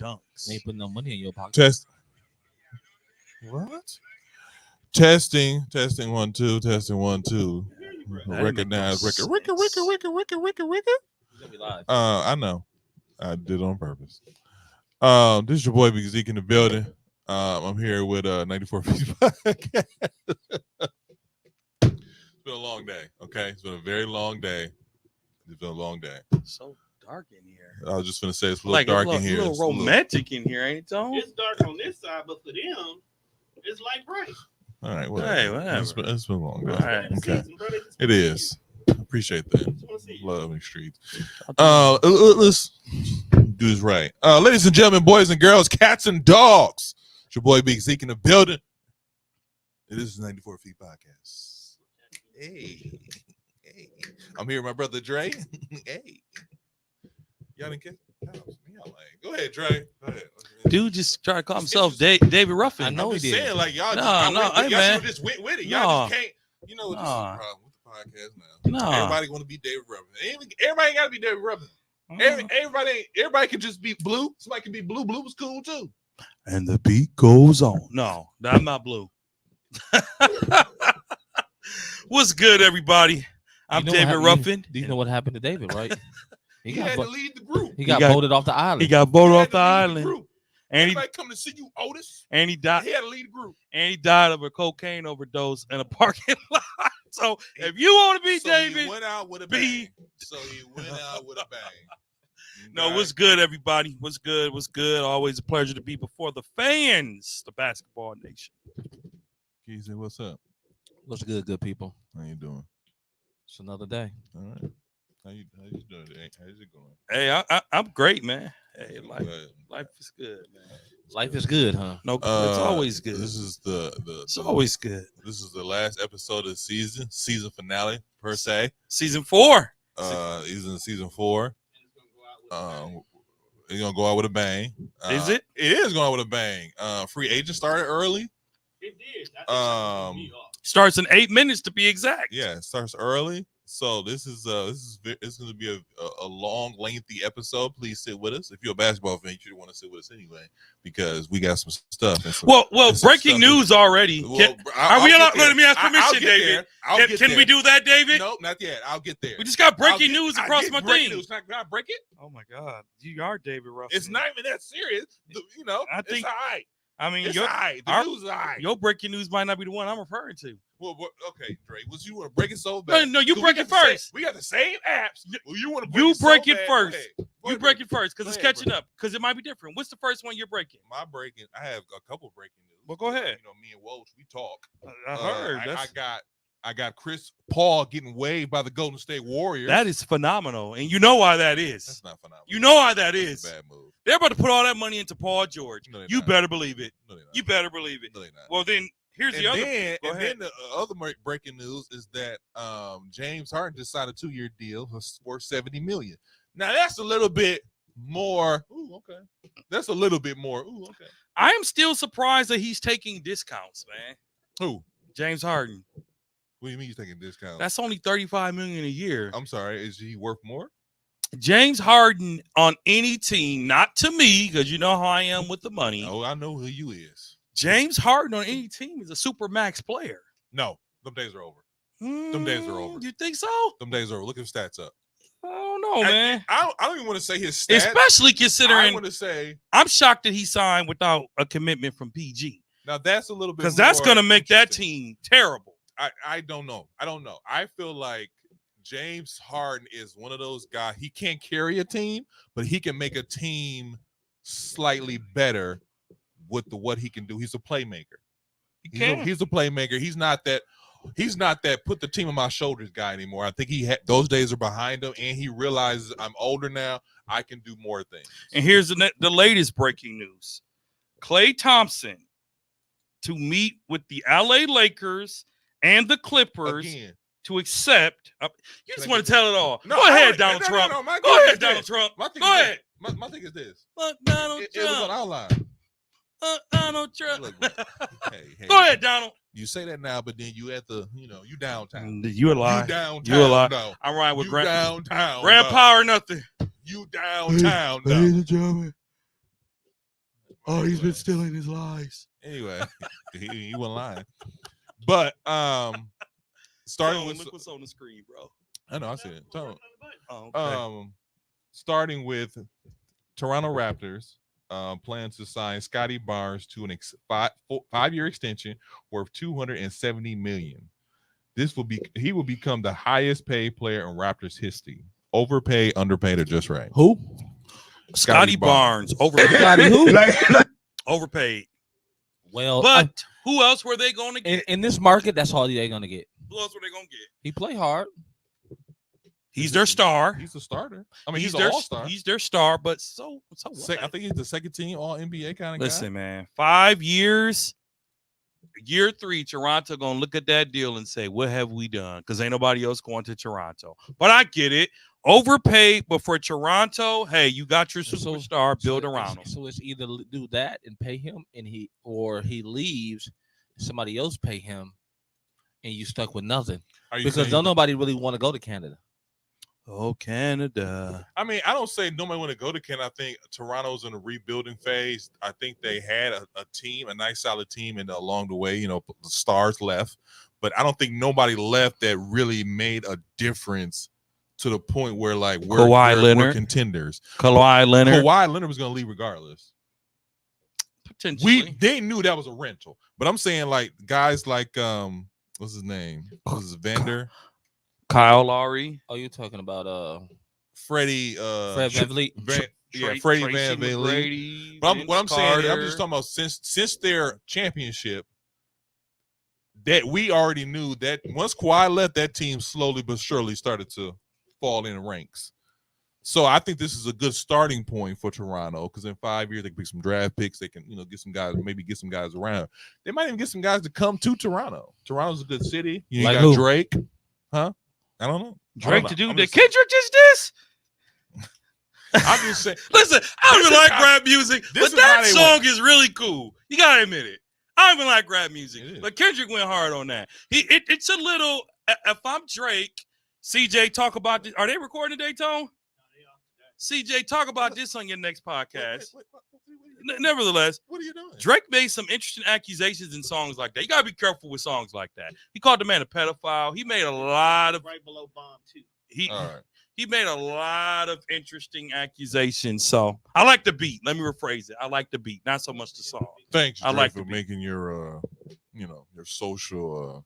dunks. Ain't putting no money in your pocket. Test. What? Testing. 1 2. Testing 1 2. Recognize. Ricker. I know. I did it on purpose. This is your boy Big Zeke in the building. I'm here with 94 Feet Podcast. It's been a long day. Okay, it's been a very long day. It's been a long day. So dark in here. I was just gonna say it's a little dark in here. A little romantic in here, ain't it, Tom? It's dark on this side, but for them, it's like bright. All right, whatever. Hey, whatever. It's been a long day. All right. Okay, it is. I appreciate that. Love in streets. Let's do this right. Ladies and gentlemen, boys and girls, cats and dogs. It's your boy Big Zeke in the building. It is 94 Feet Podcast. Hey. I'm here with my brother Dre. Hey. Y'all didn't get go ahead, Dre. Go ahead. Dude just tried to call himself David Ruffin. I know he did. Saying, like, y'all hey, man. just went with it. Y'all just can't. You know, this is the problem with the podcast now. No. Everybody want to be David Ruffin. Everybody ain't got to be David Ruffin. Everybody can just be blue. Somebody can be blue. Blue was cool too. And the beat goes on. No, I'm not blue. What's good, everybody? I'm David Ruffin. You know what happened to David, right? He had to lead the group. He got voted off the island. He got voted off the island. And everybody come to see you, Otis. And he died. He had to lead the group. And he died of a cocaine overdose in a parking lot. So if you want to be David, he went out with a bang. So he went out with a bang. No, what's good, everybody? What's good? What's good? Always a pleasure to be before the fans, the basketball nation. Can you say what's up? What's good people? How you doing? It's another day. All right. How you doing today? How's it going? Hey, I'm great, man. Hey, life is good, man. Life is good, huh? No, it's always good. This is it's always good. This is the last episode of the season finale per se. Season 4. Season 4. It's gonna go out with a bang. Is it? It is going out with a bang. Free agent started early. It did. Starts in 8 minutes to be exact. Yeah, it starts early. So this is going to be a long, lengthy episode. Please sit with us. If you're a basketball fan, you should want to sit with us anyway because we got some stuff. And well, breaking news already. Are we not letting me ask permission, David? Can we do that, David? No, not yet. I'll get there. We just got breaking news across my thing. Can I break it? Oh my God, you are David Ruffin. It's not even that serious. You know, I think. It's all right. I mean, it's all right. The news is all right. Your breaking news might not be the one I'm referring to. Well, okay, Dre. Was you want to break it so bad? No, you break it first. We got the same apps. Well, you want to break it first. You break it first because it's catching up. Because it might be different. What's the first one you're breaking? My breaking. I have a couple breaking news. Well, go ahead. You know, me and Woj, we talk. I heard. I got Chris Paul getting waived by the Golden State Warriors. That is phenomenal, and you know why that is. That's not phenomenal. You know why that is. That's a bad move. They're about to put all that money into Paul George. No, you better believe it. No, you better believe it. No, they're not. Well, then here's the other. Then the other breaking news is that James Harden just signed a 2-year deal for $70 million. Now that's a little bit more. Ooh, okay. That's a little bit more. Ooh, okay. I am still surprised that he's taking discounts, man. Who? James Harden. What do you mean he's taking discounts? That's only $35 million a year. I'm sorry. Is he worth more? James Harden on any team, not to me, because you know how I am with the money. Oh, I know who you is. James Harden on any team is a super max player. No, them days are over. Them days are over. You think so? Them days are over. Look his stats up. I don't know, man. I don't even want to say his stats. Especially considering I want to say I'm shocked that he signed without a commitment from PG. Now that's a little bit because that's going to make that team terrible. I don't know. I feel like James Harden is one of those guys. He can't carry a team, but he can make a team slightly better with what he can do. He's a playmaker. He's a playmaker. He's not that put the team on my shoulders guy anymore. I think those days are behind him, and he realizes I'm older now. I can do more things. And here's the latest breaking news: Klay Thompson to meet with the LA Lakers and the Clippers again. To accept. You just want to tell it all. No, go ahead, Donald Trump. Go ahead, Donald Trump. Go ahead. My thing is this. Donald Trump. It was on our line. Donald Trump. Look, hey, go ahead, Donald. You say that now, but then you at the, you downtown. You a lie. You downtown. You a lie. No. I'm riding with downtown. Grandpa or nothing. You downtown. Ladies and gentlemen, Oh, he's been stealing his lies. Anyway, he wasn't lying. But starting with look what's on the screen, bro. I know I see it. So, Oh, okay. starting with Toronto Raptors, plan to sign Scotty Barnes to an 5-year extension worth $270 million. He will become the highest paid player in Raptors history. Overpaid, underpaid, or just right? Who? Scotty Barnes. Overpaid. Scotty who? Overpaid. Well, But who else were they going to get? in this market, that's all they're going to get. Who else were they going to get? He play hard. He's their star. He's a starter. I mean, he's their an all-star. He's their star, but so what? I think he's the second team All NBA kind of guy. Listen, man, 5 years. Year 3, Toronto gonna look at that deal and say, "What have we done?" Because ain't nobody else going to Toronto. But I get it, overpaid. But for Toronto, hey, you got your superstar, build around him. So it's either do that and pay him, and he leaves, somebody else pay him, and you stuck with nothing. Because don't nobody really want to go to Canada. Oh, Canada. I mean, I don't say nobody want to go to Canada. I think Toronto's in a rebuilding phase. I think they had a team, a nice solid team, and along the way, the stars left. But I don't think nobody left that really made a difference to the point where we're contenders. Kawhi Leonard was going to leave regardless. Potentially. They knew that was a rental. But I'm saying guys like what's his name? This is Vander. Kyle Lowry. Oh, you're talking about Freddie Fred VanVleet. Freddie VanVleet. But what I'm saying is, I'm just talking about since their championship, that we already knew that once Kawhi left, that team slowly but surely started to fall in ranks. So I think this is a good starting point for Toronto, because in 5 years they can pick some draft picks. They can, get some guys, maybe get some guys around. They might even get some guys to come to Toronto. Toronto's a good city. You got who? Drake, huh? I don't know. Drake to do that. Kendrick just this. I'm just saying. Listen, I don't even like rap music, but that song is really cool. You gotta admit it. I don't even like rap music, but Kendrick went hard on that. It's a little. If I'm Drake, CJ, talk about this. Are they recording today, Tone? CJ, talk about this on your next podcast. Nevertheless, what are you doing? Drake made some interesting accusations in songs like that. You gotta be careful with songs like that. He called the man a pedophile. He made a lot of right below bomb too. He made a lot of interesting accusations. So I like the beat. Let me rephrase it. I like the beat, not so much the song. Thanks, Drake, I like for making your your social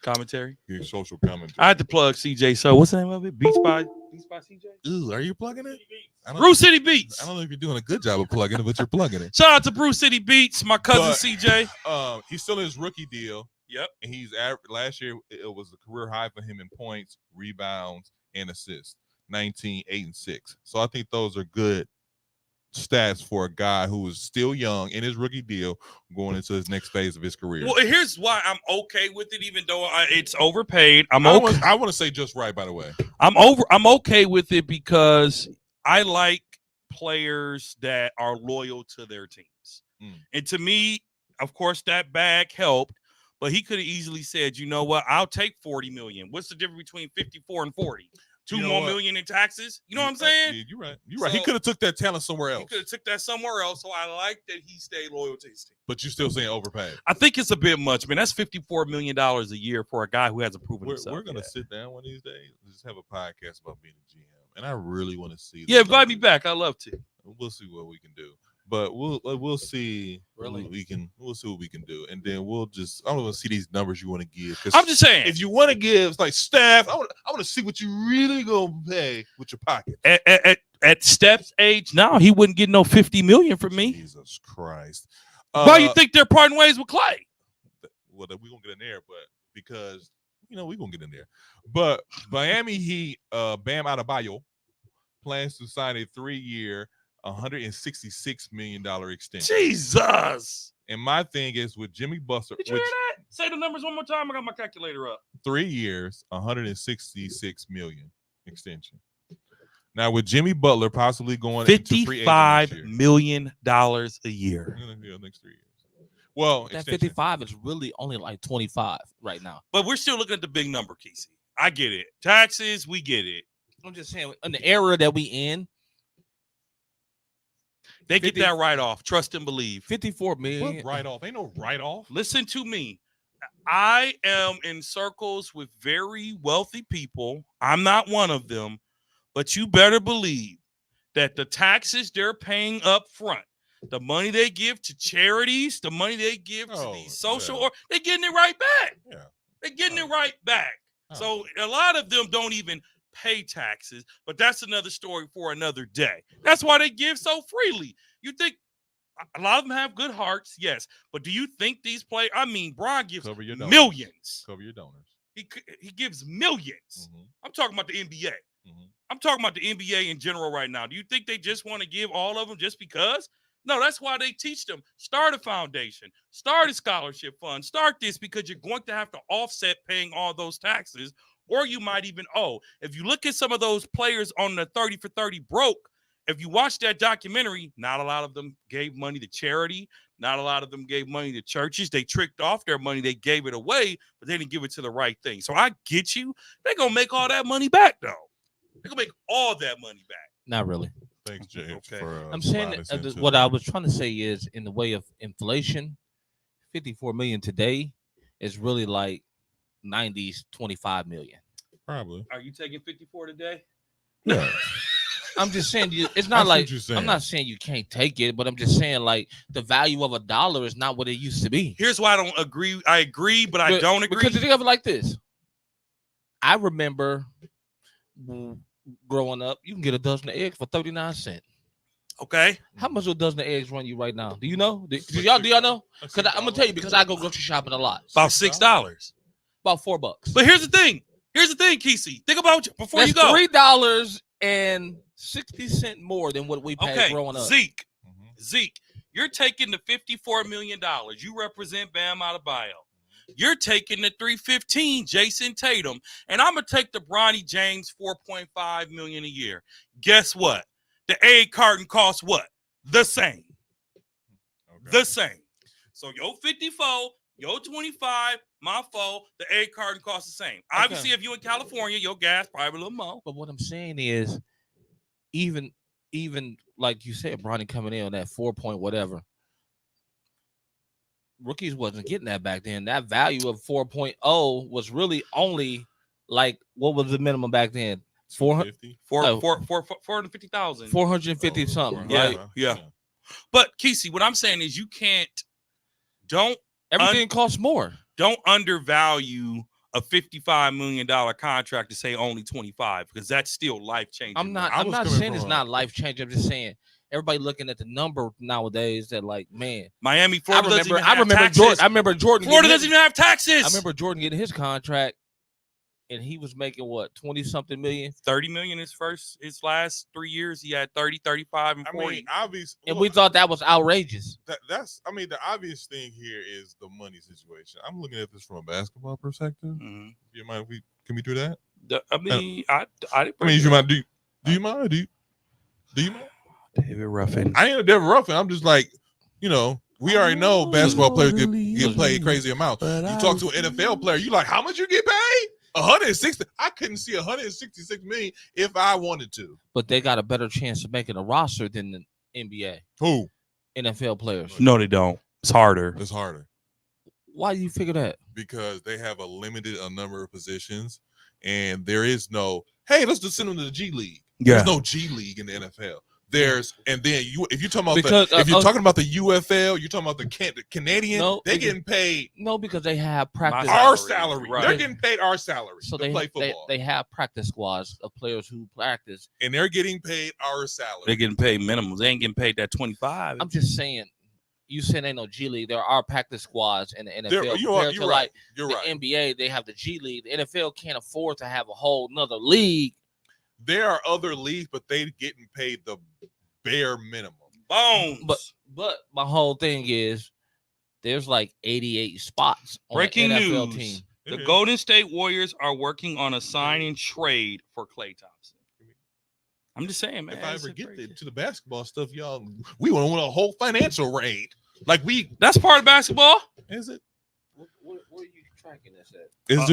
commentary. Your social commentary. I had to plug CJ. So what's the name of it? Beats by CJ. Ooh, are you plugging it? Bruce City Beats. I don't know if you're doing a good job of plugging it, but you're plugging it. Shout out to Bruce City Beats, my cousin CJ. He's still in his rookie deal. Yep. And last year it was a career high for him in points, rebounds, and assists. 19, 8, and 6. So I think those are good stats for a guy who is still young in his rookie deal going into his next phase of his career. Well, here's why I'm okay with it, even though it's overpaid. I want to say just right, by the way. I'm okay with it because I like players that are loyal to their teams. And to me, of course, that bag helped, but he could have easily said, you know what, I'll take $40 million. What's the difference between 54 and 40? $2 more million in taxes. You know what I'm saying? Yeah, you're right. You're right. He could have took that talent somewhere else. He could have took that somewhere else. So I like that he stayed loyal to his team. But you're still saying overpaid. I think it's a bit much, man. That's $54 million a year for a guy who hasn't proven himself. We're gonna sit down one of these days and just have a podcast about being a GM. And I really want to see. Yeah, invite me back. I'd love to. We'll see what we can do. But we'll see. Really, we'll see what we can do, and then I don't want to see these numbers you want to give. I'm just saying, if you want to give like Steph, I want to see what you really gonna pay with your pocket. At Steph's age now, he wouldn't get no $50 million from me. Jesus Christ! Why you think they're parting ways with Clay? Well, we gonna get in there, but because we gonna get in there. But Miami Heat, Bam Adebayo plans to sign a 3-year. $166 million extension. Jesus. And my thing is with Jimmy Butler. Did you hear that? Say the numbers one more time. I got my calculator up. 3 years, $166 million extension. Now with Jimmy Butler possibly going $55 million a year. Yeah, next 3 years. Well, that 55 is really only like 25 right now. But we're still looking at the big number, Kesey. I get it. Taxes, we get it. I'm just saying, in the era that we in. They get that write-off. Trust and believe. 54 million. What write-off? Ain't no write-off. Listen to me. I am in circles with very wealthy people. I'm not one of them, but you better believe that the taxes they're paying up front, the money they give to charities, the money they give to these social, or they're getting it right back. Yeah, they're getting it right back. So a lot of them don't even pay taxes, but that's another story for another day. That's why they give so freely. You think a lot of them have good hearts, yes, but do you think these players? I mean, Bron gives millions. Cover your donors. He gives millions. Mm-hmm. I'm talking about the NBA. Mm-hmm. I'm talking about the NBA in general right now. Do you think they just want to give all of them just because? No, that's why they teach them. Start a foundation, start a scholarship fund, start this, because you're going to have to offset paying all those taxes, or you might even owe. If you look at some of those players on the 30 for 30 broke, if you watch that documentary, not a lot of them gave money to charity. Not a lot of them gave money to churches. They tricked off their money. They gave it away, but they didn't give it to the right thing. So I get you. They're going to make all that money back, though. They're going to make all that money back. Not really. Thanks, James. Okay. I'm saying what I was trying to say is, in the way of inflation, 54 million today is really like 90s 25 million. Probably. Are you taking 54 today? Yeah. I'm just saying it's not like I'm not saying you can't take it, but I'm just saying like the value of $1 is not what it used to be. Here's why I don't agree. I agree, but I don't agree. Because you think of it like this. I remember growing up, you can get a dozen of eggs for 39 cents. Okay. How much will a dozen of eggs run you right now? Do you know? Do y'all know? Because I'm gonna tell you, because I go grocery shopping a lot. About $6. About $4. But here's the thing. Kesey. Think about before you go. $3.60 more than what we paid growing up. Zeke, you're taking the $54 million. You represent Bam Adebayo. You're taking the $315, Jason Tatum, and I'm gonna take the Bronny James $4.5 million a year. Guess what? The egg carton costs what? The same. Okay. The same. So your 54, your 25, my 4, the egg carton costs the same. Okay. Obviously, if you're in California, your gas probably a little more. But what I'm saying is, even like you said, Bronny coming in on that 4 point whatever. Rookies wasn't getting that back then. That value of 4.0 was really only like, what was the minimum back then? 450,000. 450 something, yeah, right? Yeah. But Kesey, what I'm saying is everything costs more. Don't undervalue a $55 million contract to say only 25, because that's still life changing. I'm not saying it's not life changing. I'm just saying everybody looking at the number nowadays that, like, man, Miami, Florida doesn't even have taxes. Florida doesn't even have taxes. I remember Jordan getting his contract, and he was making what, 20-something million? 30 million his last 3 years. He had 30, 35, and 40. I mean, obvious. And we thought that was outrageous. That's the obvious thing here is the money situation. I'm looking at this from a basketball perspective. Mm-hmm. You mind can we do that? You mind? Do you mind? Do you mind? David Ruffin. I ain't a David Ruffin. I'm just like, we already know basketball players get paid crazy amounts. You talk to an NFL player, you like, how much you get paid? 160. I couldn't see 166 million if I wanted to. But they got a better chance of making a roster than the NBA. Who? NFL players. No, they don't. It's harder. It's harder. Why do you figure that? Because they have a limited number of positions, and there is no, hey, let's just send them to the G League. Yeah. There's no G League in the NFL. If you're talking about talking about the UFL, you're talking about the Canadian, they're getting paid. No, because they have practice. Our salary. Right. They're getting paid our salary so to play football. They have practice squads of players who practice. And they're getting paid our salary. They're getting paid minimum. They ain't getting paid that 25. I'm just saying, you said ain't no G League. There are practice squads in the NFL. You're right. NBA, they have the G League. The NFL can't afford to have a whole nother league. There are other leagues, but they're getting paid the bare minimum. Bones. But my whole thing is there's like 88 spots on Breaking the NFL news. team. The Golden State Warriors are working on a sign and trade for Klay Thompson. I'm just saying, man. If I ever get to the basketball stuff, y'all, we want to win a whole financial raid. That's part of basketball. Is it? What are you tracking this at?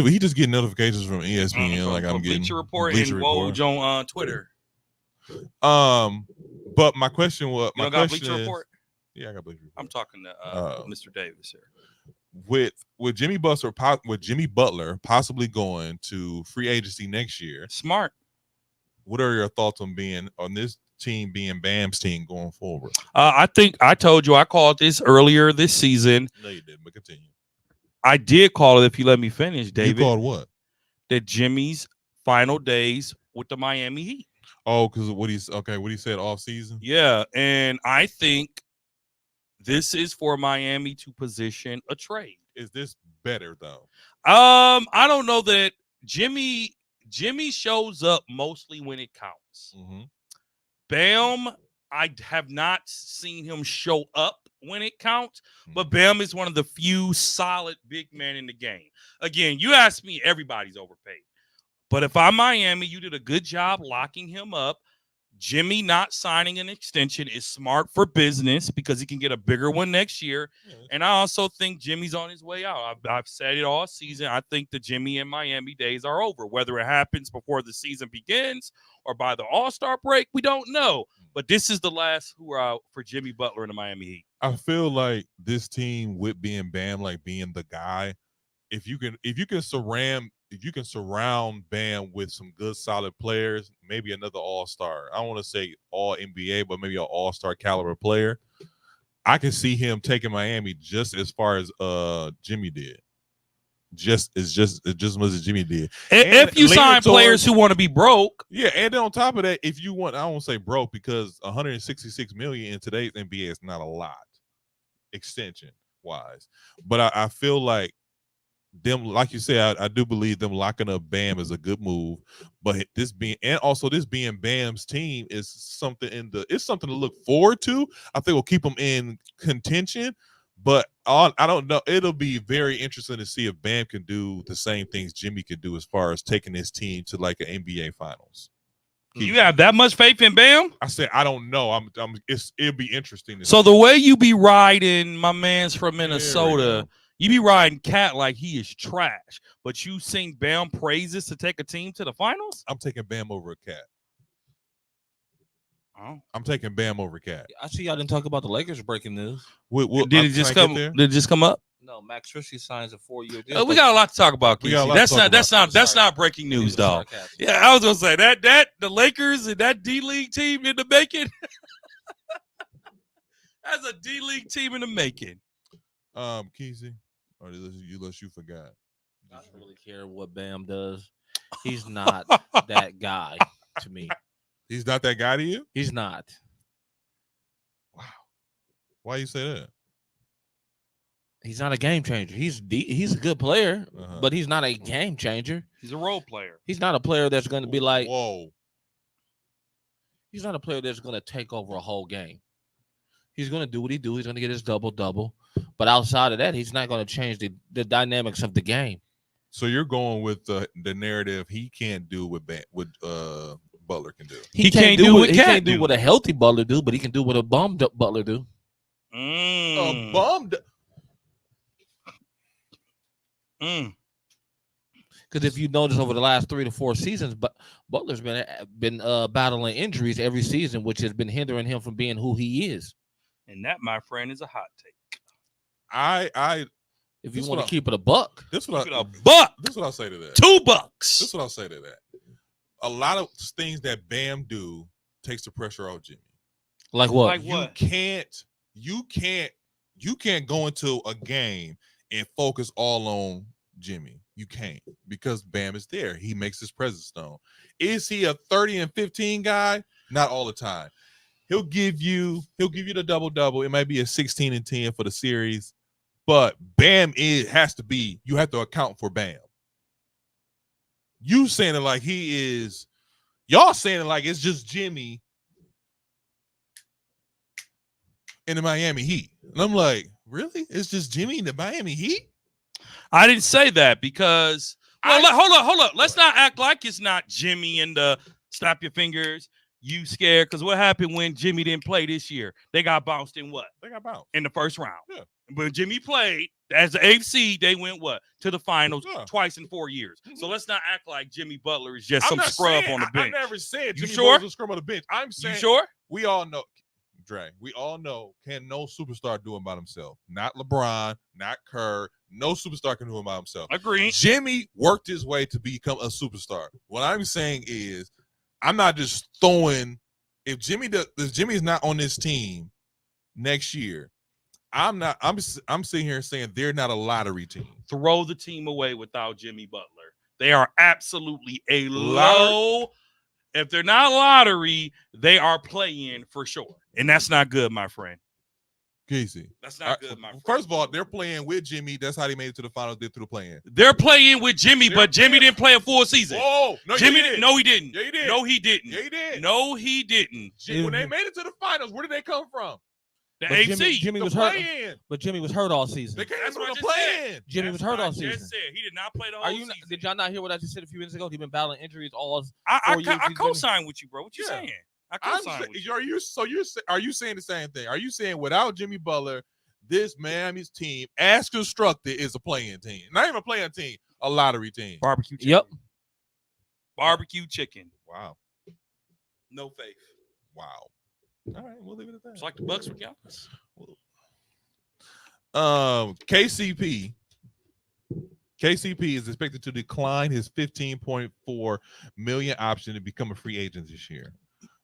He just getting notifications from ESPN, I'm getting Bleacher Report and Woj on Twitter. But my question was, You don't got Bleacher Report? Yeah, I got Bleacher Report. I'm talking to Mr. Davis here. With Jimmy Butler possibly going to free agency next year. Smart. What are your thoughts on this team being Bam's team going forward? I think I told you I called this earlier this season. No, you didn't, but continue. I did call it if you let me finish, David. You called what? That Jimmy's final days with the Miami Heat. Oh, because what he said off season? Yeah, and I think this is for Miami to position a trade. Is this better though? I don't know that Jimmy shows up mostly when it counts. Mm-hmm. Bam, I have not seen him show up when it counts, but Bam is one of the few solid big men in the game. Again, you ask me, everybody's overpaid. But if I'm Miami, you did a good job locking him up. Jimmy not signing an extension is smart for business because he can get a bigger one next year. And I also think Jimmy's on his way out. I've said it all season. I think the Jimmy and Miami days are over. Whether it happens before the season begins or by the All-Star break, we don't know. But this is the last hurrah for Jimmy Butler and the Miami Heat. I feel like this team with being Bam, like being the guy, if you can surround Bam with some good solid players, maybe another all-star. I don't want to say all NBA, but maybe an all-star caliber player. I can see him taking Miami just as far as Jimmy did. Just as much as Jimmy did. If you sign players who want to be broke. Yeah, and then on top of that, if you want, I don't want to say broke because $166 million in today's NBA is not a lot, extension wise. But I feel like them, like you said, I do believe them locking up Bam is a good move. But this being Bam's team is something it's something to look forward to. I think will keep them in contention. But I don't know. It'll be very interesting to see if Bam can do the same things Jimmy can do as far as taking his team to like an NBA Finals. You have that much faith in Bam? I said I don't know. It'll be interesting. So the way you be riding my man's from Minnesota, you be riding Cat like he is trash, but you sing Bam praises to take a team to the finals? I'm taking Bam over a Cat. Oh. I'm taking Bam over Cat. I see y'all didn't talk about the Lakers breaking news. Did it just come up? No, Max Christie signs a 4-year deal. We got a lot to talk about. That's not breaking news, though. Yeah, I was gonna say that the Lakers and that D-League team in the making. That's a D-League team in the making. Keezy, or unless you forgot. I don't really care what Bam does. He's not that guy to me. He's not that guy to you? He's not. Wow. Why you say that? He's not a game changer. He's a good player, but he's not a game changer. He's a role player. He's not a player that's going to be like. Whoa. He's not a player that's going to take over a whole game. He's going to do what he do. He's going to get his double-double. But outside of that, he's not going to change the dynamics of the game. So you're going with the narrative he can't do what Butler can do. He can't do what a healthy Butler do, but he can do what a bummed up Butler do. A bummed. Because if you notice over the last 3 to 4 seasons, Butler's been battling injuries every season, which has been hindering him from being who he is. And that, my friend, is a hot take. If you want to keep it a buck, this is what I'll say to that. $2. This is what I'll say to that. A lot of things that Bam do takes the pressure off Jimmy. Like what? Like what? You can't go into a game and focus all on Jimmy. You can't, because Bam is there. He makes his presence known. Is he a 30 and 15 guy? Not all the time. He'll give you the double-double. It might be a 16 and 10 for the series, but Bam has to be. You have to account for Bam. You saying it like he is. Y'all saying it like it's just Jimmy in the Miami Heat. And I'm like, really? It's just Jimmy in the Miami Heat? I didn't say that because hold up. Let's not act like it's not Jimmy and the snap your fingers. You scared? Because what happened when Jimmy didn't play this year? They got bounced in what? They got bounced in the first round. Yeah. But Jimmy played. As the 8th seed, they went what? To the finals twice in 4 years. Mm-hmm. So let's not act like Jimmy Butler is just some scrub on the bench. I never said You Jimmy sure? Butler's a scrub on the bench. I'm saying you sure? We all know, Dre, we all know can no superstar do it by himself. Not LeBron, not Kerr. No superstar can do it by himself. Agreed. Jimmy worked his way to become a superstar. What I'm saying is I'm not just throwing if Jimmy's not on this team next year, I'm sitting here saying they're not a lottery team. Throw the team away without Jimmy Butler. They are absolutely a low. If they're not lottery, they are playing for sure. And that's not good, my friend. Casey. That's not good, my friend. First of all, they're playing with Jimmy. That's how they made it to the finals. They're through the play-in. They're playing with Jimmy, but Jimmy didn't play a full season. Oh, no, Jimmy didn't. No, he didn't. Yeah, he did. No, he didn't. Yeah, he did. No, he didn't. When they made it to the finals, where did they come from? The 8th seed. Jimmy was hurt. But Jimmy was hurt all season. They came That's from what I the just play-in. said. Jimmy was hurt all season. Just said he did not play the whole season. Did y'all not hear what I just said a few minutes ago? He's been battling injuries all. I co-sign with you, bro. What you saying? I co-sign with you. Are you saying the same thing? Are you saying without Jimmy Butler, this Miami's team, as constructed, is a playing team? Not even a playing team, a lottery team. Barbecue chicken. Yep. Barbecue chicken. Wow. No faith. Wow. All right, we'll leave it at that. It's like the Bucks with Giannis. KCP is expected to decline his $15.4 million option to become a free agent this year.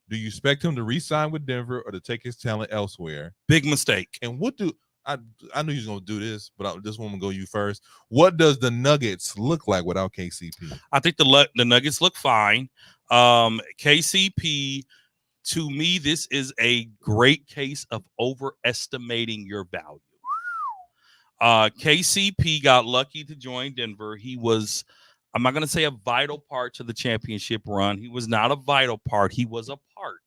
Do you expect him to re-sign with Denver or to take his talent elsewhere? Big mistake. And what do I knew he was going to do this, but this one will go you first. What does the Nuggets look like without KCP? I think the Nuggets look fine. KCP, to me, this is a great case of overestimating your value. KCP got lucky to join Denver. He was, I'm not going to say a vital part to the championship run. He was not a vital part. He was a part.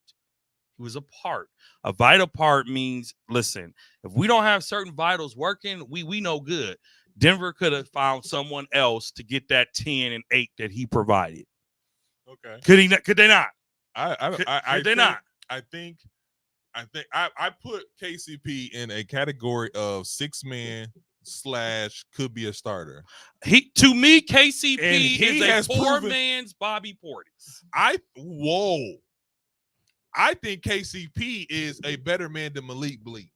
He was a part. A vital part means, listen, if we don't have certain vitals working, we no good. Denver could have found someone else to get that 10 and 8 that he provided. Okay. Could they not? I think I put KCP in a category of 6-man / could be a starter. To me, KCP is a poor man's Bobby Portis. I think KCP is a better man than Malik Beasley.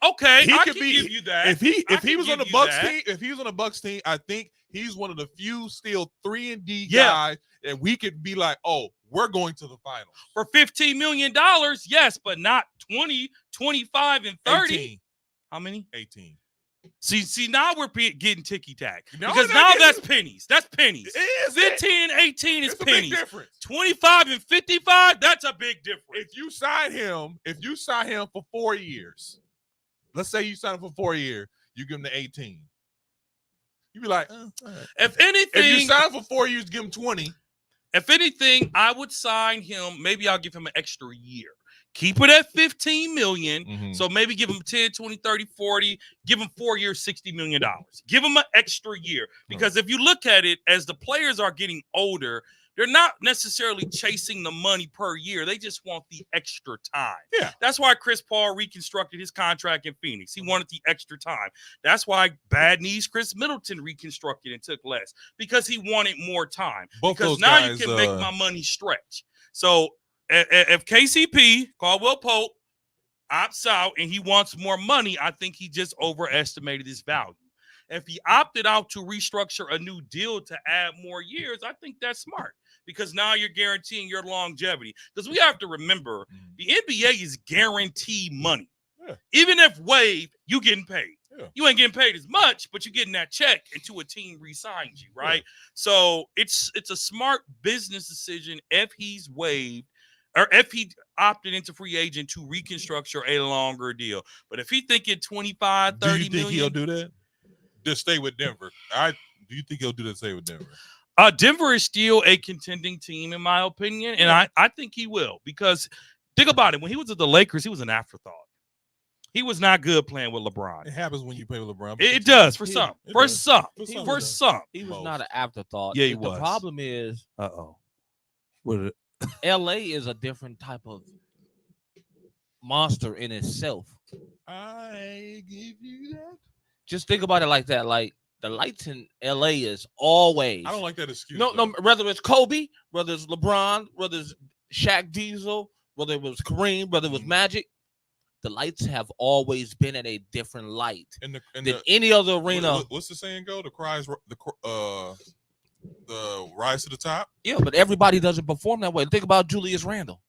Okay, he I could can be, give you that. If he was on the Bucks team, if he was on the Bucks team, I think he's one of the few still 3-and-D guys, and we could be like, oh, we're going to the finals. For $15 million, yes, but not 20, 25, and 30. 18. How many? 18. See, now we're getting ticky-tack. No, because now that's pennies. That's pennies. 15 and 18 is it's pennies. A big difference. 25 and 55, that's a big difference. If you sign him for 4 years, let's say you sign him for 4 years, you give him the 18. You'd be like, all right. If anything, if you sign him for 4 years, give him 20. If anything, I would sign him. Maybe I'll give him an extra year. Keep it at $15 million. Mm-hmm. So maybe give him 10, 20, 30, 40. Give him 4 years, $60 million. Give him an extra year. Because if you look at it, as the players are getting older, they're not necessarily chasing the money per year. They just want the extra time. Yeah. That's why Chris Paul reconstructed his contract in Phoenix. He wanted the extra time. That's why Bad Knees Chris Middleton reconstructed and took less, because he wanted more time. Because now you can make my money stretch. So if KCP, Caldwell Pope, opts out and he wants more money, I think he just overestimated his value. If he opted out to restructure a new deal to add more years, I think that's smart, because now you're guaranteeing your longevity. Because we have to remember, the NBA is guaranteed money. Yeah. Even if waived, you getting paid. Yeah. You ain't getting paid as much, but you're getting that check until a team re-signs you, right? Yeah. So it's a smart business decision if he's waived, or if he opted into free agent to reconstruct a longer deal. But if he thinking 25, 30 million. Do you think he'll do that? Just stay with Denver. Do you think he'll do that? Stay with Denver. Denver is still a contending team, in my opinion, and I think he will, because think about it. When he was at the Lakers, he was an afterthought. He was not good playing with LeBron. It happens when you play with LeBron. It does for some. For some. He was not an afterthought. Yeah, he was. The problem is, LA is a different type of monster in itself. I give you that. Just think about it like that. Like the lights in LA is always. I don't like that excuse. No, whether it's Kobe, whether it's LeBron, whether it's Shaq Diesel, whether it was Kareem, whether it was Magic, the lights have always been at a different light than any other arena. What's the saying go? The rise to the top. Yeah, but everybody doesn't perform that way. Think about Julius Randle.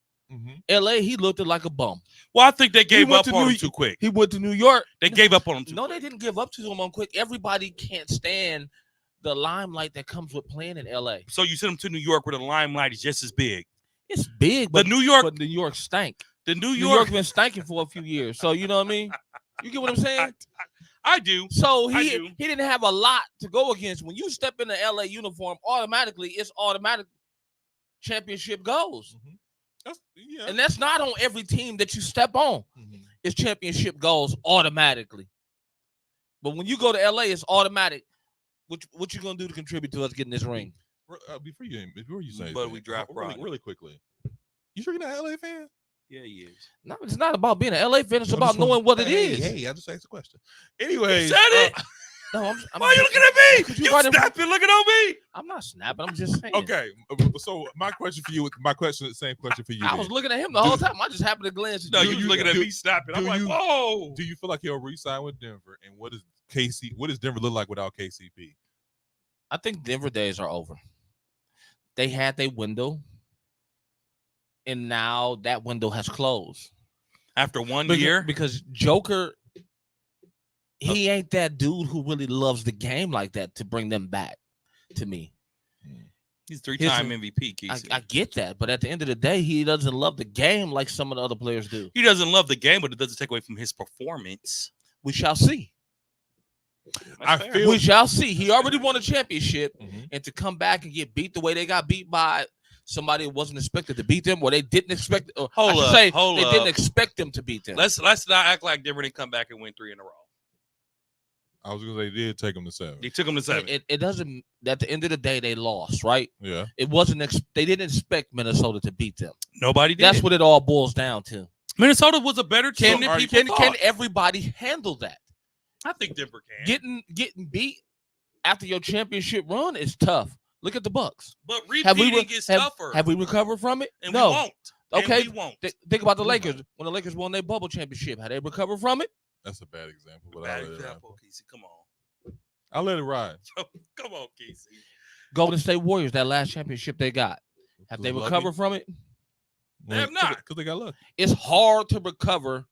LA, he looked like a bum. Well, I think they gave up on him too quick. He went to New York. They gave up on him too quick. No, they didn't give up to him on quick. Everybody can't stand the limelight that comes with playing in LA. So you sent him to New York where the limelight is just as big. It's big, but New York stank. New York been stinking for a few years. So you know what I mean? You get what I'm saying? I do. So he didn't have a lot to go against. When you step in the LA uniform, automatically it's automatic championship goals. And that's not on every team that you step on. It's championship goals automatically. But when you go to LA, it's automatic. What you gonna do to contribute to us getting this ring? Before you say, but we draft really quickly. You sure you're not an LA fan? Yeah, he is. No, it's not about being an LA fan. It's about knowing what it is. Hey, I just asked a question. Anyway, said it. No, why are you looking at me? You snapping, looking on me. I'm not snapping. I'm just saying. Okay, so my question for you, same question for you. I was looking at him the whole time. I just happened to glance. No, you looking at me snapping. I'm like, whoa. Do you feel like he'll re-sign with Denver? And what does Denver look like without KCP? I think Denver days are over. They had their window, and now that window has closed. After 1 year? Because Joker, he ain't that dude who really loves the game like that to bring them back to me. He's three-time MVP, Keith. I get that, but at the end of the day, he doesn't love the game like some of the other players do. He doesn't love the game, but it doesn't take away from his performance. We shall see. We shall see. He already won a championship, and to come back and get beat the way they got beat by somebody who wasn't expected to beat them, or they didn't expect. They didn't expect them to beat them. Let's not act like Denver didn't come back and win 3 in a row. I was gonna say they did take them to 7. They took them to 7. It doesn't. At the end of the day, they lost, right? Yeah. It wasn't. They didn't expect Minnesota to beat them. Nobody did. That's what it all boils down to. Minnesota was a better team than people thought. Can everybody handle that? I think Denver can. Getting beat after your championship run is tough. Look at the Bucks. But repeating is tougher. Have we recovered from it? And no. We won't. Okay. And we won't. Think about the Lakers. When the Lakers won their bubble championship, had they recovered from it? That's a bad example. But bad example, Casey. Come on. I'll let it ride. Come on, Casey. Golden State Warriors, that last championship they got. Have they recovered from it? They have not. Because they got lucky. It's hard to recover.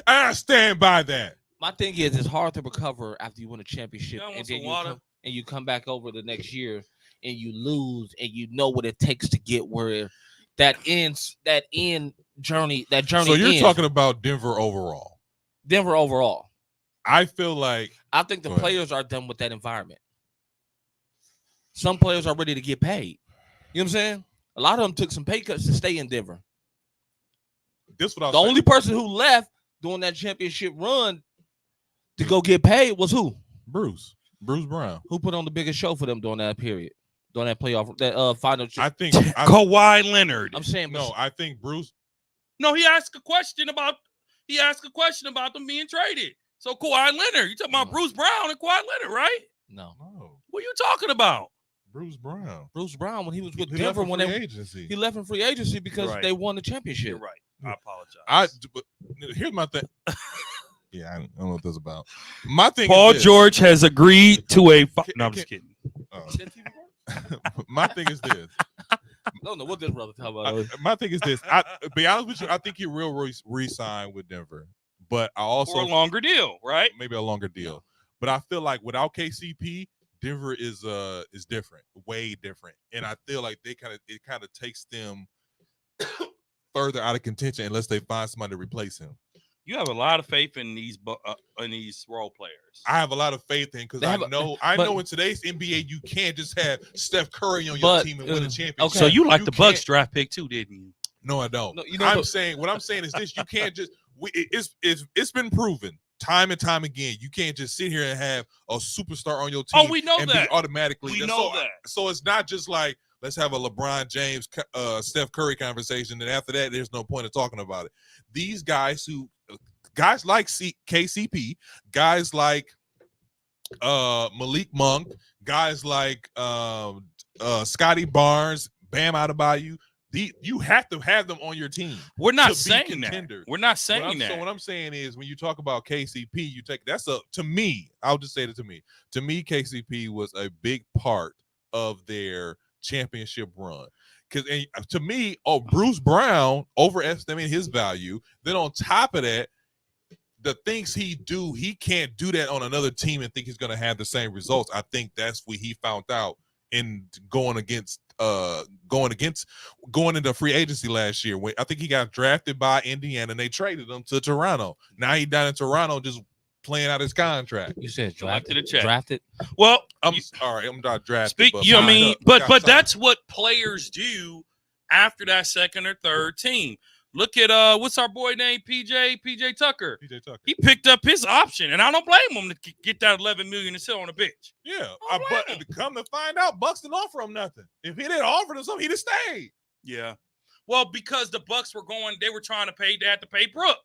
I stand by that. My thing is, it's hard to recover after you win a championship, and then you come back over the next year and you lose, and you know what it takes to get where that journey. So you're ends. talking about Denver overall. Denver overall. I feel like I think the players are done with that environment. Some players are ready to get paid. You know what I'm saying? A lot of them took some pay cuts to stay in Denver. The only person who left during that championship run to go get paid was who? Bruce Brown. Who put on the biggest show for them during that period, during that playoff, that final? I think Kawhi Leonard. I'm saying no. I think Bruce. No, he asked a question about them being traded. So Kawhi Leonard, you talking about Bruce Brown and Kawhi Leonard, right? No. What are you talking about? Bruce Brown when he was with Denver when he left in free agency because they won the championship. You're right. I apologize. But here's my thing. Yeah, I don't know what that's about. My thing. Paul George has agreed to a. No, I'm just kidding. My thing is this. I don't know what this brother talking about. My thing is this. I be honest with you. I think he will re-sign with Denver, but I also for a longer deal, right? Maybe a longer deal. But I feel like without KCP, Denver is different, way different, and I feel like it kind of takes them further out of contention unless they find somebody to replace him. You have a lot of faith in these role players. I have a lot of faith in because I know in today's NBA you can't just have Steph Curry on your team and win a championship. Okay. So you like the Bucks draft pick too, didn't you? No, I don't. No, what I'm saying is this: you can't just. It's been proven time and time again, you can't just sit here and have a superstar on your team. Oh, we know and that. be automatically. We know that. So it's not just like let's have a LeBron James, Steph Curry conversation, and after that, there's no point in talking about it. These guys like KCP, guys like Malik Monk, guys like Scotty Barnes, Bam Adebayo. You have to have them on your team. We're not saying that. We're not saying that. So what I'm saying is, when you talk about KCP, you take to me. I'll just say it to me. To me, KCP was a big part of their championship run. Because to me, Bruce Brown overestimated his value. Then on top of that, the things he can't do that on another team and think he's going to have the same results. I think that's what he found out in going into free agency last year. When I think he got drafted by Indiana and they traded him to Toronto. Now he's down in Toronto just playing out his contract. You said drafted. Well, I'm not drafted. But that's what players do after that second or third team. Look at what's our boy named PJ Tucker. PJ Tucker. He picked up his option, and I don't blame him to get that $11 million and sit on the bench. Yeah, but to come to find out, Bucks didn't offer him nothing. If he didn't offer him something, he'd have stayed. Yeah, well, because the Bucks they were trying to pay. They had to pay Brooke.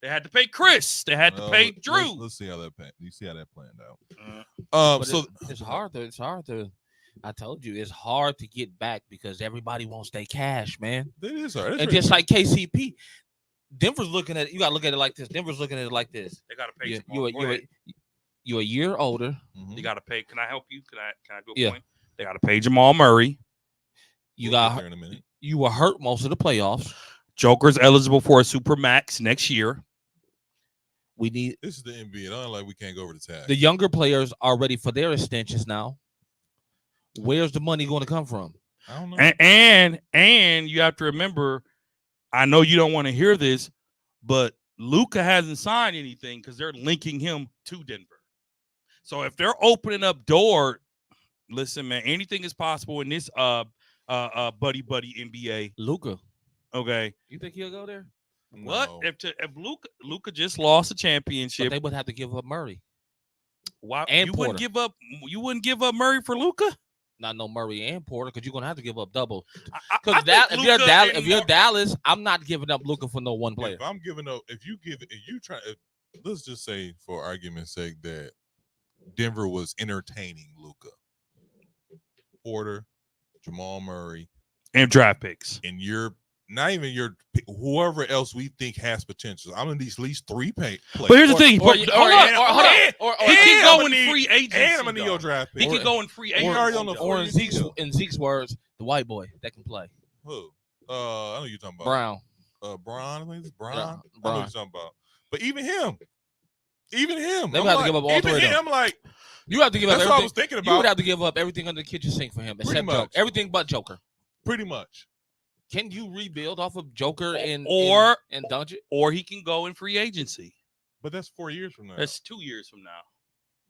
They had to pay Chris. They had to pay Drew. Let's see how that planned out. So it's hard to. I told you it's hard to get back because everybody wants their cash, man. It is hard. And just like KCP, Denver's looking at it. You got to look at it like this. Denver's looking at it like this. They got to pay. You're a year older. You got to pay. Can I help you? Can I do a Yeah. point? They got to pay Jamal Murray. You were hurt most of the playoffs. Joker's eligible for a super max next year. This is the NBA. Not like we can't go over the tag. The younger players are ready for their extensions now. Where's the money going to come from? I don't know. And you have to remember, I know you don't want to hear this, but Luka hasn't signed anything because they're linking him to Denver. So if they're opening up door, listen, man, anything is possible in this buddy NBA. Luka. Okay. You think he'll go there? What? No. If Luka just lost a championship, but they would have to give up Murray. Why? And you Porter. wouldn't give up Murray for Luka? Not no Murray and Porter, because you're gonna have to give up double. Because if you're Dallas, I'm not giving up Luka for no one player. If I'm giving up, let's just say for argument's sake that Denver was entertaining Luka, Porter, Jamal Murray, and draft picks, and whoever else we think has potential. I'm in these at least 3 players. But here's the thing. He can go in free agency. And I'm a neo draft pick. He can go in free agency. Or in Zeke's words, the white boy that can play. Who? I know you're talking about Brown. Brown. I think it's Brown. Yeah, I know what you're talking about. But even him. They would have to give up all 3 of them. I'm like, you have to give up everything. That's what I was thinking about. You would have to give up everything under the kitchen sink for him, except Joker. Everything but Joker. Pretty much. Can you rebuild off of Joker and Doncic? Or he can go in free agency. But that's 4 years from now. That's 2 years from now.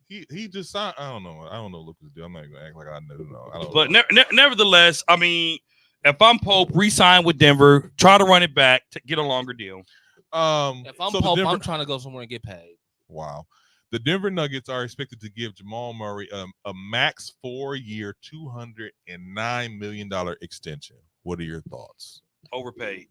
He just signed. I don't know Lucas deal. I'm not gonna act like I know. But nevertheless, I mean, if I'm Pope, re-sign with Denver, try to run it back to get a longer deal. If I'm Pope, I'm trying to go somewhere and get paid. Wow. The Denver Nuggets are expected to give Jamal Murray a max 4-year, $209 million extension. What are your thoughts? Overpaid.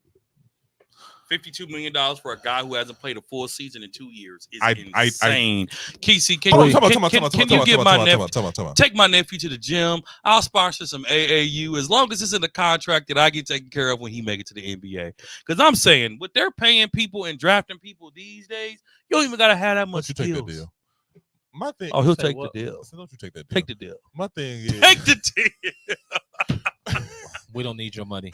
$52 million for a guy who hasn't played a full season in 2 years is insane. Kesey, can you get my nephew? Take my nephew to the gym. I'll sponsor some AAU as long as it's in the contract that I get taken care of when he make it to the NBA. Because I'm saying, what they're paying people and drafting people these days, you don't even gotta have that much skills. Take that deal. My thing. Oh, he'll take the deal. Don't you take that deal? Take the deal. My thing is take the deal. We don't need your money.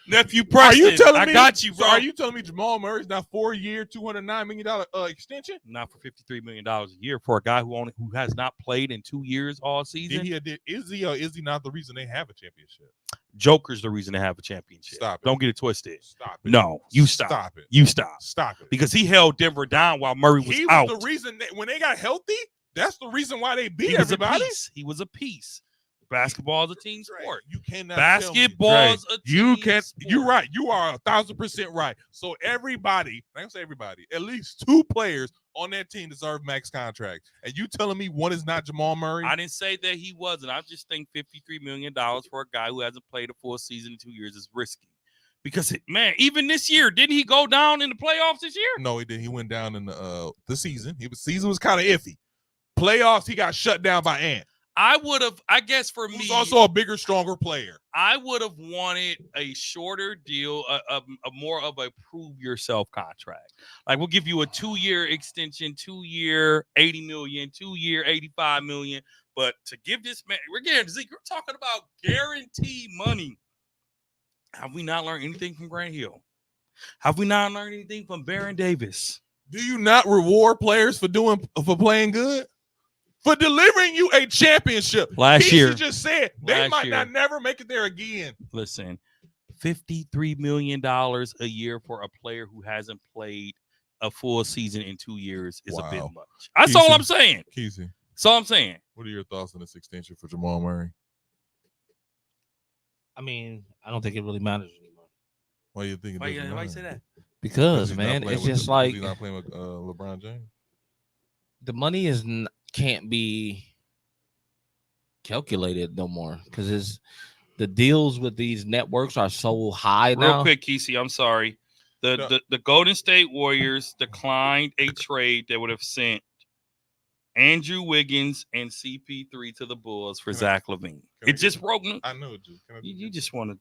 Nephew Preston, are you telling me? I got you, bro. So are you telling me Jamal Murray's not 4-year, $209 million extension? Not for $53 million a year for a guy who has not played in 2 years all season. Is he not the reason they have a championship? Joker's the reason they have a championship. Stop it. Don't get it twisted. Stop it. No, you stop. Stop it. You stop. Stop it. Because he held Denver down while Murray was out. He was the reason when they got healthy. That's the reason why they beat everybody. He was a piece. Basketball is a team sport. You cannot Basketball is a team sport. You're right. You are 1,000% right. So everybody, I don't say everybody, at least 2 players on that team deserve max contracts. And you telling me one is not Jamal Murray? I didn't say that he wasn't. I just think $53 million for a guy who hasn't played a full season in 2 years is risky. Because, man, even this year, didn't he go down in the playoffs this year? No, he didn't. He went down in the season. Season was kind of iffy. Playoffs, he got shut down by Ant. I would have, I guess for me. He's also a bigger, stronger player. I would have wanted a shorter deal, a more of a prove yourself contract. Like we'll give you a 2-year extension, 2-year, $80 million, 2-year, $85 million. But to give this man, we're talking about guaranteed money. Have we not learned anything from Grant Hill? Have we not learned anything from Baron Davis? Do you not reward players for playing good? For delivering you a championship. Last year, just said they might not never make it there again. Listen, $53 million a year for a player who hasn't played a full season in 2 years is a bit much. That's all I'm saying. Keezy. That's all I'm saying. What are your thoughts on this extension for Jamal Murray? I mean, I don't think it really matters anymore. Why you think? Why you say that? Because man, it's just like he's not playing with LeBron James. The money can't be calculated no more because the deals with these networks are so high now. Real quick, Kesey, I'm sorry. The Golden State Warriors declined a trade that would have sent Andrew Wiggins and CP3 to the Bulls for Zach LaVine. It just broke. I know, you just want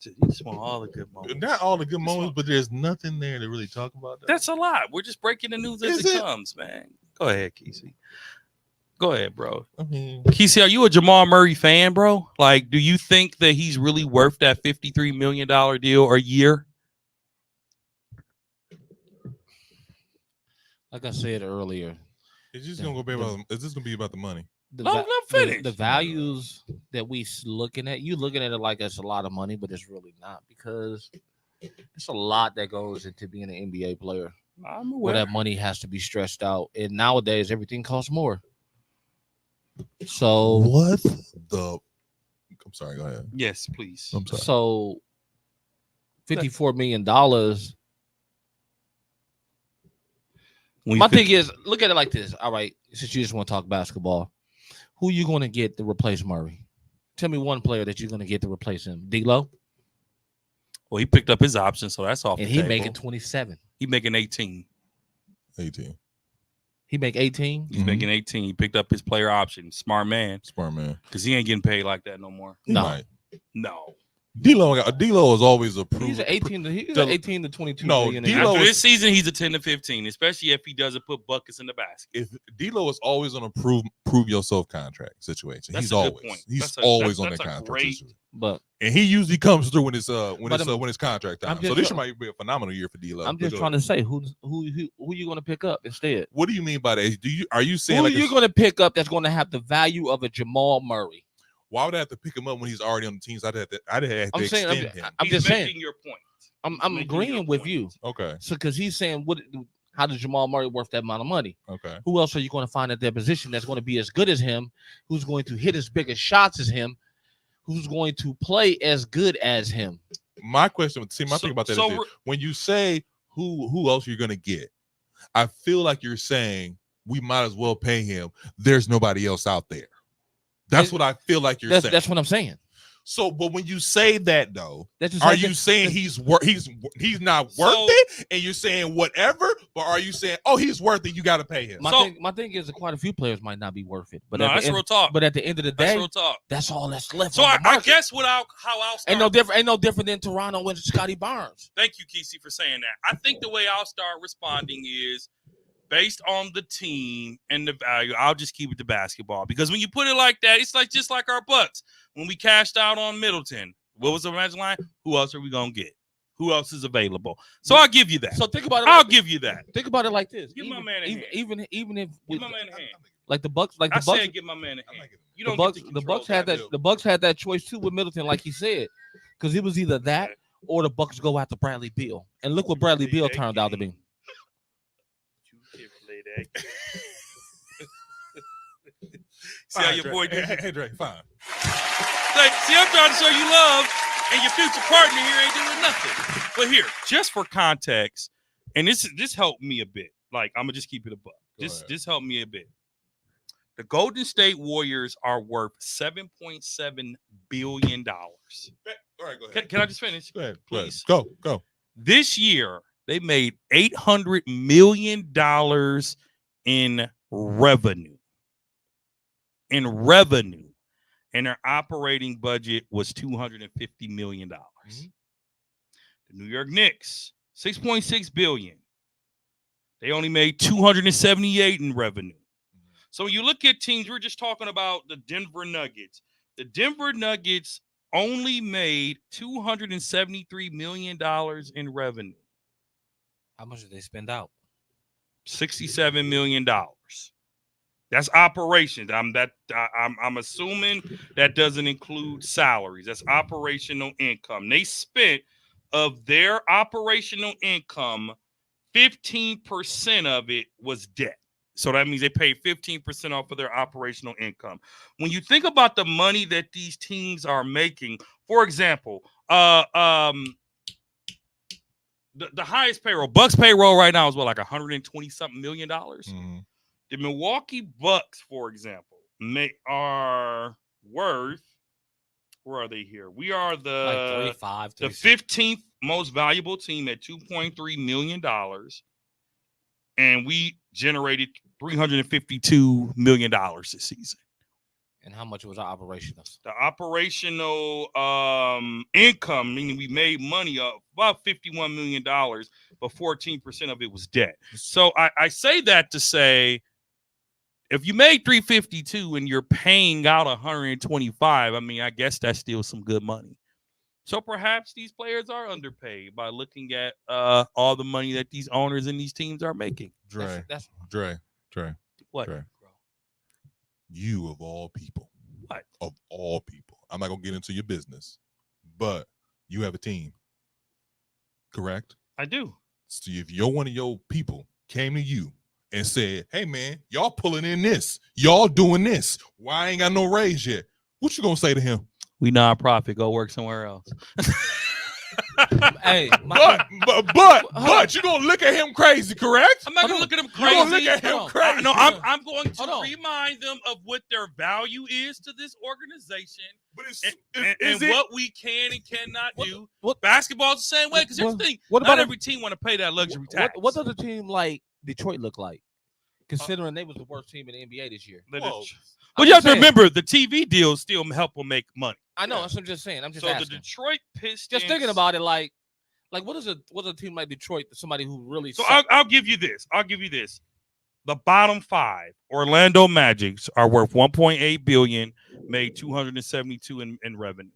all the good moments. Not all the good moments, but there's nothing there to really talk about. That's a lot. We're just breaking the news as it comes, man. Go ahead, Kesey. Go ahead, bro. Kesey, are you a Jamal Murray fan, bro? Like, do you think that he's really worth that $53 million deal a year? Like I said earlier, it's just gonna be about. Is this gonna be about the money? The values that we looking at, you looking at it like it's a lot of money, but it's really not because it's a lot that goes into being an NBA player. I'm aware. Where that money has to be stretched out, and nowadays everything costs more. So what the? I'm sorry. Go ahead. Yes, please. I'm sorry. So $54 million. My thing is, look at it like this. All right, since you just want to talk basketball, who you going to get to replace Murray? Tell me one player that you're going to get to replace him. D'Lo? Well, he picked up his option, so that's off. And he making 27. He making 18. 18. He make 18? He's making 18. He picked up his player option. Smart man. Because he ain't getting paid like that no more. No. D'Lo is always approved. He's 18 to 22 million. After this season, he's a 10 to 15, especially if he doesn't put buckets in the basket. If D'Lo is always on a prove yourself contract situation. That's he's a good always point. He's always on that contract situation. And he usually comes through when it's contract time. So this might be a phenomenal year for D'Lo. I'm just trying to say who you going to pick up instead. What do you mean by that? Are you saying who you going to pick up that's going to have the value of a Jamal Murray? Why would I have to pick him up when he's already on the teams? I'd have to extend him. I'm just making your point. I'm agreeing with you. Okay. So because he's saying, how does Jamal Murray worth that amount of money? Okay. Who else are you going to find at that position that's going to be as good as him? Who's going to hit as big as shots as him? Who's going to play as good as him? My question, thing about that is when you say who else you're going to get, I feel like you're saying we might as well pay him. There's nobody else out there. That's what I feel like you're saying. That's what I'm saying. So, but when you say that though, are you saying he's not worth it, and you're saying whatever, or are you saying he's worth it? You got to pay him. My thing is that quite a few players might not be worth it, but that's real talk. But at the end of the day, that's real talk. That's all that's left. So I guess how I'll start ain't no different than Toronto and Scotty Barnes. Thank you, Kesey, for saying that. I think the way I'll start responding is based on the team and the value. I'll just keep it to basketball because when you put it like that, it's just like our Bucks. When we cashed out on Middleton, what was the match line? Who else are we gonna get? Who else is available? So I'll give you that. So think about it. I'll give you that. Think about it like this. Give my man a hand. Even if give my man a hand. Like the Bucks, said give my man a hand. You don't the Bucks had that. The Bucks had that choice too with Middleton, like he said, because it was either that or the Bucks go after Bradley Beal, and look what Bradley Beal turned out to be. See how your boy did? Hey, Dre, fine. Like, see, I'm trying to show you love, and your future partner here ain't doing nothing. But here, just for context, and this helped me a bit. Like, I'm gonna just keep it a buck. This helped me a bit. The Golden State Warriors are worth $7.7 billion. All right, go ahead. Can I just finish? Go ahead, please. Go. This year, they made $800 million in revenue. And their operating budget was $250 million. Mm-hmm. The New York Knicks, $6.6 billion. They only made $278 in revenue. So when you look at teams, we're just talking about the Denver Nuggets. The Denver Nuggets only made $273 million in revenue. How much did they spend out? $67 million. That's operations. I'm assuming that doesn't include salaries. That's operational income. They spent of their operational income, 15% of it was debt. So that means they paid 15% off of their operational income. When you think about the money that these teams are making, for example, the highest payroll, Bucks payroll right now is what, like $120-something million? Mm-hmm. The Milwaukee Bucks, for example, are worth, where are they here? We are the 15th most valuable team at $2.3 million. And we generated $352 million this season. And how much was our operational? The operational income, meaning we made money of about $51 million, but 14% of it was debt. So I say that to say, if you made 352 and you're paying out 125, I mean, I guess that's still some good money. So perhaps these players are underpaid by looking at all the money that these owners and these teams are making. Dre. What? Dre. You of all people. What? Of all people. I'm not gonna get into your business, but you have a team, correct? I do. So if one of your people came to you and said, "Hey man, y'all pulling in this, y'all doing this, why I ain't got no raise yet?" What you gonna say to him? We nonprofit. Go work somewhere else. Hey, but you gonna look at him crazy, correct? I'm not gonna look at him crazy. You're gonna look at him crazy. No, I'm going to remind them of what their value is to this organization, but what we can and cannot do. Basketball's the same way. Because here's the thing: not every team want to pay that luxury tax. What does a team like Detroit look like? Considering they was the worst team in the NBA this year. But you have to remember, the TV deals still help them make money. I know. That's what I'm just saying. I'm just asking. The Detroit Pistons. Just thinking about it, like what is a team like Detroit? Somebody who really. So I'll give you this. The bottom five, Orlando Magics, are worth $1.8 billion, made $272 in revenue.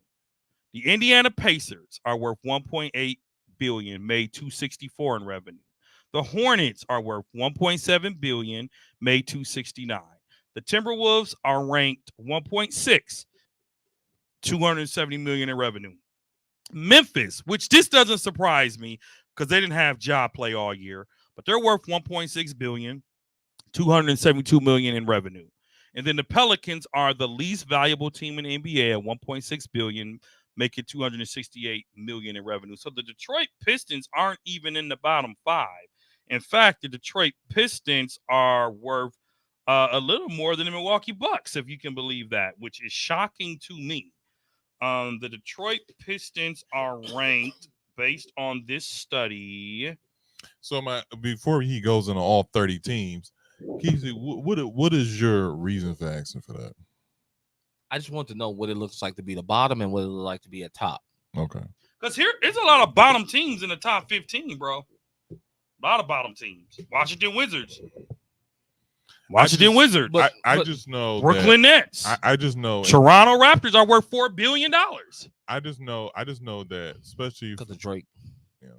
The Indiana Pacers are worth $1.8 billion, made $264 in revenue. The Hornets are worth $1.7 billion, made $269. The Timberwolves are ranked 1.6, $270 million in revenue. Memphis, which this doesn't surprise me because they didn't have job play all year, but they're worth $1.6 billion, $272 million in revenue. And then the Pelicans are the least valuable team in the NBA at $1.6 billion, making $268 million in revenue. So the Detroit Pistons aren't even in the bottom five. In fact, the Detroit Pistons are worth a little more than the Milwaukee Bucks, if you can believe that, which is shocking to me. The Detroit Pistons are ranked based on this study. So before he goes into all 30 teams, Keezy, what is your reason for asking for that? I just want to know what it looks like to be the bottom and what it looks like to be at top. Okay. Because there's a lot of bottom teams in the top 15, bro. A lot of bottom teams. Washington Wizards. Wizards. I just know Brooklyn Nets. I just know Toronto Raptors are worth $4 billion. I just know that, especially because of Drake. Yeah.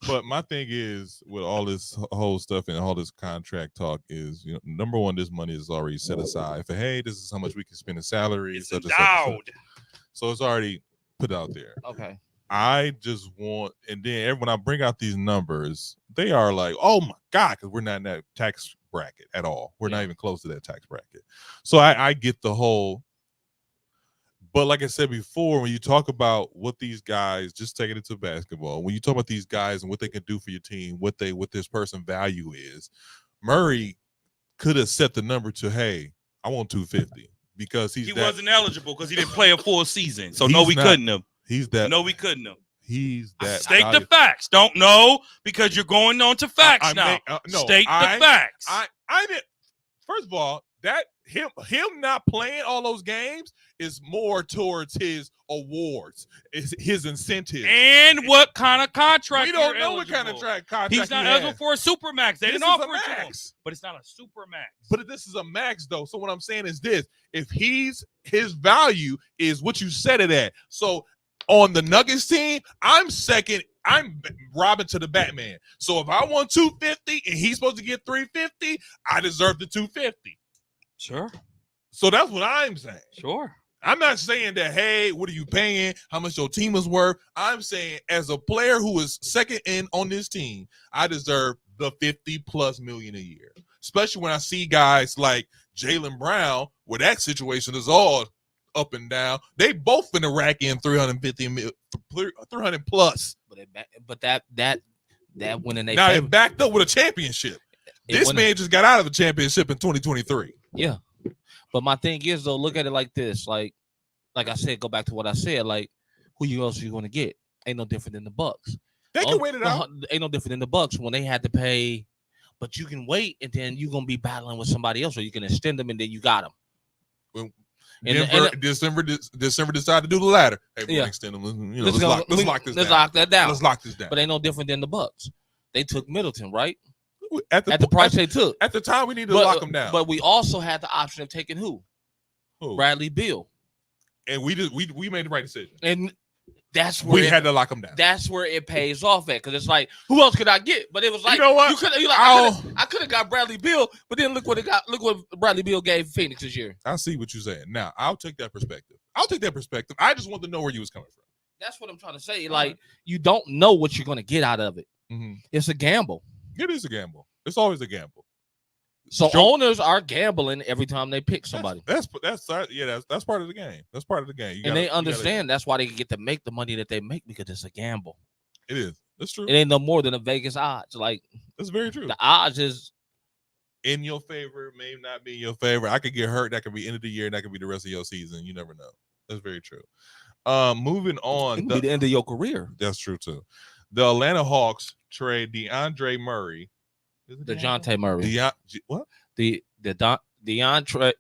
But my thing is with all this whole stuff and all this contract talk is, number one, this money is already set aside for, hey, this is how much we can spend in salaries. It's endowed. So it's already put out there. Okay. I just want, and then when I bring out these numbers, they are like, oh my God, because we're not in that tax bracket at all. We're not even close to that tax bracket. So I get the whole, But like I said before, when you talk about what these guys, just taking it to basketball, when you talk about these guys and what they can do for your team, what this person value is, Murray could have set the number to, hey, I want 250 because he wasn't eligible because he didn't play a full season. So no, we couldn't have. No, we couldn't have. He's that. State the facts. Don't know because you're going on to facts now. State the facts. I didn't. First of all, that him not playing all those games is more towards his awards, his incentives, and what kind of contract. We don't know what kind of contract. He's not eligible for a supermax. They didn't offer it to him, but it's not a supermax. But this is a max though. So what I'm saying is this: if his value is what you set it at, so. On the Nuggets team, I'm second. I'm Robin to the Batman. So if I want 250 and he's supposed to get 350, I deserve the 250. Sure. So that's what I'm saying. Sure. I'm not saying that, hey, what are you paying? How much your team is worth? I'm saying as a player who is second in on this team, I deserve the 50+ million a year. Especially when I see guys like Jaylen Brown, where that situation is all up and down. They both finna rack in 300 plus. But that when they now it backed up with a championship. This man just got out of a championship in 2023. Yeah, but my thing is though, look at it like this. Like I said, go back to what I said. Like, who else are you gonna get? Ain't no different than the Bucks. They can wait it out. Ain't no different than the Bucks when they had to pay. But you can wait, and then you're gonna be battling with somebody else, or you can extend them, and then you got them. Well, December decided to do the latter. Hey, yeah. Extend them. Let's lock that down. Let's lock this down. But ain't no different than the Bucks. They took Middleton, right? At the price they took. At the time, we needed to lock them down. But we also had the option of taking who? Bradley Beal. And we made the right decision. And that's where we had to lock them down. That's where it pays off at, because it's like, who else could I get? But it was like, you know what? I could have got Bradley Beal, but then look what Bradley Beal gave Phoenix this year. I see what you're saying. Now I'll take that perspective. I just want to know where you was coming from. That's what I'm trying to say. Like, you don't know what you're going to get out of it. Mm-hmm. It's a gamble. It is a gamble. It's always a gamble. So owners are gambling every time they pick somebody. That's part of the game. That's part of the game. They understand that's why they get to make the money that they make, because it's a gamble. It is. That's true. It ain't no more than a Vegas odds. Like, that's very true. The odds is in your favor, may not be in your favor. I could get hurt. That could be end of the year. That could be the rest of your season. You never know. That's very true. Moving on. It could be the end of your career. That's true too. The Atlanta Hawks trade DeAndre Murray. DeJounte Murray. What? DeAndre.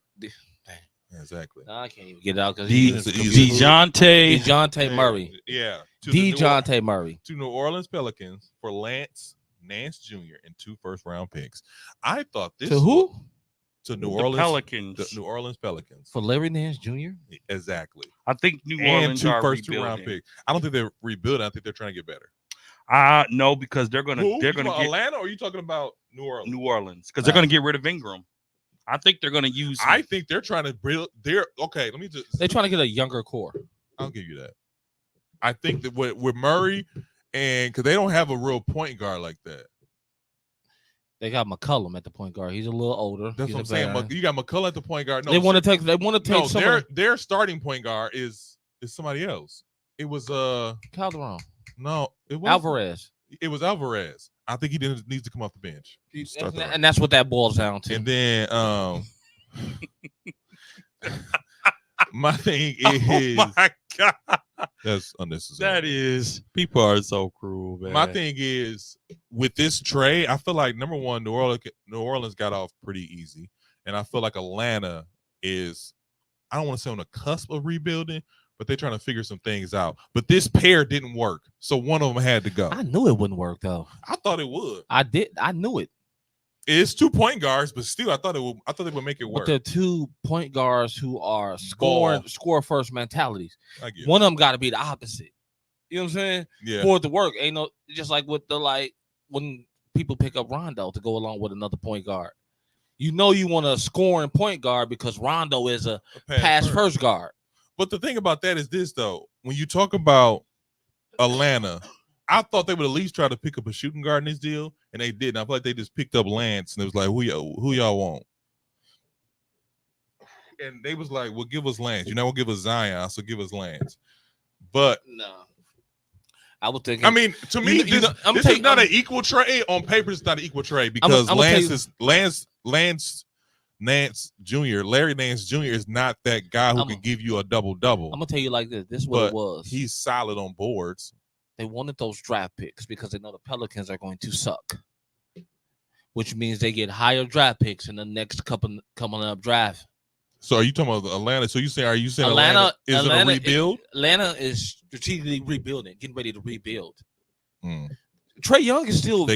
Exactly. No, I can't even get it out because DeJounte Murray. Yeah. DeJounte Murray to New Orleans Pelicans for Nance Jr. and 2 first-round picks. I thought this to who? To New Orleans Pelicans. The New Orleans Pelicans for Larry Nance Jr. Exactly. I think New Orleans and 2 are first-round picks. I don't think they're rebuilding. I think they're trying to get better. No, because they're gonna get Atlanta, or are you talking about New Orleans? New Orleans, because they're gonna get rid of Ingram. I think they're gonna use. I think they're trying to build. Okay. Let me just. They're trying to get a younger core. I'll give you that. I think that with Murray, and because they don't have a real point guard like that. They got McCollum at the point guard. He's a little older. That's what I'm saying. You got McCollum at the point guard. No, they want to take. They want to take. No, their starting point guard is somebody else. It was Calderon. No, it was Alvarez. It was Alvarez. I think he needs to come off the bench. And that's what that boils down to. And then my thing is, oh my God, that's unnecessary. That is, people are so cruel, man. My thing is, with this trade, I feel like number one, New Orleans got off pretty easy, and I feel like Atlanta is, I don't want to say on the cusp of rebuilding, but they're trying to figure some things out. But this pair didn't work, so one of them had to go. I knew it wouldn't work though. I thought it would. I knew it. It's 2 point guards, but still, I thought they would make it work. But they're 2 point guards who are score first mentalities. One of them got to be the opposite. You know what I'm saying? Yeah. For it to work, ain't no, just like with when people pick up Rondo to go along with another point guard. You know you want a scoring point guard because Rondo is a pass first guard. But the thing about that is this, though. When you talk about Atlanta, I thought they would at least try to pick up a shooting guard in this deal, and they didn't. I feel like they just picked up Lance, and it was like, who y'all want? and they was like, "Well, give us Lance. You're not gonna give us Zion, so give us Lance." But no, I would think. I mean, to me, this is not an equal trade. On paper, it's not an equal trade because Nance Jr. Larry Nance Jr. is not that guy who can give you a double-double. I'm gonna tell you like this. This is what it was. He's solid on boards. They wanted those draft picks because they know the Pelicans are going to suck, which means they get higher draft picks in the next coming up draft. So are you talking about Atlanta? So are you saying Atlanta is in a rebuild? Atlanta is strategically rebuilding, getting ready to rebuild. Trae Young is still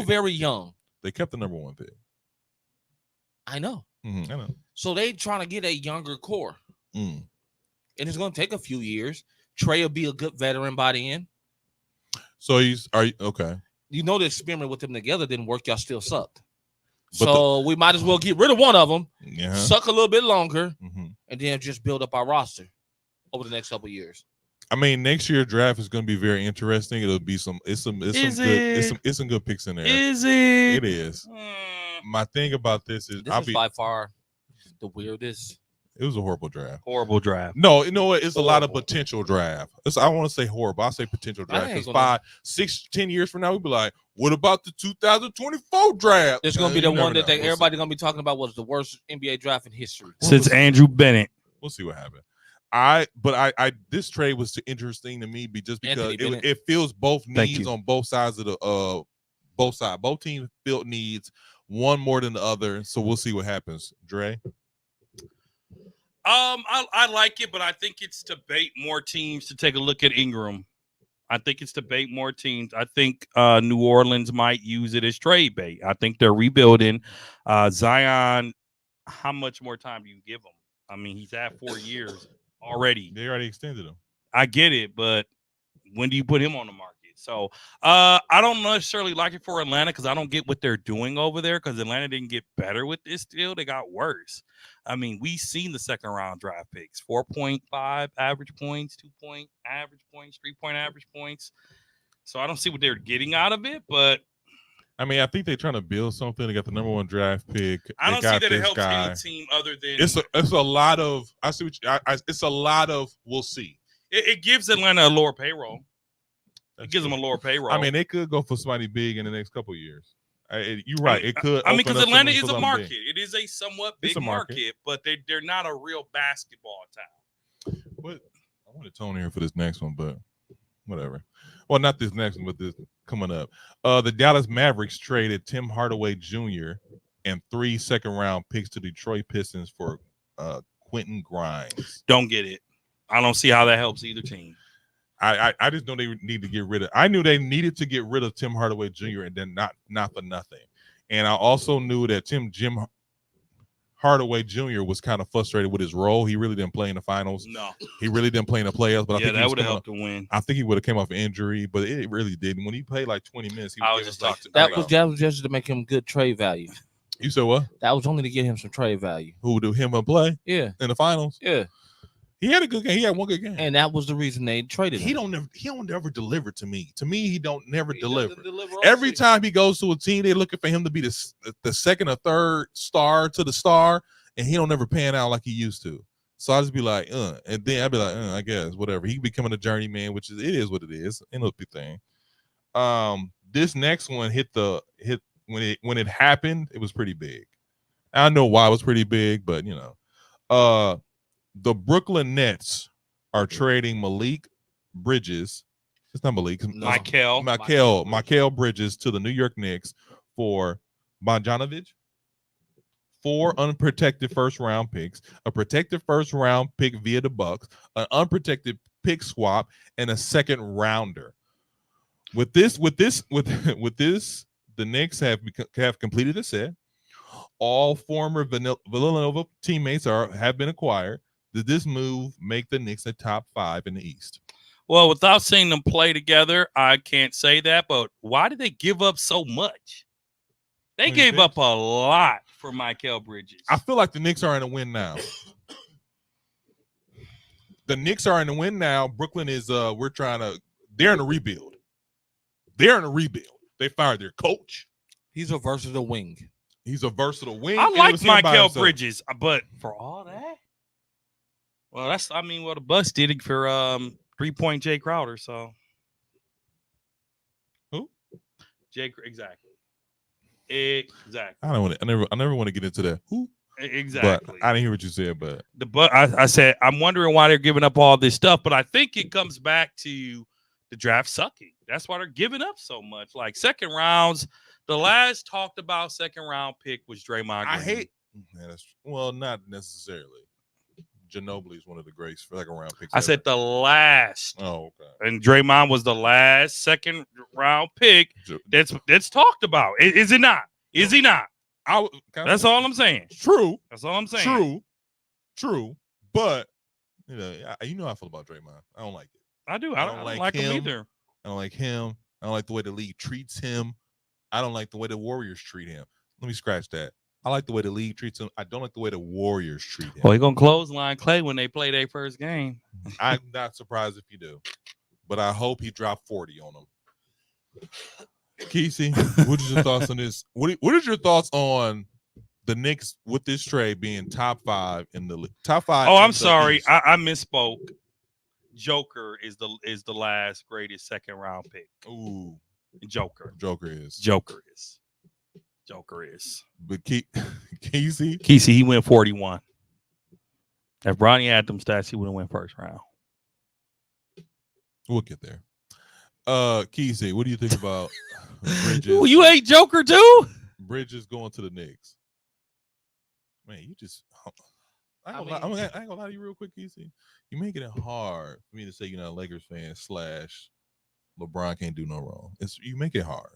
very young. They kept the number 1 pick. I know. I know. So they trying to get a younger core, and it's going to take a few years. Trae will be a good veteran by the end. So okay? You know the experiment with them together didn't work. Y'all still sucked. So we might as well get rid of one of them, suck a little bit longer, and then just build up our roster over the next couple of years. I mean, next year draft is going to be very interesting. It'll be some good picks in there. Is it? It is. My thing about this is by far the weirdest. It was a horrible draft. Horrible draft. No, you know what? It's a lot of potential draft. I want to say horrible. I'll say potential draft because 5, 6, 10 years from now, we'll be like, what about the 2024 draft? It's going to be the one that everybody's going to be talking about was the worst NBA draft in history. Since Andrew Bennett. We'll see what happens. This trade was interesting to me just because it fills both needs on both sides of the both teams filled needs, one more than the other. So we'll see what happens. Dre. I like it, but I think it's to bait more teams to take a look at Ingram. I think it's to bait more teams. I think New Orleans might use it as trade bait. I think they're rebuilding. Zion, how much more time do you give him? I mean, he's at 4 years already. They already extended him. I get it, but when do you put him on the market? So I don't necessarily like it for Atlanta because I don't get what they're doing over there because Atlanta didn't get better with this deal. They got worse. I mean, we've seen the second round draft picks, 4.5 average points, 2-point average points, 3-point average points. So I don't see what they're getting out of it, but I mean, I think they're trying to build something. They got the number 1 draft pick. I don't see that it helps any team other than it's a lot of it's a lot of we'll see. It gives Atlanta a lower payroll. It gives them a lower payroll. I mean, they could go for somebody big in the next couple of years. You're right. It could. I mean, because Atlanta is a market. It is a somewhat big market, but they're not a real basketball town. But I want to tone here for this next one, but whatever. Well, not this next one, but this coming up. The Dallas Mavericks traded Tim Hardaway Jr. and 3 second-round picks to Detroit Pistons for Quentin Grimes. Don't get it. I don't see how that helps either team. I just know they need to get rid of. I knew they needed to get rid of Tim Hardaway Jr. and then not for nothing. And I also knew that Jim Hardaway Jr. was kind of frustrated with his role. He really didn't play in the finals. No, he really didn't play in the playoffs. But I think that would have helped to win. I think he would have came off injury, but it really didn't. When he played like 20 minutes, that was just to make him good trade value. You said what? That was only to get him some trade value. Who do him play? Yeah, in the finals. Yeah. He had a good game. He had one good game, and that was the reason they traded him. He don't ever deliver to me. To me, he don't never deliver. Every time he goes to a team, they're looking for him to be the second or third star to the star, and he don't ever pan out like he used to. So I just be like, and then I'd be like, I guess whatever. He becoming a journeyman, which is it is what it is. Ain't no big thing. This next one hit when it happened. It was pretty big. I know why it was pretty big, but you know, the Brooklyn Nets are trading Malik Bridges. It's not Malik. Mikal Bridges to the New York Knicks for Bogdanovic, 4 unprotected first-round picks, a protected first-round pick via the Bucks, an unprotected pick swap, and a second rounder. With this, the Knicks have completed a set. All former Villanova teammates have been acquired. Did this move make the Knicks a top 5 in the East? Well, without seeing them play together, I can't say that. But why did they give up so much? They gave up a lot for Mikal Bridges. I feel like the Knicks are in a win now. The Knicks are in a win now. Brooklyn is they're in a rebuild. They fired their coach. He's a versatile wing. He's a versatile wing. I like Michael Bridges, but for all that, well, the Bucks did it for 3-point Jay Crowder. So who? Exactly. I never want to get into that. Who? Exactly. But I didn't hear what you said. But I said I'm wondering why they're giving up all this stuff. But I think it comes back to the draft sucking. That's why they're giving up so much. Like second rounds. The last talked about second round pick was Draymond Green. I hate. Not necessarily. Ginobili is one of the great second round picks. I said the last. Oh, okay. And Draymond was the last second round pick that's talked about. Is it not? Is he not? That's all I'm saying. True. That's all I'm saying. True. But you know how I feel about Draymond. I don't like it. I do. I don't like him either. I don't like him. I don't like the way the league treats him. I don't like the way the Warriors treat him. Let me scratch that. I like the way the league treats him. I don't like the way the Warriors treat him. Well, he's going to clothesline Clay when they play their first game. I'm not surprised if you do. But I hope he dropped 40 on him. Kesey, what is your thoughts on this? What is your thoughts on the Knicks with this trade being top 5 in the top 5? Oh, I'm sorry. I misspoke. Joker is the last greatest second round pick. Ooh. Joker is. But Kesey, he went 41. If Bronny had them stats, he would have went first round. We'll get there. Kesey, what do you think about Bridges? Ooh, you hate Joker too? Bridges going to the Knicks. Man, you just I ain't gonna lie to you real quick, Kesey. You're making it hard for me to say you're not a Lakers fan / LeBron can't do no wrong. You make it hard.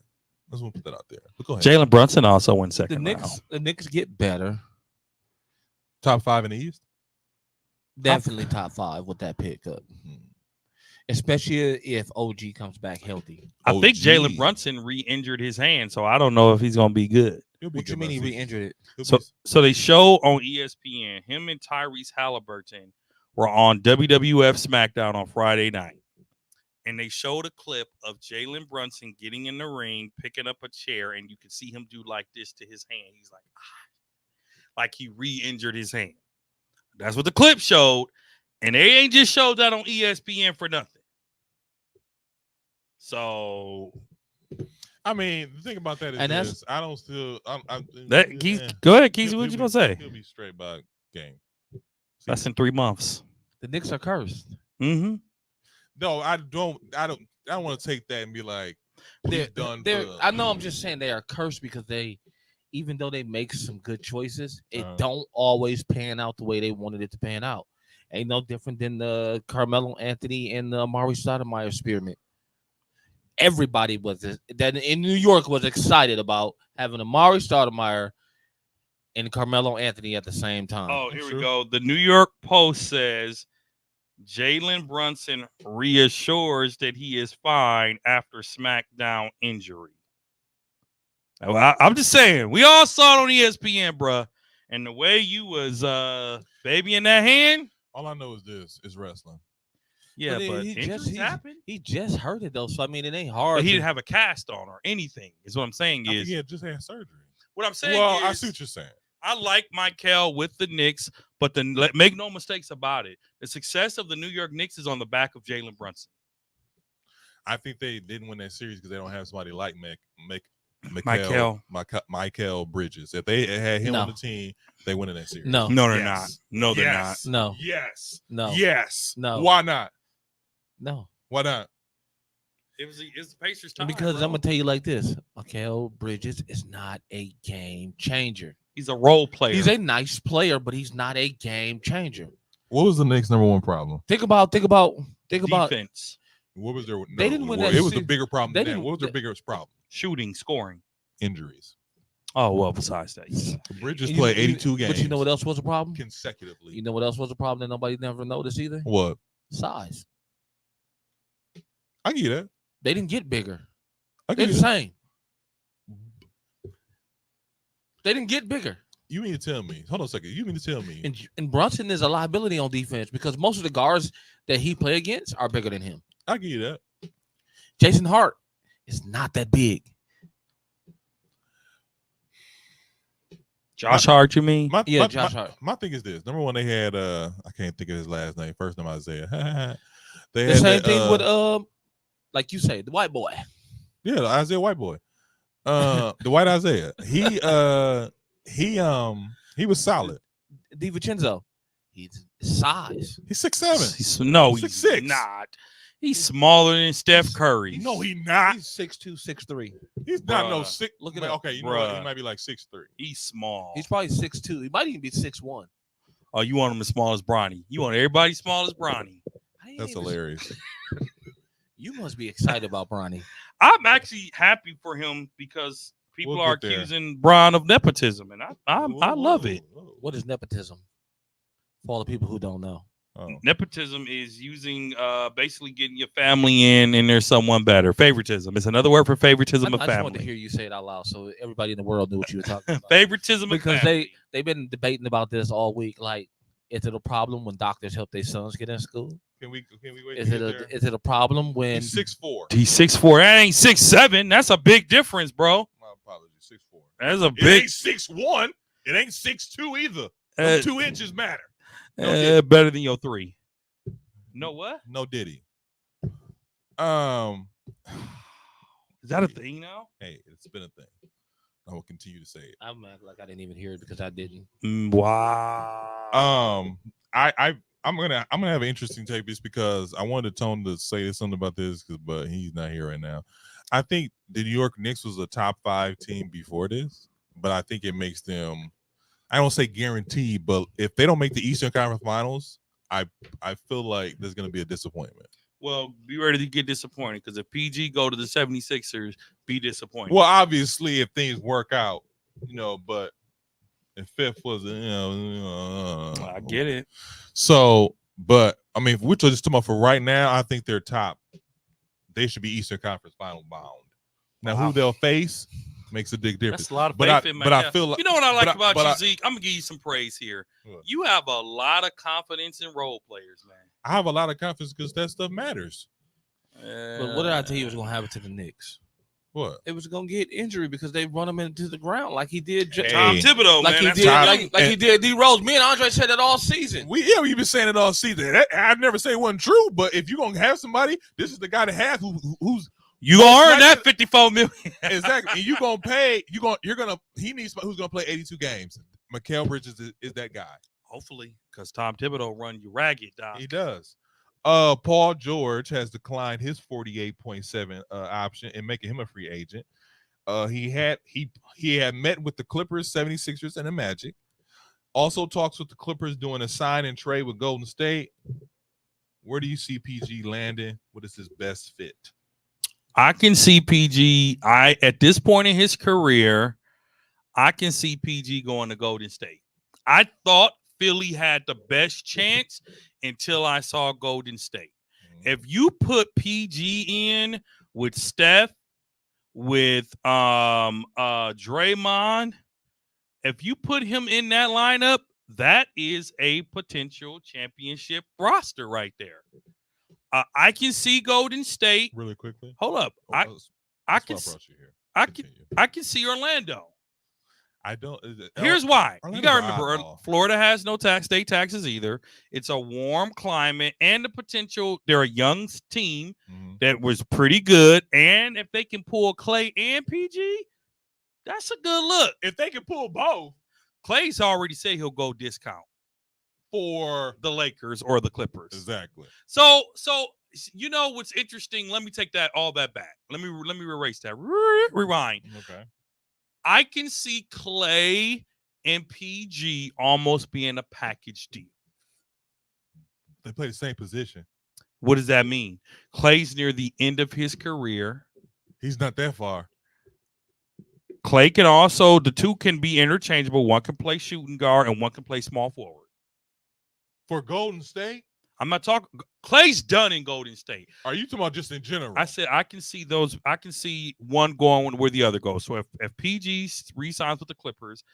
I just want to put that out there. But go ahead. Jalen Brunson also went second round. The Knicks get better. Top 5 in the East? Definitely top 5 with that pickup. Especially if OG comes back healthy. I think Jalen Brunson re-injured his hand, so I don't know if he's going to be good. What you mean he re-injured it? So they show on ESPN, him and Tyrese Halliburton were on WWF SmackDown on Friday night. And they showed a clip of Jalen Brunson getting in the ring, picking up a chair, and you can see him do like this to his hand. He's like he re-injured his hand. That's what the clip showed. And they ain't just showed that on ESPN for nothing. So, I mean, the thing about that is this. I don't still. Go ahead, Keith. What you gonna say? He'll be straight by game. That's in 3 months. The Knicks are cursed. Mm-hmm. No, I don't want to take that and be like, they're done. I know. I'm just saying they are cursed because even though they make some good choices, it don't always pan out the way they wanted it to pan out. Ain't no different than the Carmelo Anthony and the Amari Stoudemire experiment. Everybody that in New York was excited about having Amari Stoudemire and Carmelo Anthony at the same time. Oh, here we go. The New York Post says Jalen Brunson reassures that he is fine after SmackDown injury. I'm just saying, we all saw it on ESPN, bruh. And the way you was babying that hand. All I know is this is wrestling. Yeah, but injuries happen. He just hurt it though, so I mean it ain't hard. But he didn't have a cast on or anything. Is what I'm saying is he just had surgery. What I'm saying is, I see what you're saying. I like Michael with the Knicks, but make no mistakes about it. The success of the New York Knicks is on the back of Jalen Brunson. I think they didn't win that series because they don't have somebody like Michael Bridges. If they had him on the team, they win in that series. No, they're not. No, they're not. No. Yes. No. Yes. No. Why not? No. Why not? It's the Pacers' time. Because I'm gonna tell you like this: Michael Bridges is not a game changer. He's a role player. He's a nice player, but he's not a game changer. What was the Knicks' number one problem? Think about defense. What was their? No, they didn't win that. It was a bigger problem than that. What was their biggest problem? Shooting, scoring, injuries. Oh well, besides that, Bridges played 82 games. But you know what else was a problem? Consecutively. You know what else was a problem that nobody never noticed either? What? Size. I get that. They didn't get bigger. They're the same. They didn't get bigger. You mean to tell me? Hold on a second. You mean to tell me? And Brunson is a liability on defense because most of the guards that he play against are bigger than him. I get that. Jason Hart is not that big. Josh Hart, you mean? Josh Hart. My thing is this. Number one, they had I can't think of his last name. First name Isaiah. They The had same thing with like you say, the white boy. Yeah, the Isaiah white boy. The white Isaiah. He was solid. DiVincenzo. He's size. He's 6'7". He's 6'6". not. He's smaller than Steph Curry. No, he's not. He's 6'2", 6'3". He's not no 6. Look at that. Okay, you know what? He might be like 6'3". He's small. He's probably 6'2". He might even be 6'1". Oh, you want him as small as Bronny? You want everybody small as Bronny? That's hilarious. You must be excited about Bronny. I'm actually happy for him because people are accusing Bron of nepotism, and I love it. What is nepotism? For all the people who don't know. Nepotism is using basically getting your family in and there's someone better. Favoritism. It's another word for favoritism of family. I just wanted to hear you say it out loud so everybody in the world knew what you were talking about. Favoritism because of family. They've been debating about this all week. Like, is it a problem when doctors help their sons get in school? Can we wait? Is it a problem when he's 6'4"? He's 6'4". That ain't 6'7". That's a big difference, bro. My apologies, 6'4". That's a big. It ain't 6'1". It ain't 6'2" either. 2 inches matter. Better than your 3. No what? No Diddy. Is that a thing now? Hey, it's been a thing. I will continue to say it. I'm acting like I didn't even hear it because I didn't. Wow. I'm gonna have an interesting take this because I wanted Tone to say something about this, but he's not here right now. I think the New York Knicks was a top 5 team before this, but I think it makes them, I don't say guaranteed, but if they don't make the Eastern Conference Finals, I feel like there's gonna be a disappointment. Well, be ready to get disappointed because if PG go to the 76ers, be disappointed. Well, obviously, if things work out, but if fifth was, I get it. So, but I mean, if we're just talking about for right now, I think they're top. They should be Eastern Conference Final bound. Now, who they'll face makes a big difference. That's a lot of faith in But I feel like, you know what I like about you, Zeke? I'm gonna give you some praise here. What? You have a lot of confidence in role players, man. I have a lot of confidence because that stuff matters. But what did I tell you was gonna happen to the Knicks? What? It was gonna get injury because they run him into the ground like he did Tom Thibodeau, like man. He did D Rose. Me and Andre said that all season. We've been saying it all season. I never say it wasn't true, but if you're gonna have somebody, this is the guy to have who's you gonna earn that $54 million. Exactly. And you're gonna pay. He needs somebody who's gonna play 82 games. Mikal Bridges is that guy. Hopefully, because Tom Thibodeau run you ragged, Doc. He does. Paul George has declined his 48.7 option and making him a free agent. He had met with the Clippers, 76ers, and the Magic. Also talks with the Clippers doing a sign and trade with Golden State. Where do you see PG landing? What is his best fit? I can see PG. At this point in his career, I can see PG going to Golden State. I thought Philly had the best chance until I saw Golden State. If you put PG in with Steph, with Draymond, if you put him in that lineup, that is a potential championship roster right there. I can see Golden State. Really quickly. Hold up. I can see Orlando. I don't. Here's why. Orlando, you gotta remember, Florida has no state taxes either. It's a warm climate and the potential. They're a young team that was pretty good, and if they can pull Clay and PG, that's a good look. If they can pull both, Clay's already said he'll go discount for the Lakers or the Clippers. Exactly. So you know what's interesting? Let me take all that back. Let me erase that. Rewind. Okay. I can see Clay and PG almost being a package deal. They play the same position. What does that mean? Clay's near the end of his career. He's not that far. Clay can also, the two can be interchangeable. One can play shooting guard and one can play small forward. For Golden State? I'm not talking. Clay's done in Golden State. Are you talking about just in general? I said I can see those. I can see one going where the other goes. So if PG re-signs with the Clippers,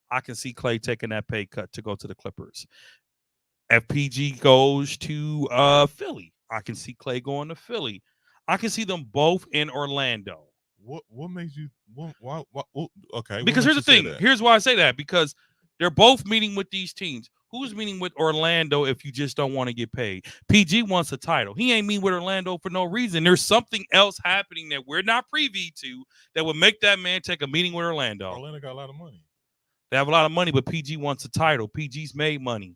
I can see Clay taking that pay cut to go to the Clippers. If PG goes to Philly, I can see Clay going to Philly. I can see them both in Orlando. What makes you? Why, okay. Because here's the thing. Here's why I say that. Because They're both meeting with these teams. Who's meeting with Orlando if you just don't want to get paid? PG wants a title. He ain't meeting with Orlando for no reason. There's something else happening that we're not privy to that would make that man take a meeting with Orlando. Orlando got a lot of money. They have a lot of money, but PG wants a title. PG's made money.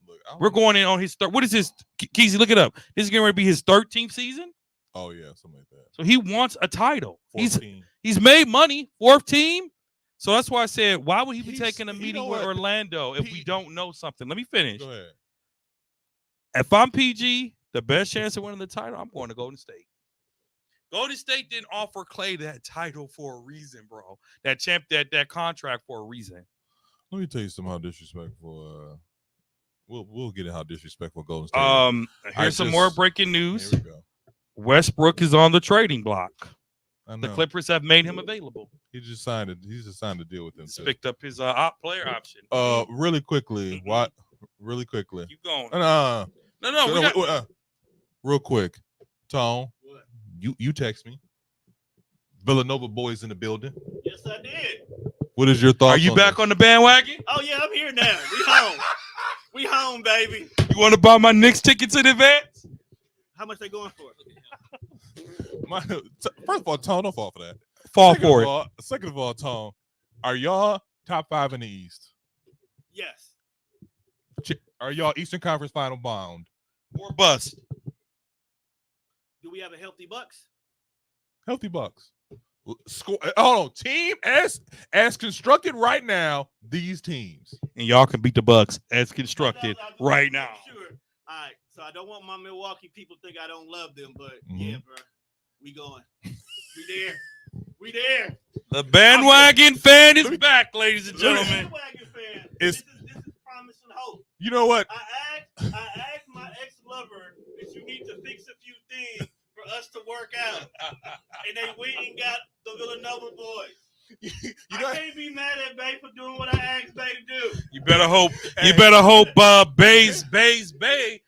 Look, we're going in on his third. What is his? Keezy, look it up. This is going to be his 13th season. Oh yeah, something like that. So he wants a title. He's made money. 4th team. So that's why I said, why would he be taking a meeting with Orlando if we don't know something? Let me finish. Go ahead. If I'm PG, the best chance of winning the title, I'm going to Golden State. Golden State didn't offer Clay that title for a reason, bro. That contract for a reason. Let me tell you something how disrespectful. We'll get in how disrespectful Golden State. Here's some more breaking news. Here we go. Westbrook is on the trading block. The Clippers have made him available. He just signed it. He's just signed a deal with them. He's picked up his player option. Really quickly. What? Really quickly. Keep going. No. Real quick. Tone. What? You text me. Villanova boys in the building. Yes, I did. What is your thoughts? Are you back on the bandwagon? Oh yeah, I'm here now. We home. We home, baby. You want to buy my Knicks tickets in advance? How much they going for? First of all, Tone, don't fall for that. Second of all, Tone, are y'all top 5 in the East? Yes. Are y'all Eastern Conference Final bound? Or bust? Do we have a healthy Bucks? Healthy Bucks. Hold on. Team as constructed right now, these teams. And y'all can beat the Bucks as constructed right now. Sure. All right. So I don't want my Milwaukee people to think I don't love them, but yeah, bro. We going. We there. The bandwagon fan is back, ladies and gentlemen. Bandwagon fan. This is promise and hope. You know what? I asked my ex-lover that you need to fix a few things for us to work out. And they went and got the Villanova boys. I can't be mad at Bay for doing what I asked Bay to do. You better hope Bay's Bay.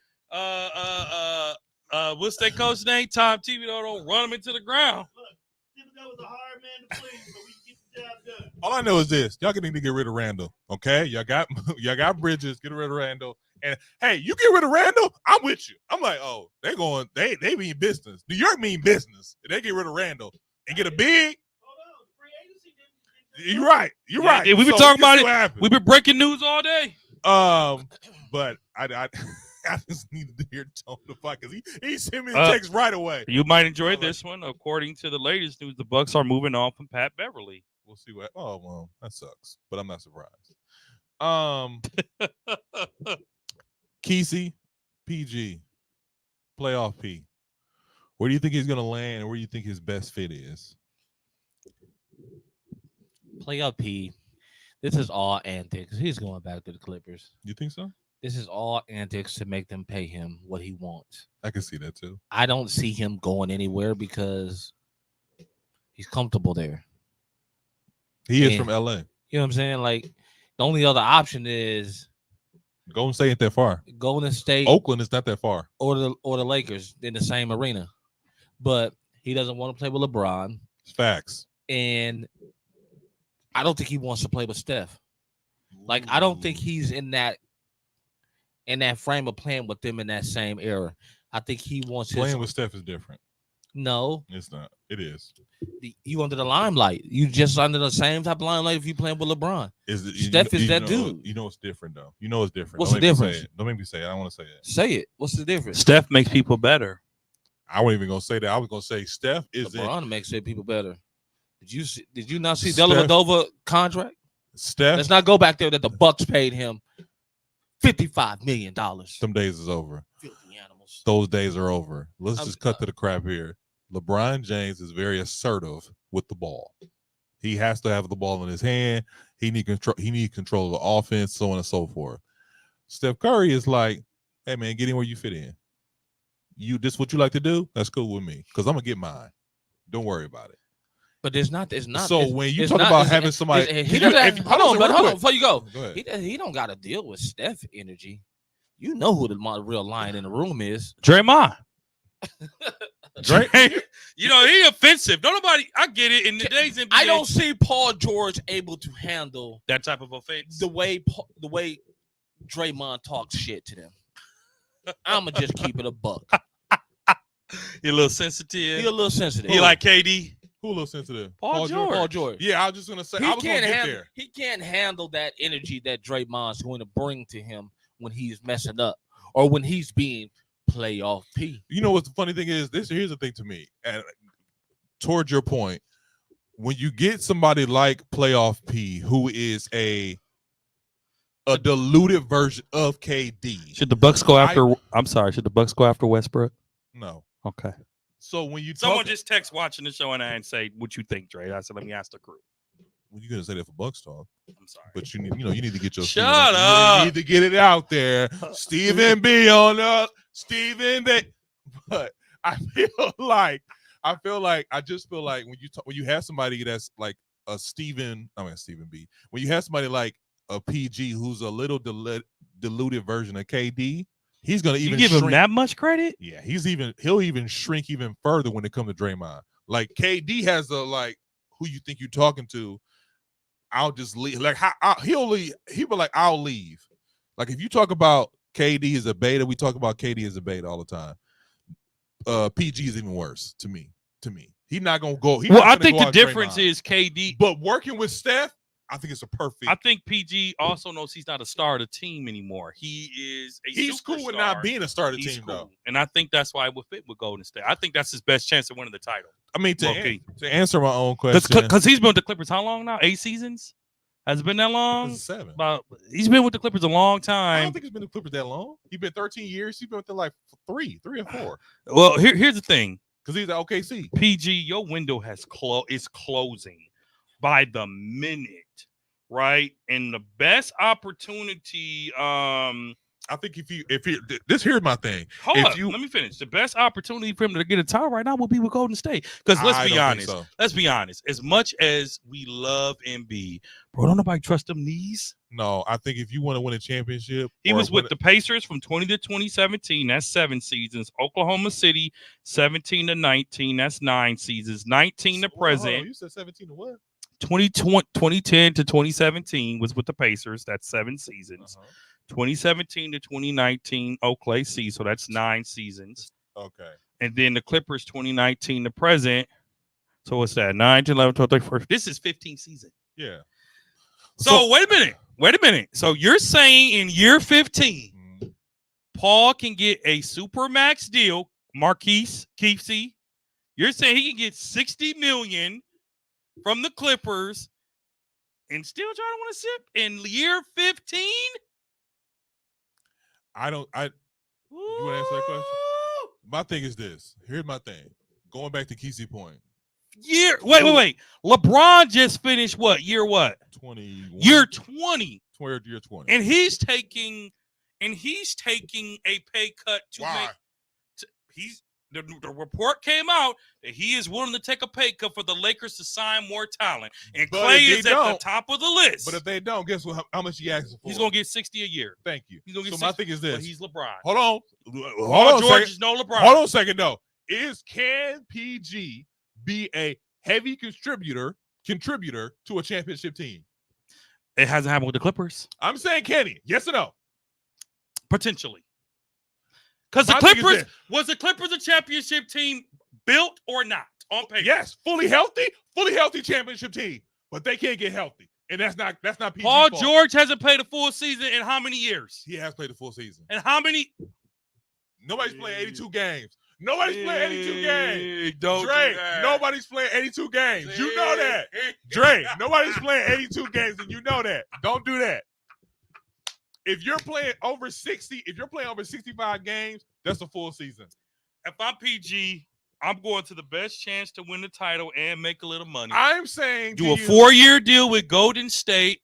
What's that coach name? Tom Thibodeau don't run him into the ground. Look, Thibodeau was a hard man to please, but we can get the job done. All I know is this: y'all need to get rid of Randall. Okay, y'all got Bridges. Get rid of Randall. And hey, you get rid of Randall, I'm with you. I'm like, oh, they mean business. New York mean business. They get rid of Randall and get a big. Hold on, the free agency didn't. You're right. You're right. We've been talking about it. We've been breaking news all day. But I just needed to hear Tone the fuck because he sent me the text right away. You might enjoy this one. According to the latest news, the Bucks are moving on from Pat Beverly. We'll see what. Oh well, that sucks, but I'm not surprised. Kesey, PG, playoff P. Where do you think he's gonna land, and where do you think his best fit is? Playoff P. This is all antics. He's going back to the Clippers. You think so? This is all antics to make them pay him what he wants. I can see that too. I don't see him going anywhere because he's comfortable there. He is from LA. You know what I'm saying? Like the only other option is Golden State ain't that far. Golden State, Oakland is not that far, or the Lakers in the same arena. But he doesn't want to play with LeBron. Facts. And I don't think he wants to play with Steph. Like I don't think he's in that frame of playing with them in that same era. I think he wants playing with Steph is different. No, it's not. It is. You under the limelight. You just under the same type of limelight if you playing with LeBron. Steph is that dude. You know it's different though. You know it's different. What's the difference? Don't make me say it. I don't want to say it. Say it. What's the difference? Steph makes people better. I wasn't even gonna say that. I was gonna say Steph is LeBron makes people better. Did you not see Dellavedova contract? Steph. Let's not go back there that the Bucks paid him $55 million. Some days is over. Filthy animals. Those days are over. Let's just cut to the crap here. LeBron James is very assertive with the ball. He has to have the ball in his hand. He need control of the offense, so on and so forth. Steph Curry is like, hey man, get in where you fit in. This what you like to do? That's cool with me because I'm gonna get mine. Don't worry about it. But it's not. So when you talk about having somebody, hold on, before you go he don't got to deal with Steph energy. You know who the real lion in the room is? Draymond. Drake, he offensive. Nobody. I get it. In today's NBA, I don't see Paul George able to handle that type of offense. The way Draymond talks shit to them. I'ma just keep it a buck. He a little sensitive. He a little sensitive. He like KD. Who a little sensitive? Paul George. Paul George. Yeah, I was just gonna say. I was gonna get there. He can't handle that energy that Draymond's going to bring to him when he's messing up or when he's being playoff P. You know what the funny thing is? Here's the thing to me, and towards your point, when you get somebody like playoff P, who is a diluted version of KD, should the Bucks go after? I'm sorry. Should the Bucks go after Westbrook? No. Okay. So when someone just text watching the show and say, "What you think, Dre?" I said, "Let me ask the crew." Well, you gonna say that for Bucks talk? I'm sorry, but you need to get your shut up. You need to get it out there. Stephen B on us, Stephen B. But I feel like when you have somebody that's like a Stephen B. When you have somebody like a PG who's a little diluted version of KD. He's gonna even give him that much credit. Yeah, he'll even shrink even further when it comes to Draymond. Like KD has who you think you're talking to. I'll just leave. Like he'll leave. He'll be like, I'll leave. Like if you talk about KD as a beta, we talk about KD as a beta all the time. PG is even worse to me. He's not gonna go. I think the difference is KD, but working with Steph. I think it's a perfect. I think PG also knows he's not a star of the team anymore. He is he's cool with not being a star of the team, though. And I think that's why it would fit with Golden State. I think that's his best chance of winning the title. I mean, to answer my own question. Because he's been with the Clippers how long now? 8 seasons? Has it been that long? 7. He's been with the Clippers a long time. I don't think he's been with the Clippers that long. He's been 13 years. He's been with them like 3 or 4. Well, here's the thing. Because he's at OKC. PG, your window is closing by the minute. Right, and the best opportunity. I think here's my thing. Let me finish. The best opportunity for him to get a title right now will be with Golden State. Because let's be honest. As much as we love Embiid, bro, don't nobody trust them knees. No, I think if you want to win a championship, he was with the Pacers from 20 to 2017. That's 7 seasons. Oklahoma City 17 to 19. That's 9 seasons. 19 to present. You said 17 to what? 2010 to 2017 was with the Pacers. That's 7 seasons. 2017 to 2019, OKC. So that's 9 seasons. Okay. And then the Clippers 2019 to present. So what's that? 9 to 11, 12, 13, 14. This is 15 season. Yeah. So wait a minute. So you're saying in year 15, Paul can get a Supermax deal, Marquise Keefsey. You're saying he can get $60 million from the Clippers and still try to win a sip in year 15? You want to answer that question? My thing is this. Here's my thing. Going back to Kesey's point. Wait. LeBron just finished what? Year what? 20. Year 20. Year 20. And he's taking a pay cut to The report came out that he is willing to take a pay cut for the Lakers to sign more talent. And Clay is at the top of the list. But if they don't, guess what? How much he asking for? He's going to get $60 a year. Thank you. He's gonna get my thing is this. But he's LeBron. Hold on. George is no LeBron. Hold on a second, though. Can PG be a heavy contributor to a championship team? It hasn't happened with the Clippers. I'm saying can he? Yes or no? Potentially. Because was the Clippers a championship team built or not on paper? Yes, fully healthy championship team, but they can't get healthy, and that's not PG. Paul George hasn't played a full season in how many years? He has played a full season. And how many? Nobody's playing 82 games. Nobody's playing 82 games. Dre, nobody's playing 82 games. You know that. Dre, nobody's playing 82 games, and you know that. Don't do that. If you're playing over 60, if you're playing over 65 games, that's a full season. If I'm PG, I'm going to the best chance to win the title and make a little money. I'm saying do a 4-year deal with Golden State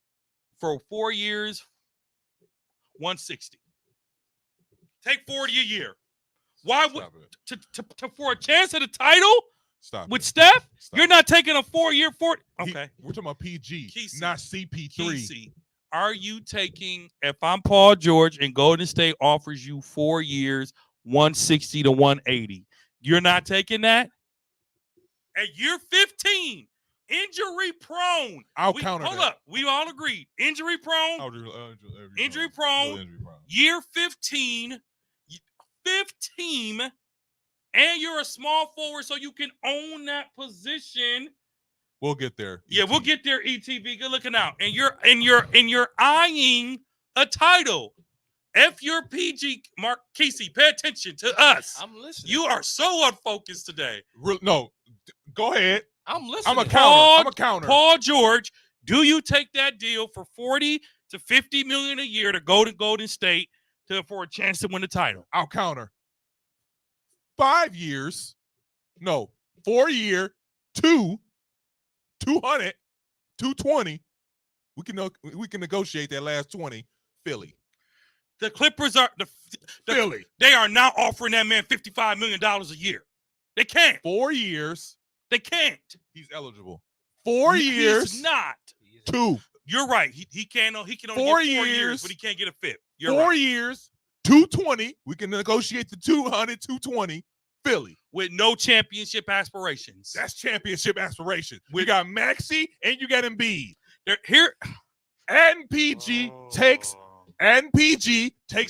for 4 years, 160. Take 40 a year. Why would for a chance at a title with Steph? You're not taking a 4-year 40. Okay, we're talking about PG, Kesey, not CP3. Kesey, are you taking? If I'm Paul George and Golden State offers you 4 years, 160 to 180, You're not taking that? At year 15, injury prone. I'll counter Hold that. up. We all agreed. Injury prone. Injury prone. Year 15. 15. And you're a small forward, so you can own that position. We'll get there. Yeah, we'll get there, ETB. Good looking out. And you're eyeing a title. If you're PG, Mark Casey, pay attention to us. I'm listening. You are so unfocused today. No, go ahead. I'm listening. I'm a counter. Paul George, do you take that deal for $40 to $50 million a year to go to Golden State for a chance to win the title? I'll counter. 5 years. No, 4 year, 200, 220. We can negotiate that last 20. Philly. The Clippers are Philly. They are not offering that man $55 million a year. They can't. 4 years. They can't. He's eligible. 4 years. He's not. 2. You're right. He can only get 4 years, but he can't get a fifth. You're 4 right. years. 220. We can negotiate the 200, 220. Philly. With no championship aspirations. That's championship aspirations. We got Maxey and you got Embiid. They're here. And PG takes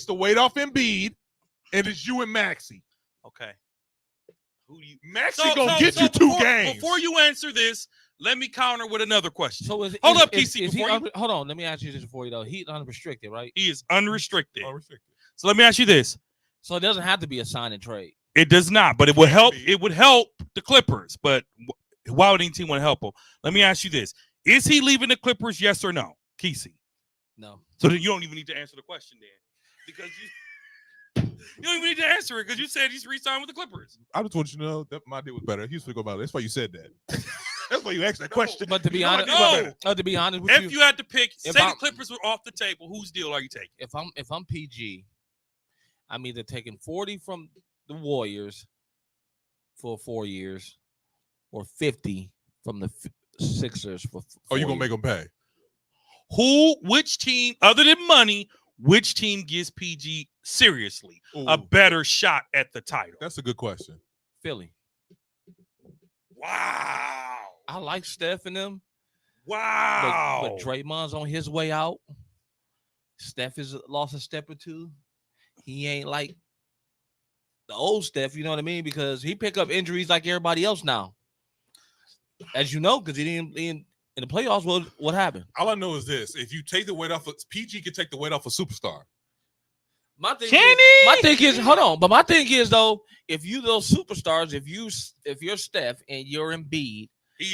the weight off Embiid, and it's you and Maxey. Okay. Who do you? Maxey gonna get you 2 games. Before you answer this, let me counter with another question. So hold up, PC. Hold on. Let me ask you this before you though. He's unrestricted, right? He is unrestricted. So let me ask you this. So it doesn't have to be a sign and trade. It does not, but it would help. It would help the Clippers. But why would any team want to help him? Let me ask you this: is he leaving the Clippers? Yes or no, Kesey? No. So then you don't even need to answer the question then, because you don't even need to answer it because you said he's re-signed with the Clippers. I just want you to know that my deal was better. He used to go about it. That's why you said that. That's why you asked that question. But to be honest, with if you had to pick, say the Clippers were off the table, whose deal are you taking? If I'm PG, I'm either taking 40 from the Warriors for 4 years, or 50 from the Sixers for 4 Oh, you gonna years. make them pay? Which team, other than money, which team gives PG seriously a better shot at the title? That's a good question. Philly. Wow. I like Steph and them. Wow. But Draymond's on his way out. Steph has lost a step or two. He ain't like the old Steph, you know what I mean? Because he pick up injuries like everybody else now. As you know, because he didn't in the playoffs. What happened? All I know is this: if you take the weight off, PG can take the weight off a superstar. My thing is, hold on. But my thing is though, if you those superstars, if you're Steph and you're Embiid,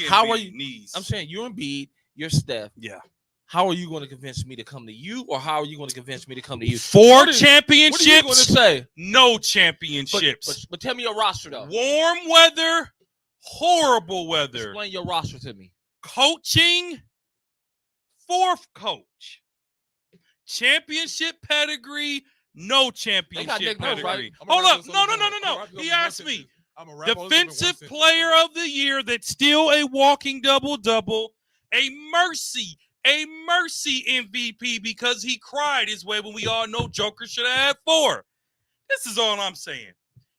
how are you? I'm saying you're Embiid, you're Steph. Yeah. How are you going to convince me to come to you, or how are you going to convince me to come to you? 4 championships. What are you going to say? No championships. But tell me your roster though. Warm weather, horrible weather. Explain your roster to me. Coaching, 4th coach. Championship pedigree, no championship pedigree. Right? Hold up. No. He asked me. Defensive player of the year that's still a walking double-double. A mercy MVP because he cried his way when we all know Joker should have had 4. This is all I'm saying.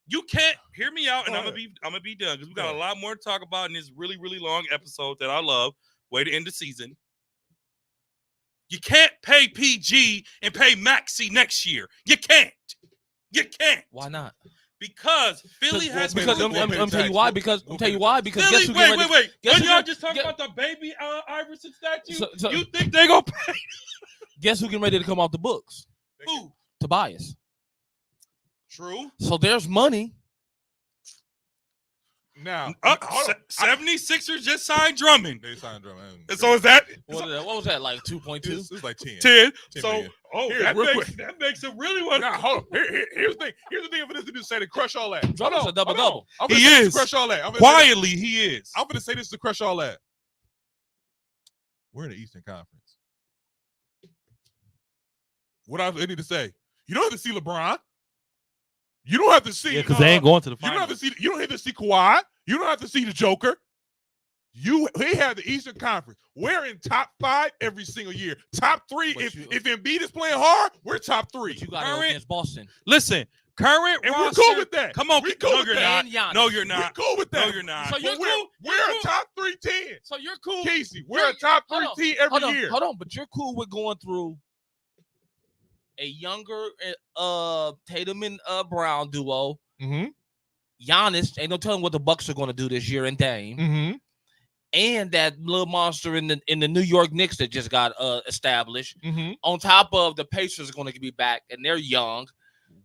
You can't hear me out, and I'm gonna be done because we got a lot more to talk about in this really, really long episode that I love. Way to end the season. You can't pay PG and pay Maxey next year. You can't. Why not? Because Philly has I'm tell you why. Because Philly, guess who wait. When y'all just talking about the baby Iverson statue, you think they gonna pay? Guess who getting ready to come off the books? Who? Tobias. True. So there's money. Now, 76ers just signed Drummond. They signed Drummond. And so is that? What was that, like 2.2? It's like 10. 10. 10 so, million. that makes it really what? Now, hold on. Here's the thing. Here's the thing for this to do. Say to crush all that. Drummond's a double-double. He is. Crush all that. Quietly, he is. I'm going to say this to crush all that. We're in the Eastern Conference. What I need to say? You don't have to see LeBron. You don't have to see. Yeah, because they ain't going to the finals. You don't have to see. You don't have to see Kawhi. You don't have to see the Joker. We have the Eastern Conference. We're in top 5 every single year. Top 3. If Embiid is playing hard, we're top 3. But you got to go against Boston. Listen, current and roster, we're cool with that. Come on, we're cool no, with you're that. not. No, you're not. We're cool with that. No, you're not. So you're cool. We're a top 3 team. So you're cool. Casey, we're a top 3 team every year. Hold on, but you're cool with going through a younger Tatum and Brown duo. Mm-hmm. Giannis, ain't no telling what the Bucks are going to do this year, and Dame. Mm-hmm. And that little monster in the New York Knicks that just got established. Mm-hmm. On top of the Pacers are going to be back, and they're young.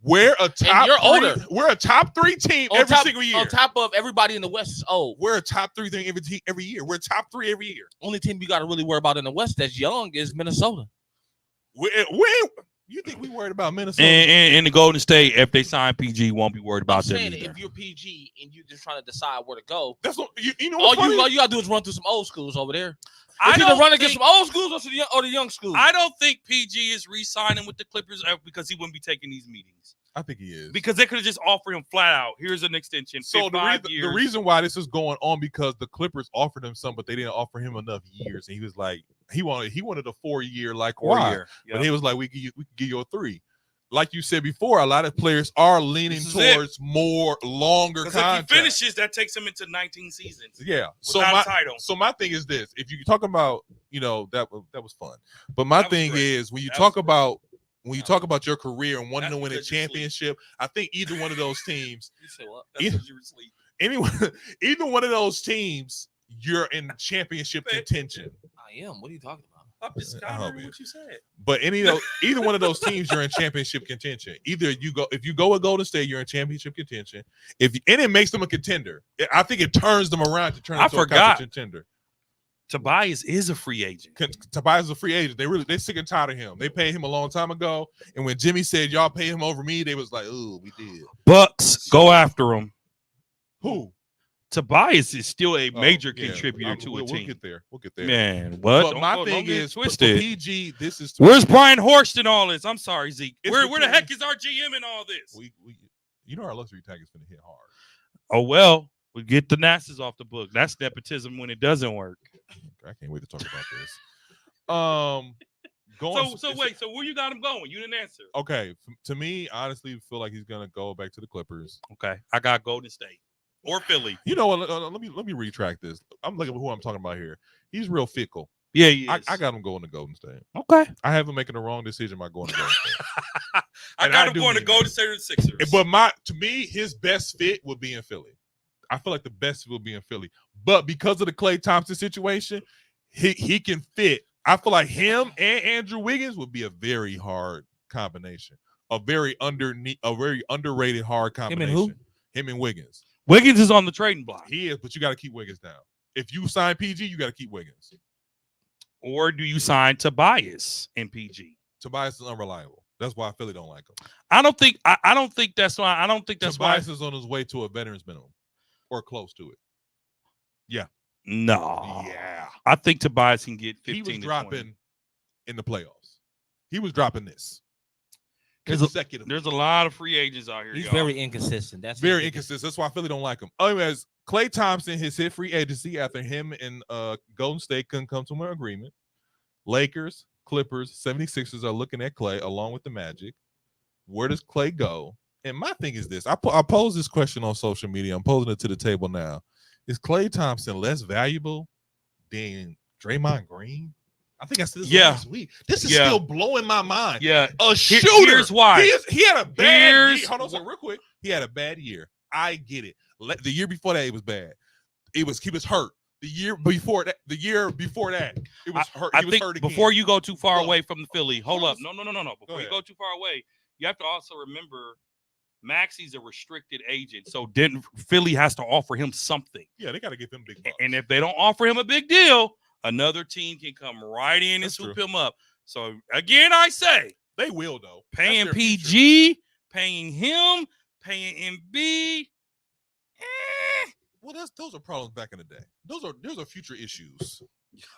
We're a top. You're older. We're a top 3 team every single year. On top of everybody in the West is old. We're a top 3 thing every year. We're top 3 every year. Only team you got to really worry about in the West that's young is Minnesota. You think we worried about Minnesota? And the Golden State, if they sign PG, won't be worried about them either. If you're PG and you're just trying to decide where to go, That's what you know. all you got to do is run through some old schools over there. I don't run against some old schools or the young schools. I don't think PG is re-signing with the Clippers because he wouldn't be taking these meetings. I think he is. Because they could have just offered him flat out. Here's an extension. So the reason why this is going on because the Clippers offered him some, but they didn't offer him enough years, and he was like, he wanted a 4-year like Kawhi, but he was like, we could give you a 3. Like you said before, a lot of players are leaning towards more longer contracts. If he finishes, that takes him into 19 seasons. Yeah. So my thing is this: if you talk about, that was fun, but my thing is when you talk about your career and wanting to win a championship, I think either one of those teams, you say what? That's because you were asleep. Either one of those teams, you're in championship contention. I am. What are you talking about? I'm just remembering what you said. But either one of those teams, you're in championship contention. If you go with Golden State, you're in championship contention. And it makes them a contender. I think it turns them around to turn into a contender. Tobias is a free agent. Tobias is a free agent. They're sick and tired of him. They paid him a long time ago. And when Jimmy said y'all pay him over me, they was like, "Oh, we did." Bucks go after him. Who? Tobias is still a major contributor to a team. We'll get there. Man, what? But my thing is, twisted. PG, this is where's Brian Horst in all this? I'm sorry, Zeke. Where the heck is our GM in all this? Our luxury tag is going to hit hard. Oh well, we get the NASA's off the book. That's nepotism when it doesn't work. I can't wait to talk about this. So where you got him going? You didn't answer. Okay, to me, honestly, feel like he's going to go back to the Clippers. Okay, I got Golden State. Or Philly. You know what? Let me retract this. I'm looking at who I'm talking about here. He's real fickle. Yeah, he is. I got him going to Golden State. Okay. I have him making the wrong decision by going to Golden State. I got him going to Golden State or the Sixers. But to me, his best fit would be in Philly. I feel like the best fit would be in Philly. But because of the Klay Thompson situation, he can fit. I feel like him and Andrew Wiggins would be a very hard combination. A very underrated hard combination. Him and who? Him and Wiggins. Wiggins is on the trading block. He is, but you got to keep Wiggins down. If you sign PG, you got to keep Wiggins. Or do you sign Tobias in PG? Tobias is unreliable. That's why Philly don't like him. I don't think that's why. I don't think that's Tobias why. is on his way to a veterans minimum or close to it. Yeah. No. Yeah. I think Tobias can get 15 He was to dropping 20. in the playoffs. He was dropping this. There's a lot of free agents out here. He's very inconsistent. That's very inconsistent. That's why Philly don't like him. Anyways, Klay Thompson has hit free agency after him and Golden State couldn't come to an agreement. Lakers, Clippers, 76ers are looking at Klay along with the Magic. Where does Klay go? And my thing is this. I posed this question on social media. I'm posing it to the table now. Is Klay Thompson less valuable than Draymond Green? I think I said this last week. This is still blowing my mind. Yeah. A shooter. Here's why. He had a bad year. Hold on, real quick. He had a bad year. I get it. The year before that, it was bad. He was hurt. The year before that, it was hurt. I think before you go too far away from the Philly, hold up. No. Before you go too far away, you have to also remember Maxi's a restricted agent, so Philly has to offer him something. Yeah, they got to give him big bucks. And if they don't offer him a big deal, another team can come right in and swoop him up. So again, I say they will though. Paying PG, paying him, paying MB. Well, those are problems back in the day. Those are future issues.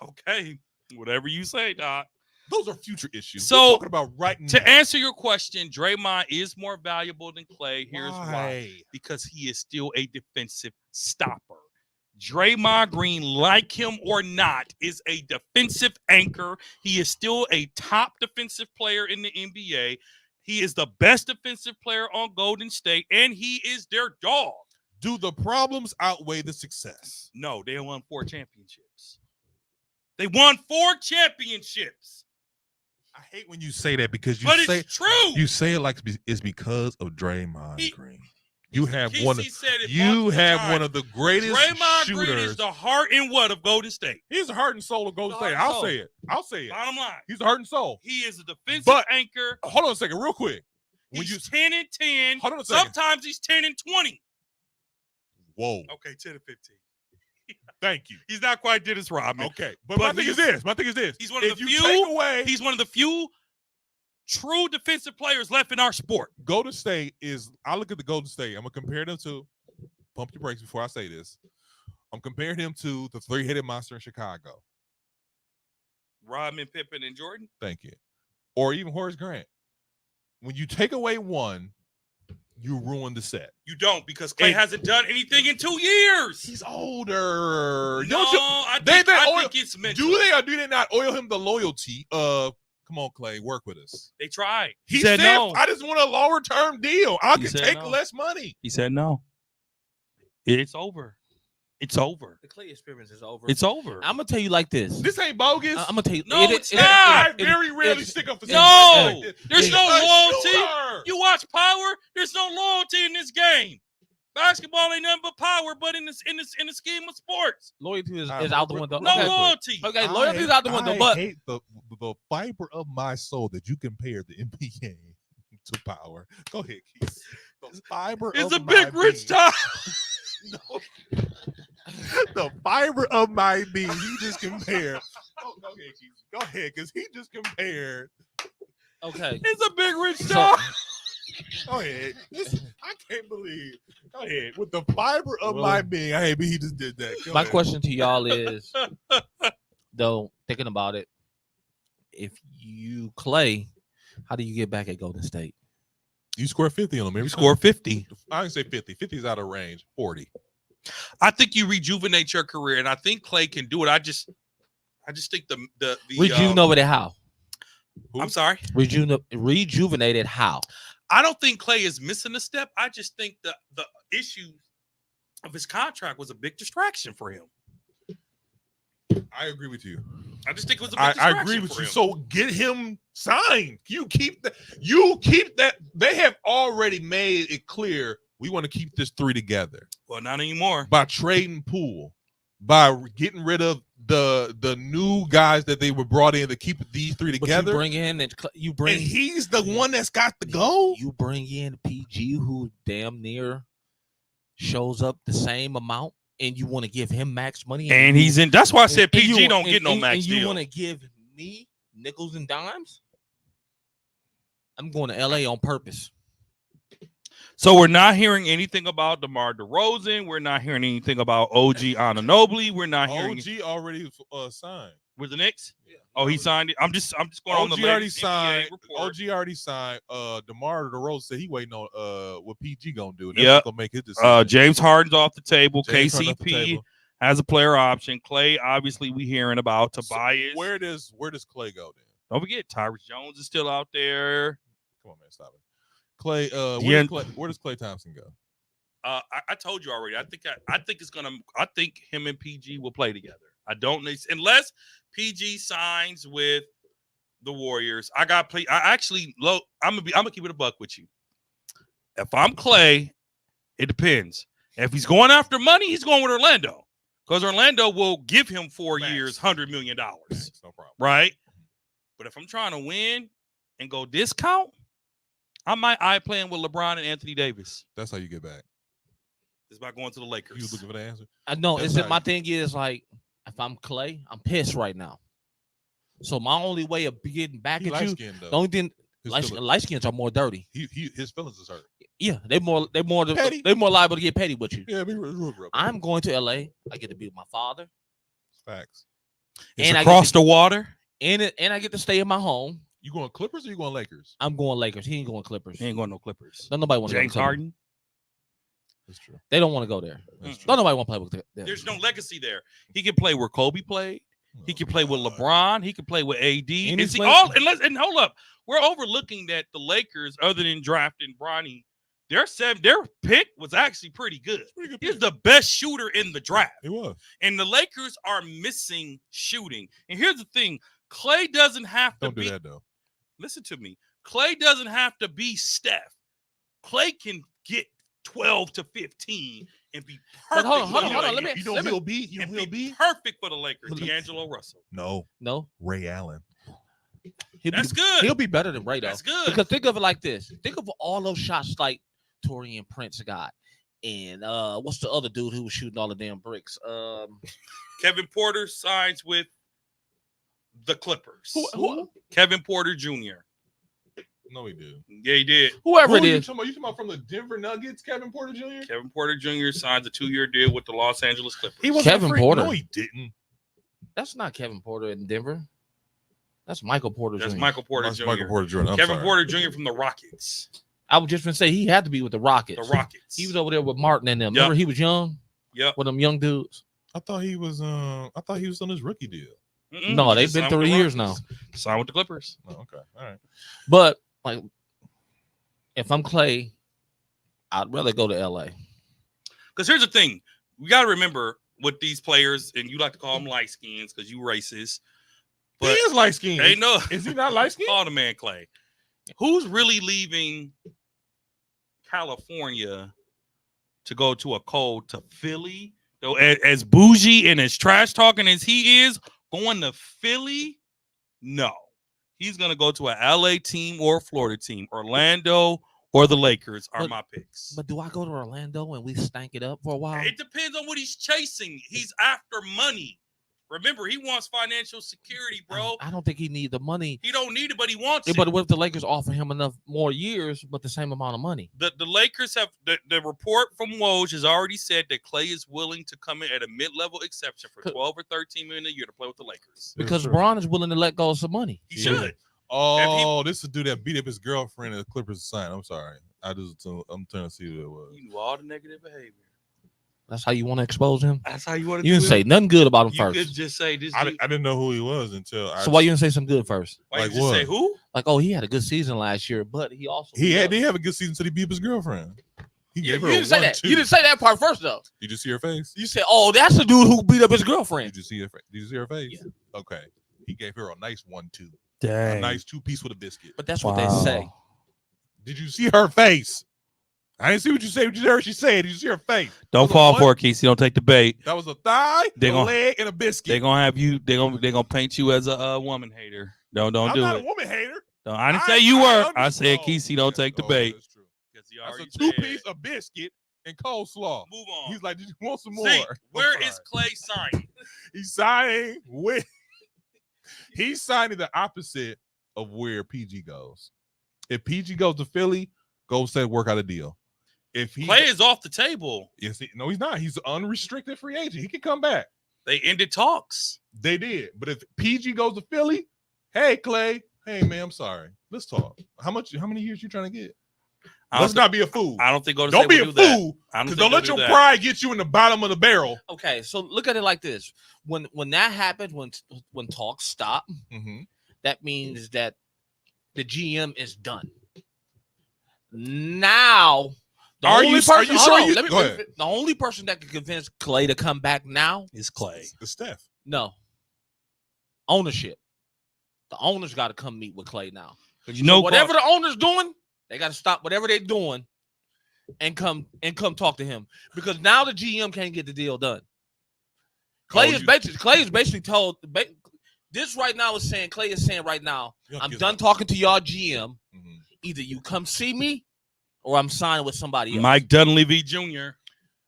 Okay, whatever you say, Doc. Those are future issues. So we're talking about right now. To answer your question, Draymond is more valuable than Klay. Here's why. Because he is still a defensive stopper. Draymond Green, like him or not, is a defensive anchor. He is still a top defensive player in the NBA. He is the best defensive player on Golden State, and he is their dog. Do the problems outweigh the success? No, they won 4 championships. They won 4 championships. I hate when you say that because it's true. You say it like it's because of Draymond Green. You have one of the greatest Draymond shooters. Green is the heart and what of Golden State. He's the heart and soul of Golden State. I'll say it. Bottom line. He's the heart and soul. He is a defensive anchor. Hold on a second, real quick. He's 10-10. Hold on a second. Sometimes he's 10-20. Whoa. Okay, 10-15. Thank you. He's not quite Dennis Rodman. Okay, but my thing is this. He's one of the few. He's one of the few true defensive players left in our sport. Golden State is. I look at the Golden State. I'm gonna compare them to. Pump your brakes before I say this. I'm comparing him to the 3-headed monster in Chicago. Rodman, Pippen, and Jordan. Thank you. Or even Horace Grant. When you take away one, you ruin the set. You don't, because Clay hasn't done anything in 2 years. He's older. No, I think it's mental. Do they or do they not oil him the loyalty of, come on, Clay, work with us? They tried. He said no. I just want a lower term deal. I can take less money. He said no. It's over. It's over. The Clay experiment is over. It's over. I'm gonna tell you like this. This ain't bogus. I'm gonna tell you. No, it's not. I very rarely stick up for no. Like there's no loyalty. You watch Power. There's no loyalty in this game. Basketball ain't nothing but power, but in the scheme of sports, loyalty is out the window. No loyalty. Okay, loyalty is out the window. But I hate the fiber of my soul that you compare the NBA to power. Go ahead, Keith. The fiber. It's a big rich time. No. The fiber of my being. He just compared. Go ahead, Keith. Go ahead, because he just compared. Okay. It's a big rich time. Go ahead. I can't believe. Go ahead. With the fiber of my being. I hate he just did that. My question to y'all is, though, thinking about it, if you Clay, how do you get back at Golden State? You score 50 on him. You score 50. I can say 50. 50 is out of range. 40. I think you rejuvenate your career, and I think Clay can do it. I just think the rejuvenate how? I'm sorry. Rejuvenated how? I don't think Clay is missing a step. I just think the issue of his contract was a big distraction for him. I agree with you. I just think it was a big distraction. I agree with for you. him. So get him signed. You keep that. They have already made it clear we want to keep this 3 together. Well, not anymore. By trading Poole, by getting rid of the new guys that they were brought in to keep these 3 together. But you bring and he's the one that's got to go. You bring in PG, who damn near shows up the same amount, and you want to give him max money. And he's in. That's why I said PG don't get no max deal. And you want to give me nickels and dimes? I'm going to LA on purpose. So we're not hearing anything about DeMar DeRozan. We're not hearing anything about OG Anunoby. We're not hearing. OG already signed with the Knicks. Yeah. Oh, he signed it. I'm just going on the already signed. report. OG already signed. DeMar DeRozan said he waiting on what PG gonna do. Yeah, gonna make his decision. James Harden's off the table. James KCP has a player option. Clay, obviously, we hearing about Tobias. So where does Clay go then? Don't forget, Tyrese Jones is still out there. Come on, man, stop it. Clay, where does Clay Thompson go? I told you already. I think it's gonna. I think him and PG will play together. I don't unless PG signs with the Warriors. I'm gonna keep it a buck with you. If I'm Clay, it depends. If he's going after money, he's going with Orlando because Orlando will give him 4 years, $100 million. No problem. Right? But if I'm trying to win and go discount, I might playing with LeBron and Anthony Davis. That's how you get back. It's by going to the Lakers. You looking for the answer? I know. My thing is like, if I'm Clay, I'm pissed right now. So my only way of getting back at you, the only thing, light skins are more dirty. His feelings is hurt. Yeah, they're more liable to get petty with you. Yeah, I'm going to LA. I get to be with my father. Facts. It's across the water. And I get to stay in my home. You going Clippers or you going Lakers? I'm going Lakers. He ain't going Clippers. He ain't going no Clippers. Don't nobody want to go to James Harden. That's true. They don't want to go there. That's true. Don't nobody want to play with them. There's no legacy there. He can play where Kobe played. He can play with LeBron. He can play with AD. And Hold up, we're overlooking that the Lakers, other than drafting Bronny, their pick was actually pretty good. He's the best shooter in the draft. He was. And the Lakers are missing shooting. And here's the thing: Clay doesn't have to Don't do that though. Listen to me. Clay doesn't have to be Steph. Clay can get 12 to 15 and be perfect. But hold on. He'll be perfect for the Lakers. D'Angelo Russell. No. Ray Allen. That's good. He'll be better than Ray, though. That's good. Because think of it like this. Think of all those shots like Taurean Prince got. And what's the other dude who was shooting all the damn bricks? Kevin Porter signs with the Clippers. Who? Kevin Porter Jr. No, he did. Yeah, he did. Whoever it You is. talking about from the Denver Nuggets, Kevin Porter Jr.? Kevin Porter Jr. signs a 2-year deal with the Los Angeles Clippers. He was Kevin Porter. No, he didn't. That's not Kevin Porter in Denver. That's Michael Porter That's Jr. Michael Porter Jr. Michael Porter Jr. Kevin Porter Jr. from the Rockets. I was just going to say he had to be with the Rockets. The Rockets. He was over there with Martin and them. Yep. Remember he was young? Yep. With them young dudes. I thought he was on his rookie deal. No, they've been 3 years now. Signed with the Clippers. Oh, okay. All right. But like, if I'm Clay, I'd rather go to LA. Because here's the thing. We got to remember with these players, and you like to call them light skins because you racist. But he is light skinned. Hey, no. Is he not light skinned? Call the man Clay. Who's really leaving California to go to a cold to Philly? So as bougie and as trash talking as he is, going to Philly? No. He's going to go to a LA team or a Florida team. Orlando or the Lakers are my picks. But do I go to Orlando and we stank it up for a while? It depends on what he's chasing. He's after money. Remember, he wants financial security, bro. I don't think he needs the money. He don't need it, but he wants it. But what if the Lakers offer him enough more years, but the same amount of money? The Lakers have the report from Woj has already said that Clay is willing to come in at a mid-level exception for 12 or 13 million a year to play with the Lakers. Because Bron is willing to let go of some money. He should. Oh, this is a dude that beat up his girlfriend at the Clippers sign. I'm sorry. I'm trying to see who it was. You knew all the negative behavior. That's how you want to expose him? That's how you want to You didn't say nothing good about him you first. You could just say this. I didn't know who he was until So why you didn't say something good first? Why you just say who? Like, oh, he had a good season last year, but he also he did have a good season until he beat up his girlfriend. He gave her you a didn't say 1-2. that. You didn't say that part first, though. Did you see her face? You said, "Oh, that's the dude who beat up his girlfriend." Did you see her? Did you see her face? Yeah. Okay. He gave her a nice 1-2. Dang. A nice 2-piece with a biscuit. But that's what they say. Did you see her face? I didn't see what you said. What you heard she said. Did you see her face? Don't fall for it, Casey. Don't take the bait. That was a thigh, leg, and a biscuit. They're gonna have you. They're gonna paint you as a woman hater. Don't do it. I'm not a woman hater. No, I didn't say you were. I said Casey. Don't take the bait. That's true. That's a 2-piece, a biscuit, and coleslaw. Move on. He's like, did you want some more? See, where is Clay signing? He's signing with. He's signing the opposite of where PG goes. If PG goes to Philly, Golden State work out a deal. If Clay is off the table. Yes, no, he's not. He's an unrestricted free agent. He can come back. They ended talks. They did. But if PG goes to Philly, hey Clay, hey man, I'm sorry. Let's talk. How many years you trying to get? Let's not be a fool. I don't think don't be a fool. Don't let your pride get you in the bottom of the barrel. Okay, so look at it like this: when that happens, when talks stop, that means that the GM is done. Now, the only person that can convince Clay to come back now is Clay. The Steph. No. Ownership. The owners got to come meet with Clay now. You know, whatever the owner's doing, they got to stop whatever they're doing and come talk to him, because now the GM can't get the deal done. Clay is basically told this right now is saying Clay is saying right now, I'm done talking to y'all GM. Either you come see me or I'm signing with somebody else. Mike Dunleavy Jr.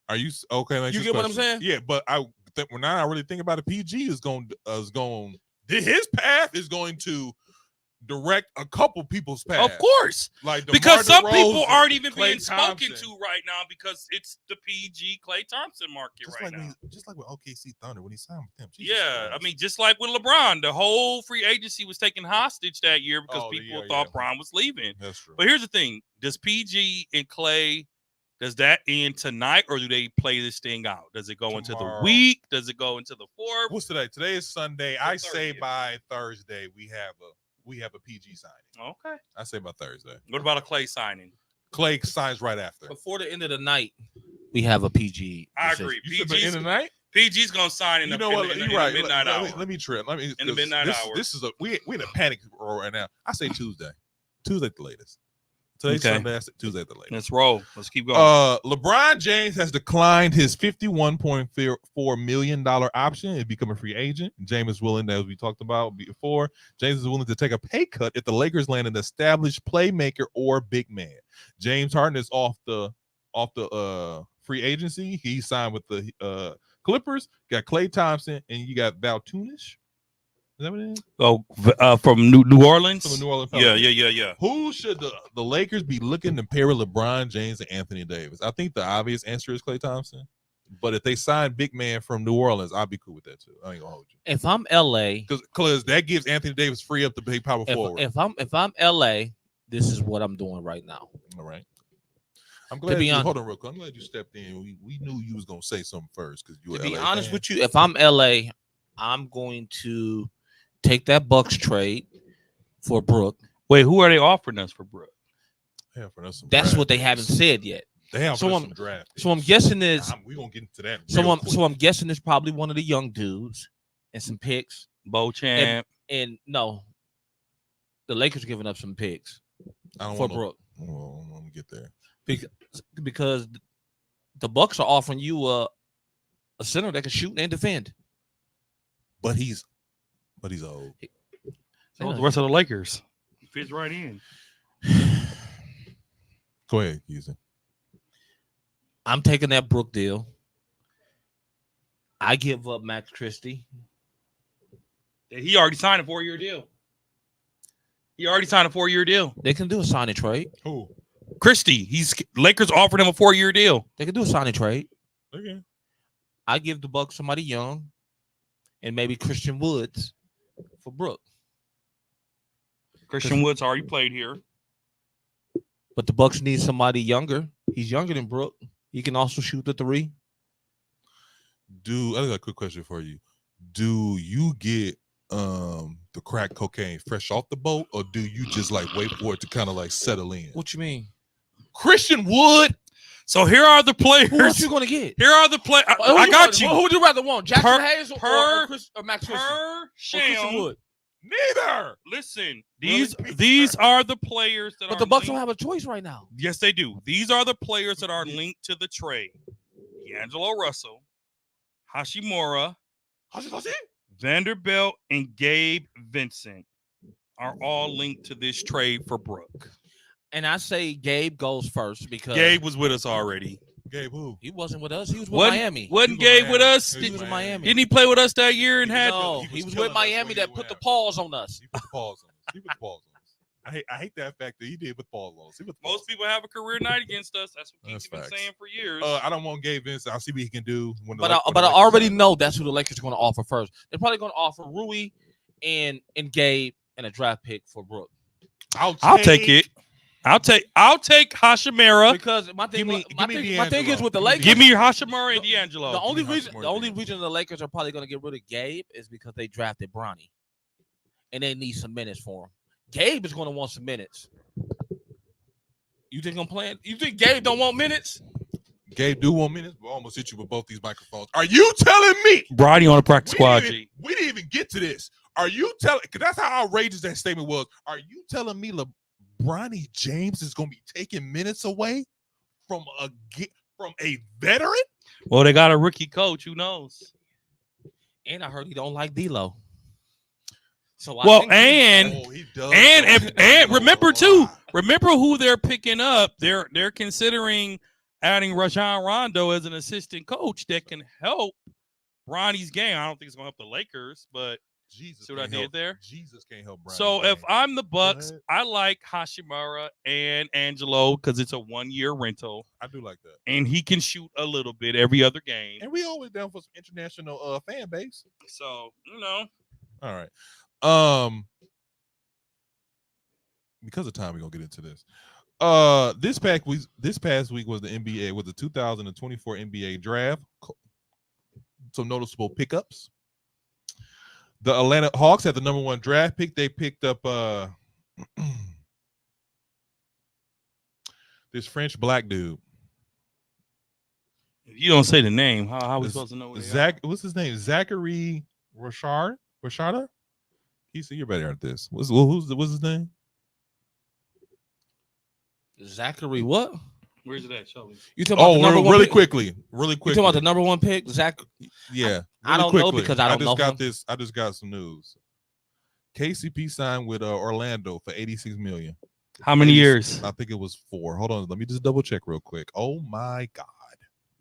Are you okay? You get what I'm saying? Yeah, but when I really think about it, PG is going. His path is going to direct a couple people's path. Of course, like because some people DeRozan, aren't even Klay being spoken Thompson. to right now because it's the PG Klay Thompson market now. Just like with OKC Thunder when he signed with them. I mean, just like with LeBron, the whole free agency was taken hostage that year because people thought Bron was leaving. That's true. But here's the thing: does PG and Klay Does that end tonight, or do they play this thing out? Does it go into the week? Does it go into the 4th? What's today? Today is Sunday. I say by Thursday we have a PG signing. Okay. I say by Thursday. What about a Clay signing? Clay signs right after. Before the end of the night, we have a PG. I agree. You said by the end of the night? PG's gonna sign in the midnight hour. Let me trip. In the midnight hour. This is we in a panic right now. I say Tuesday. Tuesday at the latest. Today's Sunday. I say Tuesday at the latest. Let's roll. Let's keep going. LeBron James has declined his $51.4 million option and become a free agent. James is willing, as we talked about before, James is willing to take a pay cut if the Lakers land an established playmaker or big man. James Harden is off the free agency. He signed with the Clippers. Got Klay Thompson, and you got Valanciunas. Is that what it is? Oh, from New Orleans? From the New Orleans. Yeah. Who should the Lakers be looking to pair with LeBron James and Anthony Davis? I think the obvious answer is Klay Thompson. But if they sign big man from New Orleans, I'll be cool with that too. I ain't gonna hold you. If I'm LA, because that gives Anthony Davis free up the big power forward. If I'm LA, this is what I'm doing right now. All right. I'm glad you hold on real quick. I'm glad you stepped in. We knew you was gonna say something first because you were. To be honest with you, if I'm LA, I'm going to take that Bucks trade for Brook. Wait, who are they offering us for Brook? That's what they haven't said yet. They have some draft. So I'm guessing this. We're gonna get into that. So I'm guessing it's probably one of the young dudes and some picks. Beauchamp. And no, the Lakers are giving up some picks for Brook. Well, let me get there. Because the Bucks are offering you a center that can shoot and defend. But he's old. So the rest of the Lakers fits right in. Go ahead, Houston. I'm taking that Brook deal. I give up Max Christie. He already signed a 4-year deal. They can do a sign and trade. Who? Christie. Lakers offered him a 4-year deal. They can do a sign and trade. Okay. I give the Bucks somebody young and maybe Christian Woods for Brook. Christian Woods already played here. But the Bucks need somebody younger. He's younger than Brook. He can also shoot the 3. I got a quick question for you. Do you get the crack cocaine fresh off the boat, or do you just like wait for it to kind of like settle in? What you mean? Christian Wood. So here are the players. Who are you going to get? Here are the players. I got you. Who would you rather want? Jackson Hayes or Max Christie? Christian Wood? Neither. Listen, these are the players that. But the Bucks don't have a choice right now. Yes, they do. These are the players that are linked to the trade. D'Angelo Russell, Hashimura, Vanderbilt, and Gabe Vincent are all linked to this trade for Brook. And I say Gabe goes first because Gabe was with us already. Gabe who? He wasn't with us. He was with Miami. Wasn't Gabe with us? He was in Miami. Didn't he play with us that year and had? No, he was with Miami that put the pause on us. He put the pause on us. I hate that fact that he did put pause on us. Most people have a career night against us. That's what he's been saying for years. I don't want Gabe Vincent. I'll see what he can do. But I already know that's who the Lakers are going to offer first. They're probably going to offer Rui and Gabe and a draft pick for Brook. I'll take it. I'll take Hashimura because my thing is with the Lakers. Give me your Hashimura and D'Angelo. The only reason the Lakers are probably going to get rid of Gabe is because they drafted Bronny, and they need some minutes for him. Gabe is going to want some minutes. You think I'm playing? You think Gabe don't want minutes? Gabe do want minutes, but I almost hit you with both these microphones. Are you telling me? Bronny on a practice squad. We didn't even get to this. Are you telling? Because that's how outrageous that statement was. Are you telling me Bronny James is going to be taking minutes away from a veteran? Well, they got a rookie coach. Who knows? And I heard he don't like D'Lo. So and remember too. Remember who they're picking up. They're considering adding Rajon Rondo as an assistant coach that can help Bronny's game. I don't think it's going to help the Lakers, but Jesus, see what I did there? Jesus can't help Bronny. So if I'm the Bucks, I like Hashimura and Angelo because it's a 1-year rental. I do like that, and he can shoot a little bit every other game. And we always down for some international fan base. So all right. Because of time, we're gonna get into this. This past week was the NBA, was the 2024 NBA draft. Some noticeable pickups. The Atlanta Hawks had the number 1 draft pick. They picked up this French black dude. If you don't say the name, how are we supposed to know what what's his name? Zachary Rashada? You're better at this. What's his name? Zachary what? Where's it at? Show me. You talking about the number one really pick? quickly. You talking about the number 1 pick, Zach? Yeah. I don't know because I don't know him. I just got some news. KCP signed with Orlando for $86 million. How many years? I think it was 4. Hold on, let me just double check real quick. Oh my God.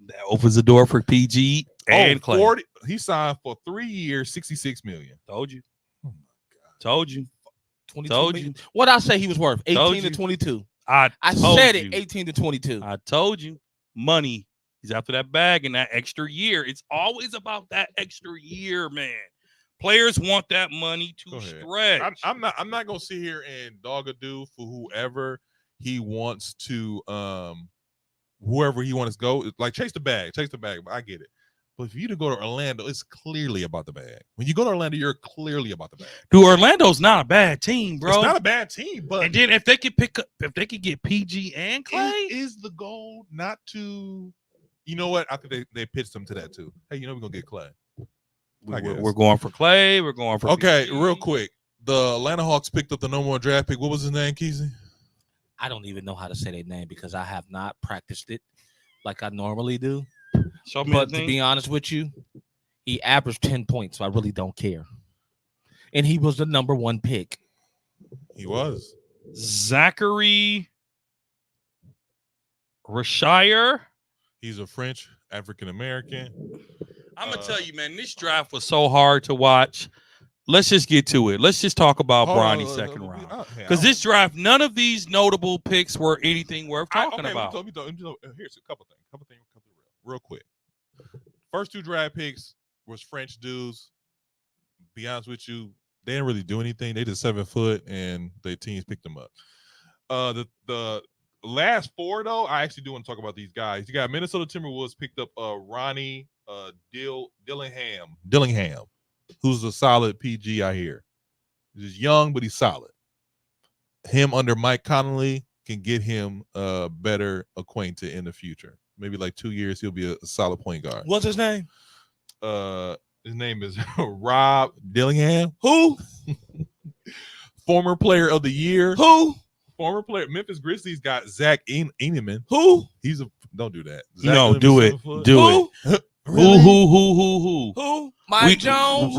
That opens the door for PG and Clay. 40, he signed for 3 years, $66 million. Told you. Oh my God. Told you. 22 told million. You. What I say he was worth? 18 to 22. I said it. 18 to 22. I told you. Money. He's after that bag and that extra year. It's always about that extra year, man. Players want that money to stretch. I'm not gonna sit here and dog a dude for whoever he wants to whoever he wants to go. Like chase the bag. I get it. But if you to go to Orlando, it's clearly about the bag. When you go to Orlando, you're clearly about the bag. Dude, Orlando's not a bad team, bro. It's not a bad team, but and then if they could get PG and Clay, is the goal not to, you know what? I think they pitched them to that too. Hey, you know we're gonna get Clay. We're going for Clay. We're going for PG. Real quick. The Atlanta Hawks picked up the number 1 draft pick. What was his name, Keezy? I don't even know how to say their name because I have not practiced it like I normally do. But to be honest with you, he averaged 10 points, so I really don't care. And he was the number 1 pick. He was. Zachary Rashire. He's a French African-American. I'm going to tell you, man, this draft was so hard to watch. Let's just get to it. Let's just talk about Bronny's second round. Because this draft, none of these notable picks were anything worth talking about. Here's a couple things real quick. First 2 draft picks was French dudes. Be honest with you, they didn't really do anything. They just 7 foot, and their teams picked them up. The last 4 though, I actually do want to talk about these guys. You got Minnesota Timberwolves picked up Ronnie Dillingham, who's a solid PG. I hear he's young, but he's solid. Him under Mike Conley can get him better acquainted in the future. Maybe like 2 years, he'll be a solid point guard. What's his name? His name is Rob Dillingham. Who? Former player of the year. Who? Former player. Memphis Grizzlies got Zach Eneman. Who? Don't do that. Zach no, do it. Do it. Really? Who? Mike Jones.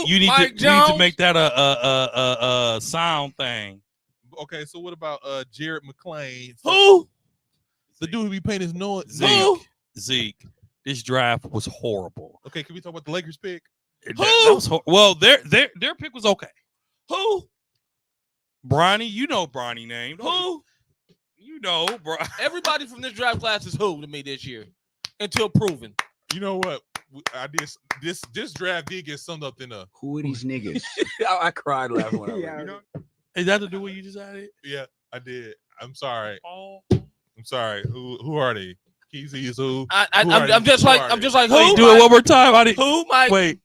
You need to make that a sound thing. Okay, so what about Jared McClain? Who? The dude who be paying his noise. Zeke. This draft was horrible. Okay, can we talk about the Lakers pick? Well, their pick was okay. Who? Bronny, you know Bronny name. Who? You know, bro. Everybody from this draft class is who to me this year, until proven. You know what? I did this draft did get summed up in a who are these niggas? I cried laughing when I read. You know? Is that to do what you just added? Yeah, I did. I'm sorry. I'm sorry. Who are they? Keezy is who? I'm just like who? Wait, do it one more time. Who? Mike? Wait.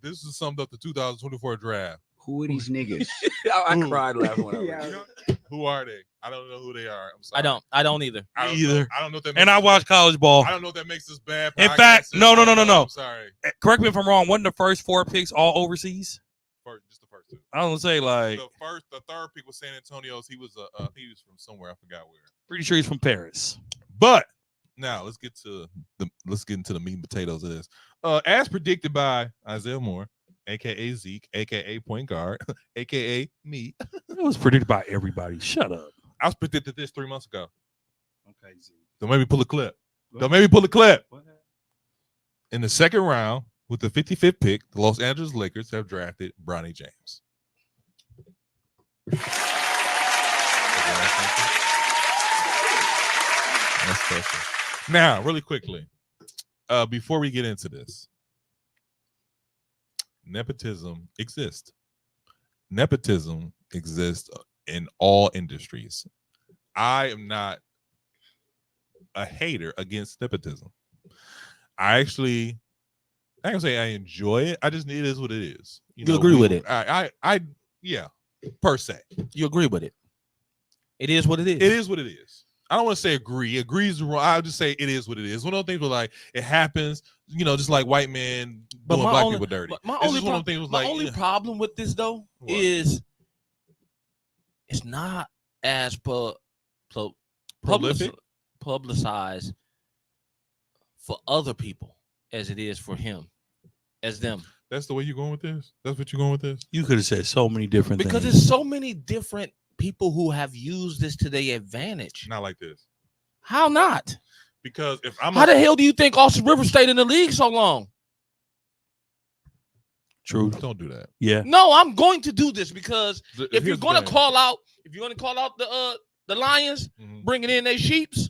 This is summed up the 2024 draft. Who are these niggas? I cried laughing when I read. You know, who are they? I don't know who they are. I'm sorry. I don't either. I don't know if that. And I watch college ball. I don't know if that makes us bad. In fact, no. I'm sorry. Correct me if I'm wrong. Wasn't the first 4 picks all overseas? Just the first 2. I don't say like the third pick was San Antonio's. He was from somewhere. I forgot where. Pretty sure he's from Paris. But now let's get into the meat and potatoes of this. As predicted by Isaiah Moore, aka Zeke, aka point guard, aka me. It was predicted by everybody. Shut up. I was predicted this 3 months ago. Okay, Zeke. Don't make me pull a clip. In the second round, with the 55th pick, the Los Angeles Lakers have drafted Bronny James. That's special. Now, really quickly, before we get into this, nepotism exists. Nepotism exists in all industries. I am not a hater against nepotism. I can say I enjoy it. I just it is what it is. You agree with it? Yeah, per se. You agree with it? It is what it is. It is what it is. I don't want to say agree. Agree is wrong. I'll just say it is what it is. One of those things was like it happens, just like white men doing black people dirty. My only problem with this though is it's not as publicized for other people as it is for him, as them. That's the way you're going with this? That's what you're going with this? You could have said so many different things. Because there's so many different people who have used this to their advantage. Not like this. How not? Because how the hell do you think Austin Rivers stayed in the league so long? True. Don't do that. Yeah. No, I'm going to do this because if you're going to call out the Lions, bringing in their sheeps,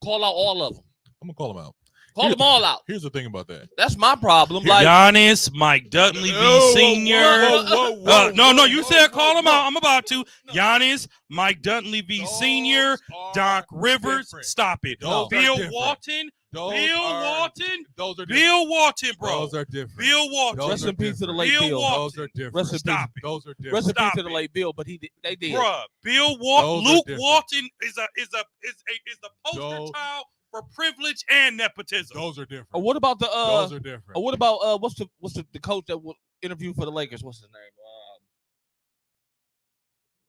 call out all of them. I'm gonna call them out. Call them all out. Here's the thing about that. That's my problem. Like Giannis, Mike Dudley v. Senior. No, you said call them out. I'm about to. Giannis, Mike Dudley v. Senior, Doc Rivers. Different. Stop it. Those Bill are Walton. Those Those are Bill Walton, bro. Those are different. Bill Walton. Rest in peace to the late Bill. Those are different. Rest in Stop peace. it. Those are different. Rest in peace to the it. late Bill, but they did. Bruh, Bill Walton. Luke Walton is the poster child for privilege and nepotism. Those are different. What about the those are different. What about what's the coach that will interview for the Lakers? What's his name?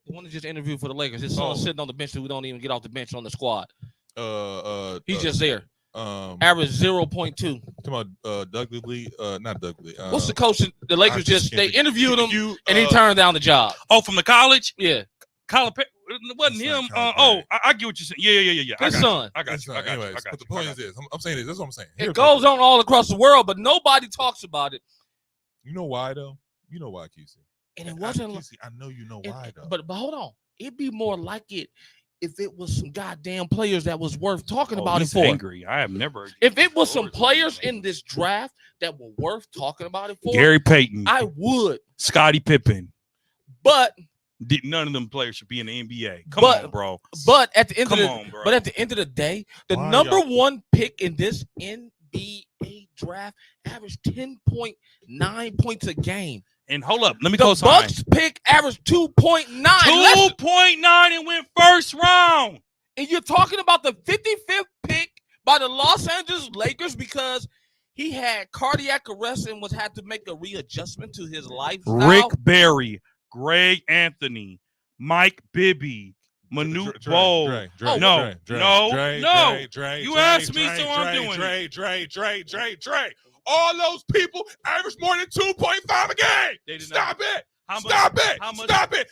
The one that just interviewed for the Lakers. His son sitting on the bench who don't even get off the bench on the squad. He's just there. Average 0.2. Talking about Dudley, not Dudley. What's the coach? The Lakers they interviewed him and he turned down the job. Oh, from the college? Yeah. Colin it wasn't him. I get what you're saying. Yeah. His son. I got you. Anyways, but the point is this. I'm saying this. That's what I'm saying. It goes on all across the world, but nobody talks about it. You know why though? You know why, QC. And it wasn't. QC, I know you know why though. But hold on. It'd be more like it if it was some goddamn players that was worth talking about it for. Angry. I have never. If it was some players in this draft that were worth talking about it for, Gary Payton, I would. Scottie Pippen, but none of them players should be in the NBA. Come on, bro. But at the end of the day, the number one pick in this NBA draft averaged 10.9 points a game. And hold up, let me go. The Bucks pick averaged 2.9. 2.9 and went first round. And you're talking about the 55th pick by the Los Angeles Lakers because he had cardiac arrest and had to make a readjustment to his lifestyle. Rick Barry, Greg Anthony, Mike Bibby, Manute Bol. No. You asked me, so I'm doing it. Dre. All those people average more than 2.5 a game. Stop it. Stop it.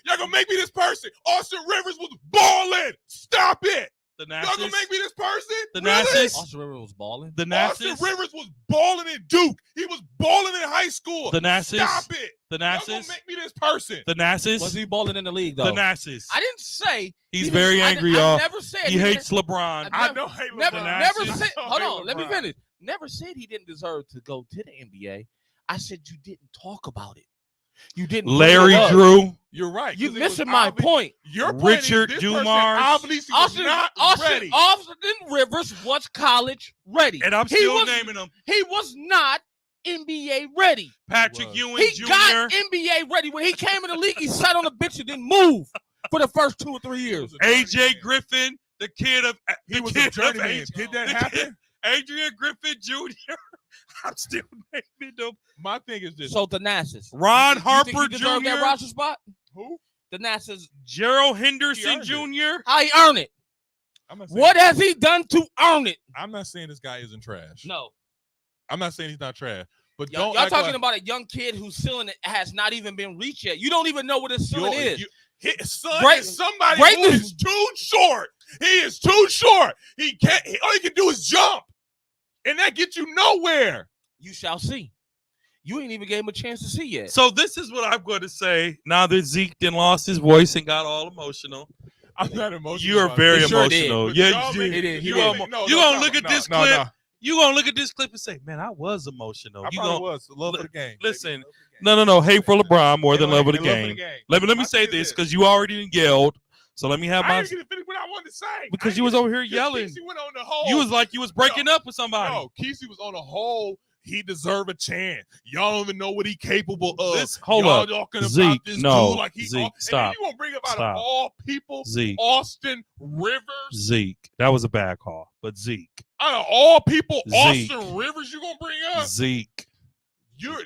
Y'all gonna make me this person. Austin Rivers was balling. Stop it. Y'all gonna make me this person? The Nazis. Austin Rivers was balling. The Nazis. Austin Rivers was balling in Duke. He was balling in high school. The Nazis. Stop it. The Nazis. Y'all gonna make me this person. The Nazis. Was he balling in the league though? The Nazis. I didn't say he's very angry, y'all. I never said he hates LeBron. I don't hate LeBron. Never said. Hold on. Let me finish. Never said he didn't deserve to go to the NBA. I said you didn't talk about it. You didn't. Larry Drew. You're right. You're missing my point. You're Richard Dumars. Obviously Austin Rivers was college ready. And I'm still naming them. He was not NBA ready. Patrick Ewing Jr. He got NBA ready. When he came in the league, he sat on the bench and didn't move for the first 2 or 3 years. AJ Griffin, the kid of journeyman. Did that happen? Adrian Griffin Jr. I'm still naming them. My thing is this. So the Nazis. Ron Harper Jr. deserved that roster spot? Who? The Nazis. Gerald Henderson Jr. How he earned it? What has he done to earn it? I'm not saying this guy isn't trash. No. I'm not saying he's not trash. But y'all talking about a young kid whose ceiling has not even been reached yet. You don't even know what his ceiling is. His son is somebody who is too short. He is too short. He can't. All he can do is jump. And that gets you nowhere. You shall see. You ain't even gave him a chance to see yet. So this is what I'm going to say. Now that Zeke then lost his voice and got all emotional. I'm not emotional. You are very emotional. Yeah, it is. You're gonna look at this clip. You gonna look at this clip and say, "Man, I was emotional." I probably was. Love of the game. Listen, no. Hate for LeBron more than love of the game. Let me say this because you already yelled. So let me have my. want to say because you was over here yelling. Kesey went on the whole. You was like you was breaking up with somebody. No, Kesey was on a whole. He deserve a chance. Y'all don't even know what he capable of. Hold y'all up, talking Zeke. about this No, dude like he. Zeke, stop. And then you gonna bring up out of all people, Zeke. Austin Rivers. Zeke, that was a bad call, but Zeke. Out of all people, Zeke. Austin Rivers, you gonna bring up? Zeke. You're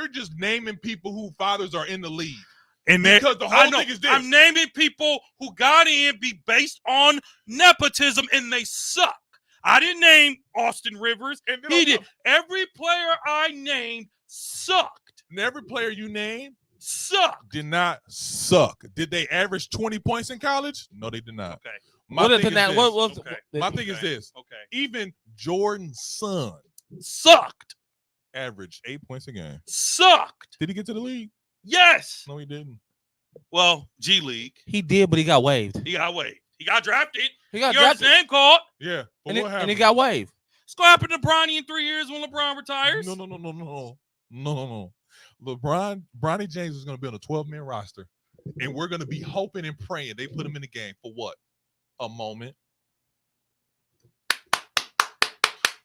just naming people whose fathers are in the league. And because the whole thing is this. I'm naming people who got in based on nepotism, and they suck. I didn't name Austin Rivers. He did. Every player I named sucked. And every player you named sucked. Did not suck. Did they average 20 points in college? No, they did not. Okay. My thing is this. Okay. Even Jordan's son sucked. Averaged 8 points a game. Sucked. Did he get to the league? Yes. No, he didn't. Well, G League. He did, but he got waived. He got waived. He got drafted. He got drafted. His name called. Yeah. But and what happened? And he got waived. It's going to happen to Bronny in 3 years when LeBron retires. No. Bronny James is going to be on a 12-man roster, and we're going to be hoping and praying they put him in the game for what? A moment.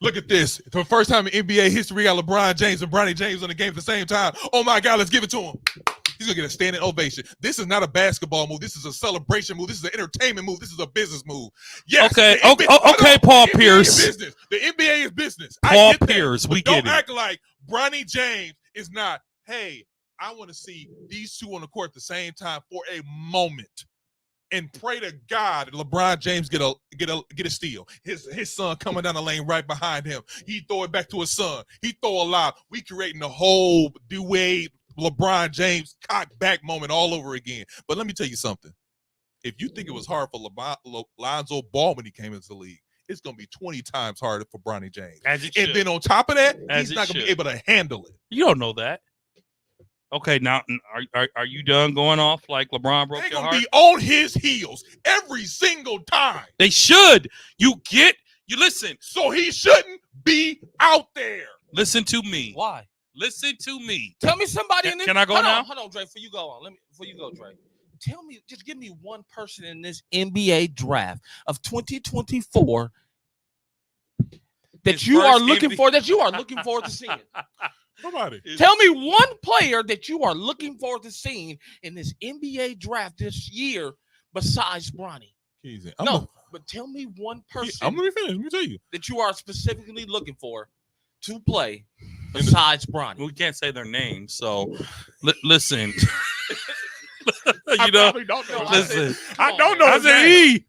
Look at this. For the first time in NBA history, we got LeBron James and Bronny James on the game at the same time. Oh, my God, let's give it to him. He's going to get a standing ovation. This is not a basketball move. This is a celebration move. This is an entertainment move. This is a business move. Yes. Okay, Paul Pierce. The NBA is business. Paul Pierce, we get it. Don't act like Bronny James is not, hey, I want to see these two on the court at the same time for a moment. And pray to God that LeBron James get a steal. His son coming down the lane right behind him. He throw it back to his son. He throw a lob. We creating the whole Dwayne LeBron James cock back moment all over again. But let me tell you something. If you think it was hard for Lonzo Ball when he came into the league, it's going to be 20 times harder for Bronny James. And then on top of that, he's not going to be able to handle it. You don't know that. Okay, now are you done going off like LeBron broke your heart? They're going to be on his heels every single time. They should. You listen. So he shouldn't be out there. Listen to me. Why? Listen to me. Tell me somebody in this. Can I go now? Hold on, Dre. Before you go on, before you go, Dre. Tell me, just give me one person in this NBA draft of 2024 that you are looking for. That you are looking forward to seeing. Somebody. Tell me one player that you are looking forward to seeing in this NBA draft this year besides Bronny. Easy. But tell me one person. I'm going to finish. Let me tell you. That you are specifically looking for to play besides Bronny. We can't say their names, so listen. I don't know. Listen, I don't know his name.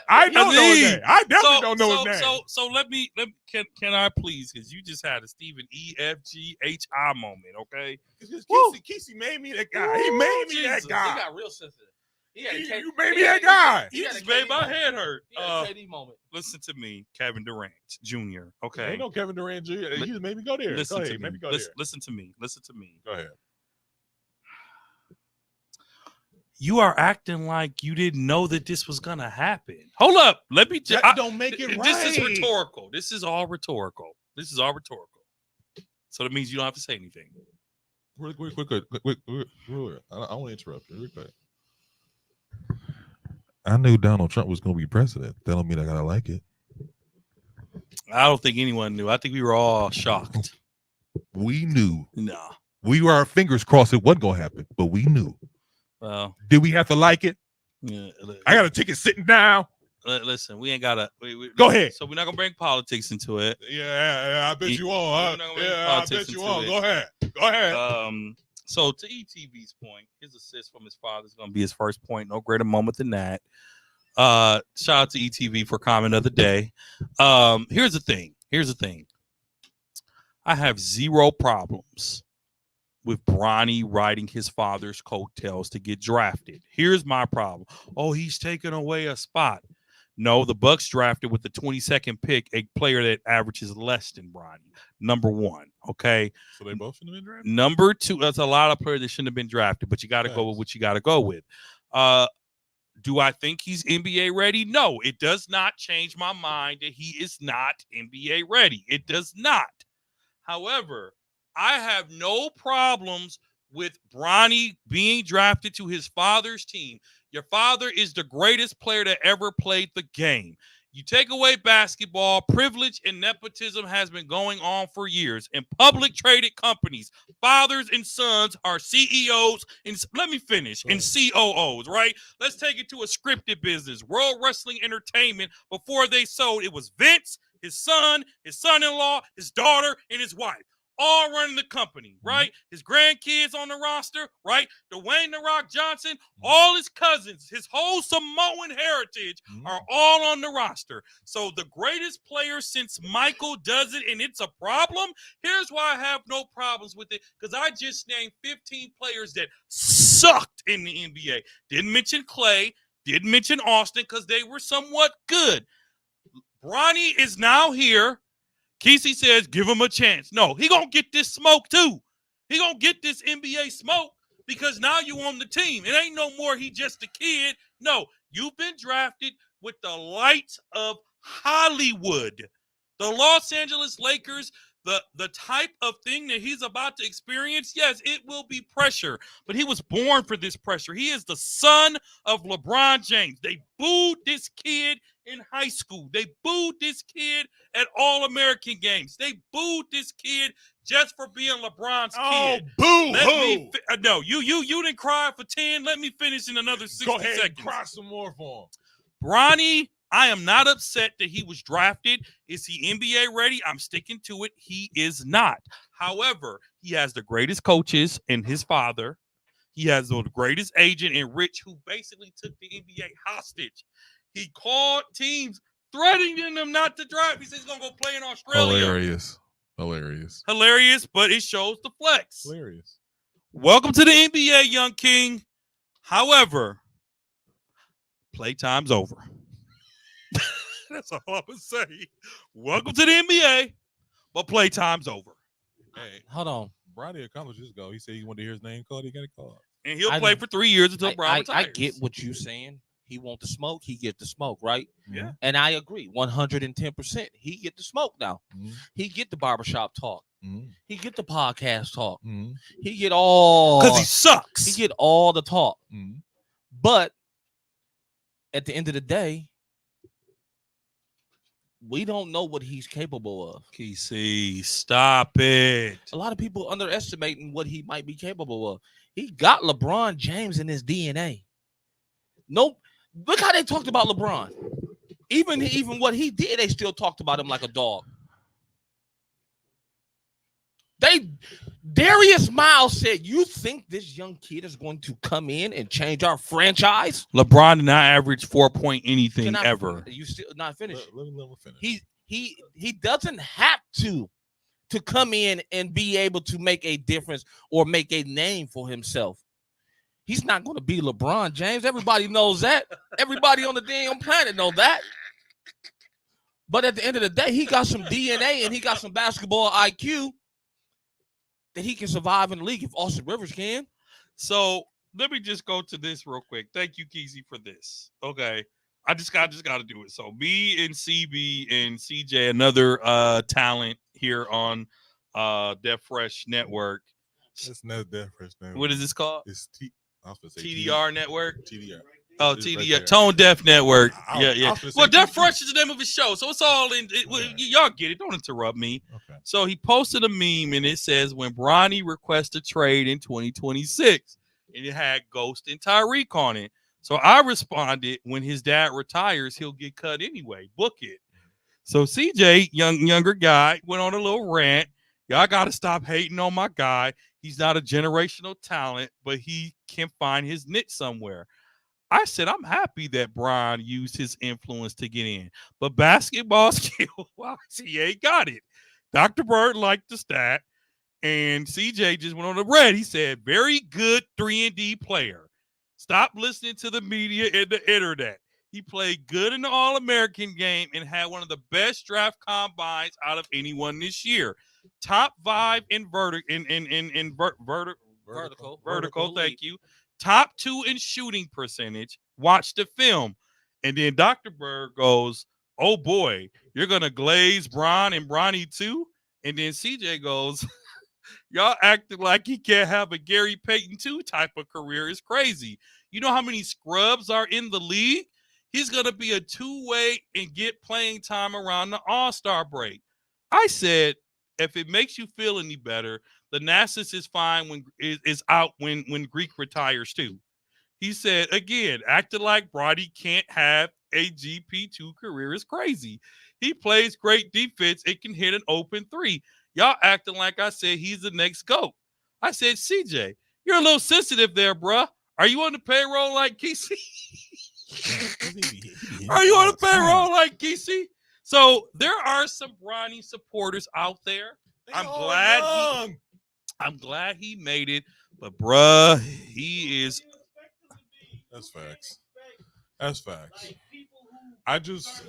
I don't know his name. I definitely don't know his name. So let me can I please, because you just had a Stephen EFGHI moment, okay? Kesey made me that guy. He made me that guy. He got real sensitive. You made me that guy. He just made my head hurt. KD moment. Listen to me, Kevin Durant Jr. Okay, ain't no Kevin Durant Jr. He just made me go there. Listen go to ahead, me. Listen to me. Listen to me. Go ahead. You are acting like you didn't know that this was gonna happen. Hold up. Let me just don't make it right. This is rhetorical. This is all rhetorical. So that means you don't have to say anything. Quick. I want to interrupt you real quick. I knew Donald Trump was going to be president. That don't mean I gotta like it. I don't think anyone knew. I think we were all shocked. We knew. No. We were our fingers crossed it wasn't going to happen, but we knew. Well, did we have to like it? Yeah. I got a ticket sitting down. Listen, we ain't got to. Go ahead. So we're not going to bring politics into it. Yeah, I bet you won't. I bet you won't. Go ahead. So to ETV's point, his assist from his father is going to be his first point. No greater moment than that. Shout out to ETV for comment of the day. Here's the thing. I have zero problems with Bronny riding his father's coattails to get drafted. Here's my problem. Oh, he's taking away a spot. No, the Bucks drafted with the 22nd pick a player that averages less than Bronny. Number one, okay? So they both shouldn't have been drafted? Number two, that's a lot of players that shouldn't have been drafted, but you got to go with what you got to go with. Do I think he's NBA ready? No, it does not change my mind that he is not NBA ready. It does not. However, I have no problems with Bronny being drafted to his father's team. Your father is the greatest player that ever played the game. You take away basketball, privilege and nepotism has been going on for years. In public traded companies, fathers and sons are CEOs and let me finish, and COOs, right? Let's take it to a scripted business. World Wrestling Entertainment, before they sold, it was Vince, his son-in-law, his daughter, and his wife. All running the company, right? His grandkids on the roster, right? Dwayne "The Rock" Johnson, all his cousins, his whole Samoan heritage are all on the roster. So the greatest player since Michael does it, and it's a problem. Here's why I have no problems with it, because I just named 15 players that sucked in the NBA. Didn't mention Clay, didn't mention Austin, because they were somewhat good. Bronny is now here. Kesey says, give him a chance. No, he going to get this smoke too. He going to get this NBA smoke because now you on the team. It ain't no more he just a kid. No, you've been drafted with the lights of Hollywood. The Los Angeles Lakers, the type of thing that he's about to experience, yes, it will be pressure, but he was born for this pressure. He is the son of LeBron James. They booed this kid in high school. They booed this kid at All-American games. They booed this kid just for being LeBron's kid. Boo-hoo! No, you didn't cry for 10. Let me finish in another 60 Go ahead seconds. And cry some more for him. Bronny, I am not upset that he was drafted. Is he NBA ready? I'm sticking to it. He is not. However, he has the greatest coaches in his father. He has the greatest agent in Rich, who basically took the NBA hostage. He called teams threatening them not to draft. He says he's going to go play in Australia. Hilarious, but it shows the flex. Hilarious. Welcome to the NBA, young king. However, playtime's over. That's all I'm going to say. Welcome to the NBA, but playtime's over. Hey, hold on. Bronny accomplished his goal. He said he wanted to hear his name called. He got it called. And he'll play for 3 years until Brown retires. I get what you're saying. He want the smoke. He get the smoke, right? Yeah. And I agree, 110%. He get the smoke now. He get the barbershop talk. He get the podcast talk. He get all because he sucks. He get all the talk. But at the end of the day, we don't know what he's capable of. KC, stop it. A lot of people underestimating what he might be capable of. He got LeBron James in his DNA. Nope. Look how they talked about LeBron. Even what he did, they still talked about him like a dog. Darius Miles said, "You think this young kid is going to come in and change our franchise?" LeBron did not average 4-point anything ever. You still not finished. Let me finish. He doesn't have to come in and be able to make a difference or make a name for himself. He's not going to be LeBron James. Everybody knows that. Everybody on the damn planet knows that. But at the end of the day, he got some DNA and he got some basketball IQ that he can survive in the league if Austin Rivers can. So let me just go to this real quick. Thank you, Keezy, for this. Okay. I just got to do it. So me and CB and CJ, another talent here on Deaf Fresh Network. It's not Deaf Fresh Network. What is this called? It's TDR Network. TDR. Oh, TDR, right Tone Deaf Network. Yeah. Well, Deaf Fresh is the name of his show, so it's all in. Y'all get it. Don't interrupt me. Okay. So he posted a meme, and it says, "When Bronny requests a trade in 2026," and it had Ghost and Tyreek on it. So I responded, "When his dad retires, he'll get cut anyway. Book it." So CJ, younger guy, went on a little rant. Y'all got to stop hating on my guy. He's not a generational talent, but he can find his niche somewhere. I said, I'm happy that Brian used his influence to get in, but basketball skill-wise, he ain't got it. Dr. Bird liked the stat, and CJ just went on the red. He said, very good 3-and-D player. Stop listening to the media and the internet. He played good in the All-American game and had one of the best draft combines out of anyone this year. Top 5 in vertical. Thank you. Top 2 in shooting percentage. Watch the film. And then Dr. Berg goes, oh boy, you're going to glaze Bron and Bronny too? And then CJ goes, y'all acting like he can't have a Gary Payton 2 type of career is crazy. You know how many scrubs are in the league? He's going to be a two-way and get playing time around the All-Star break. I said, if it makes you feel any better, the Nasus is fine when is out when Greek retires too. He said, again, acting like Bronny can't have a GP2 career is crazy. He plays great defense. It can hit an open three. Y'all acting like I said he's the next GOAT. I said, CJ, you're a little sensitive there, bruh. Are you on the payroll like Kesey? Are you on the payroll like Kesey? So there are some Bronny supporters out there. I'm glad he made it, but bruh, he is. That's facts. That's facts. I just.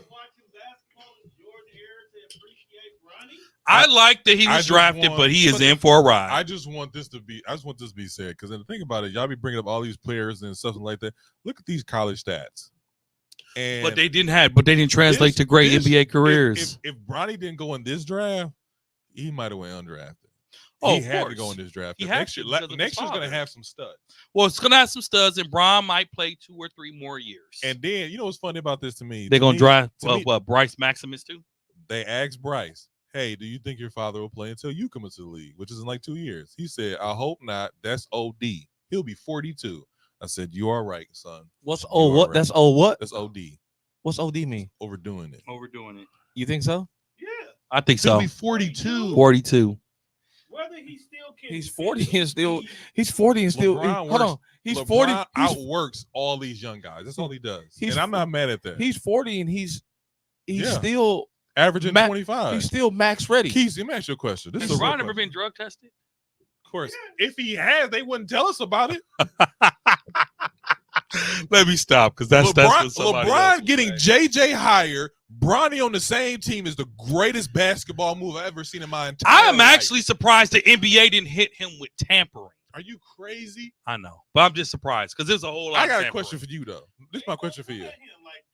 I like that he was drafted, but he is in for a ride. I just want this to be said, because the thing about it, y'all be bringing up all these players and stuff like that. Look at these college stats. But they didn't translate to great NBA careers. If Bronny didn't go in this draft, he might have went undrafted. He had to go in this draft. Next year's going to have some studs. Well, it's going to have some studs, and Bron might play 2 or 3 more years. And then, you know what's funny about this to me? They're going to draft Bryce Maximus too? They asked Bryce, hey, do you think your father will play until you come into the league, which is in like 2 years? He said, I hope not. That's OD. He'll be 42. I said, you are right, son. What's what? Right. That's what? That's OD. What's OD mean? Overdoing it. You think so? Yeah. I think so. He'll be 42. 42. Whether he still can. He's 40 and still. He's 40 and still. Hold on. He's LeBron 40. Outworks all these young guys. That's all he does. And I'm not mad at that. He's 40 and he's still averaging 25. He's still max ready. Keith, let me ask you a question. Has LeBron ever been drug tested? Of course. Yeah. If he has, they wouldn't tell us about it. Let me stop, because that's LeBron getting JJ higher. Bronny on the same team is the greatest basketball move I've ever seen in my entire life. I am actually surprised the NBA didn't hit him with tampering. Are you crazy? I know, but I'm just surprised because there's a whole lot. I got a question for you though. This is my question for you. Like,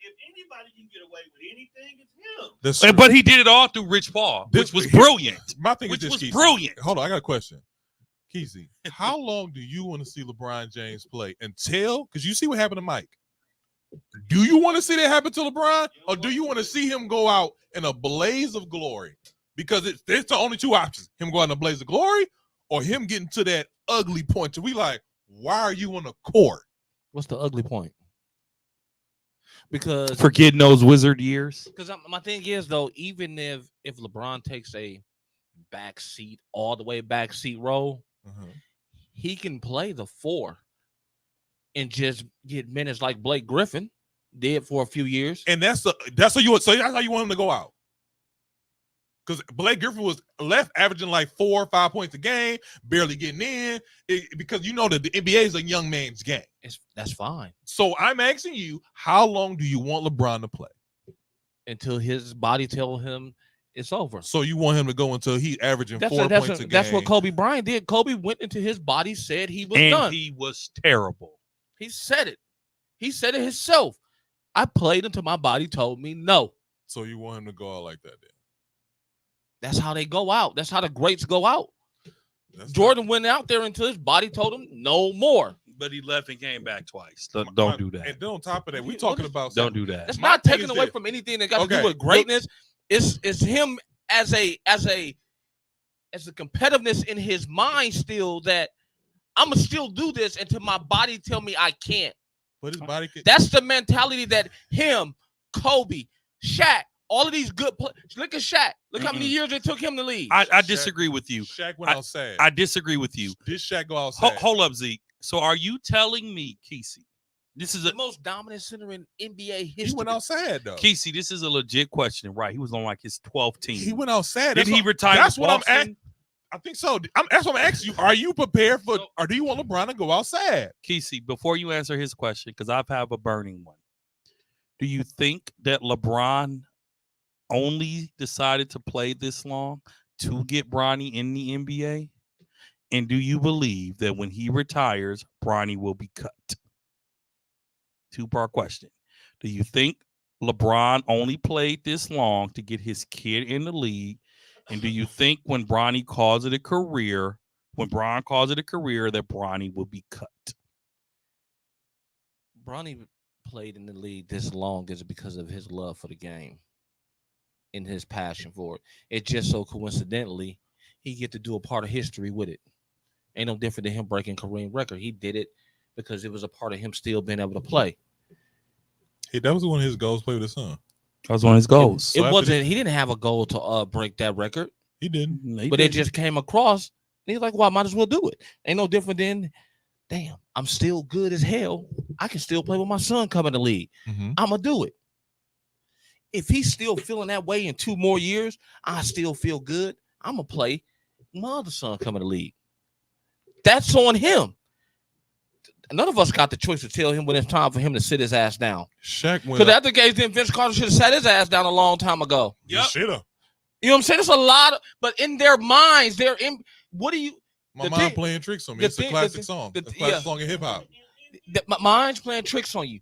if anybody can get away with anything, it's him. But he did it all through Rich Paul, which was brilliant. My thing is this, was brilliant. Hold on, I got a question. Keezy, how long do you want to see LeBron James play until? Because you see what happened to Mike. Do you want to see that happen to LeBron, or do you want to see him go out in a blaze of glory? Because it's the only two options: him going in a blaze of glory, or him getting to that ugly point. So we like, why are you on the court? What's the ugly point? Because forgetting those wizard years. Because my thing is though, even if LeBron takes a backseat, all the way backseat role, he can play the 4 and just get minutes like Blake Griffin did for a few years. And that's how you want him to go out. Because Blake Griffin was left averaging like 4 or 5 points a game, barely getting in. Because you know that the NBA is a young man's game. That's fine. So I'm asking you, how long do you want LeBron to play? Until his body tells him it's over. So you want him to go until he's averaging 4 points a game. That's what Kobe Bryant did. Kobe went into his body, said he was done. And he was terrible. He said it. He said it himself. I played until my body told me no. So you want him to go out like that then? That's how they go out. That's how the greats go out. Jordan went out there until his body told him no more. But he left and came back twice. Don't do that. And then on top of that, we're talking about don't do that. That's not taking away from anything that got to do with greatness. It's him as a competitiveness in his mind still that I'm gonna still do this until my body tell me I can't. But his body that's the mentality that him, Kobe, Shaq, all of these good players. Look at Shaq. Look how many years it took him to leave. I disagree with you. Shaq went outside. I disagree with you. Did Shaq go outside? Hold up, Zeke. So are you telling me, Kesey, this is the most dominant center in NBA history? He went outside though. Kesey, this is a legit question, right? He was on like his 12th team. He went outside. Did he retire? That's what I'm asking. I think so. That's what I'm asking you. Are you prepared for, or do you want LeBron to go outside? Kesey, before you answer his question, because I have a burning one. Do you think that LeBron only decided to play this long to get Bronny in the NBA? And do you believe that when he retires, Bronny will be cut? 2-part question. Do you think LeBron only played this long to get his kid in the league? And do you think when Bronny calls it a career, that Bronny will be cut? Bronny played in the league this long is because of his love for the game and his passion for it. It just so coincidentally he get to do a part of history with it. Ain't no different than him breaking Kareem record. He did it because it was a part of him still being able to play. Hey, that was one of his goals. Play with his son. That was one of his goals. It wasn't. He didn't have a goal to break that record. He didn't. But it just came across. And he's like, "Well, I might as well do it." Ain't no different than, damn, I'm still good as hell. I can still play with my son coming to the league. Mm-hmm. I'm gonna do it. If he's still feeling that way in 2 more years, I still feel good. I'm gonna play my other son coming to the league. That's on him. None of us got the choice to tell him when it's time for him to sit his ass down. Shaq went. Because that's the case, then Vince Carter should have sat his ass down a long time ago. Yep. Should have. You know what I'm saying? There's a lot of, but in their minds, they're in. What do you? My mind playing tricks on me. It's a classic song. It's a classic song in hip hop. My mind's playing tricks on you.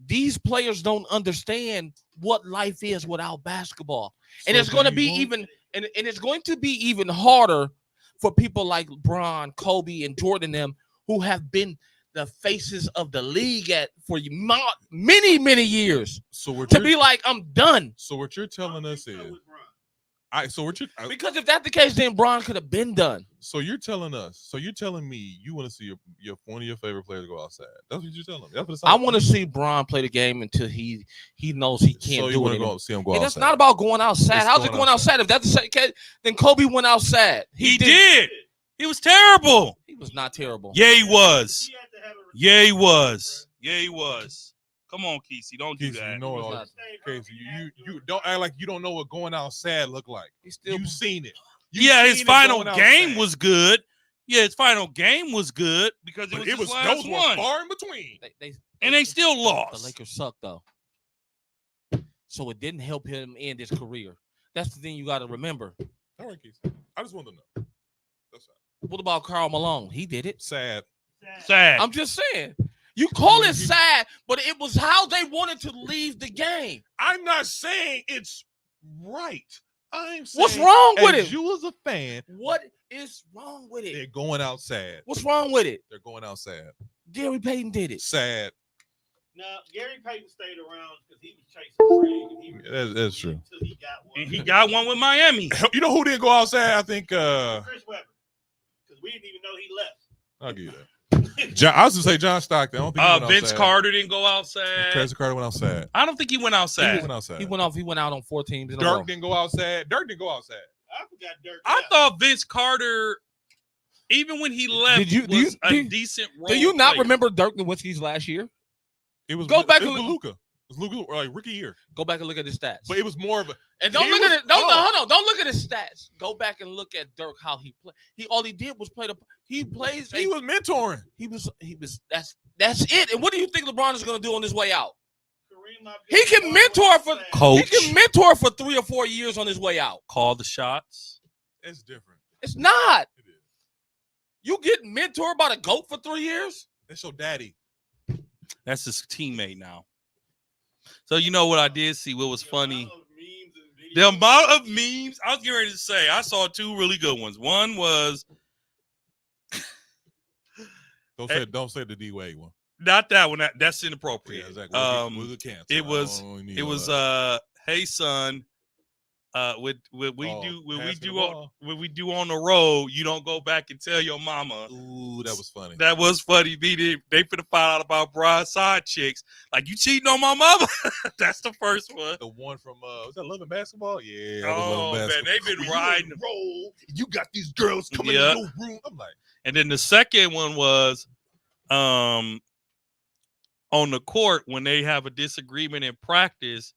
These players don't understand what life is without basketball, and it's going to be even, and it's going to be even harder for people like LeBron, Kobe, and Jordan, them who have been the faces of the league for many years. So to be like, I'm done. So what you're telling us is, because if that's the case, then Bron could have been done. So you're telling me you want to see one of your favorite players go outside. That's what you're telling me. That's what I want to see Bron play the game until he knows he can't do it. So you want to go see him go outside. That's not about going outside. How's it going outside? If that's the case, then Kobe went outside. He did. He was terrible. He was not terrible. Yeah, he was. Yeah, he was. Yeah, he was. Come on, Kesey, don't do that. You know all crazy. You don't act like you don't know what going outside look like. You've seen it. His final game was good. Yeah, his final game was good because it was last one. Far in between. They still lost. The Lakers suck though, so it didn't help him end his career. That's the thing you got to remember. All right, Kesey. I just want to know. That's all. What about Karl Malone? He did it. Sad. I'm just saying. You call it sad, but it was how they wanted to leave the game. I'm not saying it's right. I'm saying what's wrong with it? You as a fan, what is wrong with it? They're going outside. What's wrong with it? They're going outside. Gary Payton did it. Sad. Now Gary Payton stayed around because he was chasing the ring. That's true. Until he got one. And he got one with Miami. You know who didn't go outside? I think Chris Webber, because we didn't even know he left. I'll give you that. I was gonna say John Stockton. I don't think he went Vince outside. Carter didn't go outside. Chris Carter went outside. I don't think he went outside. He went outside. He went out on 4 teams. Dirk didn't go outside. Dirk didn't go outside. I forgot Dirk. I thought Vince Carter, even when he left, was a decent role Do you not player. remember Dirk Nowitzki's last year? It was go back and and look. Luka. It was Luka, like rookie year. Go back and look at his stats. But it was more of a. And don't look at it. Hold on. Don't look at his stats. Go back and look at Dirk how he played. All he did was play the. He plays. He was mentoring. He was. That's it. And what do you think LeBron is going to do on his way out? He can mentor for coach. He can mentor for 3 or 4 years on his way out. Call the shots. It's different. It's not. It is. You get mentored by the GOAT for 3 years? That's your daddy. That's his teammate now. So you know what I did see? What was funny? The amount of memes. I was getting ready to say. I saw 2 really good ones. One was don't say the D Wade one. Not that one. That's inappropriate. Yeah, exactly. It was hey son. What we do on the road, you don't go back and tell your mama. Ooh, that was funny. That was funny. They finna find out about broadside chicks. Like, you cheating on my mama? That's the first one. The one from was that Love and Basketball? Yeah. Oh man, they've been riding. Roll. You got these girls coming in your room. I'm like, and then the second one was on the court when they have a disagreement in practice.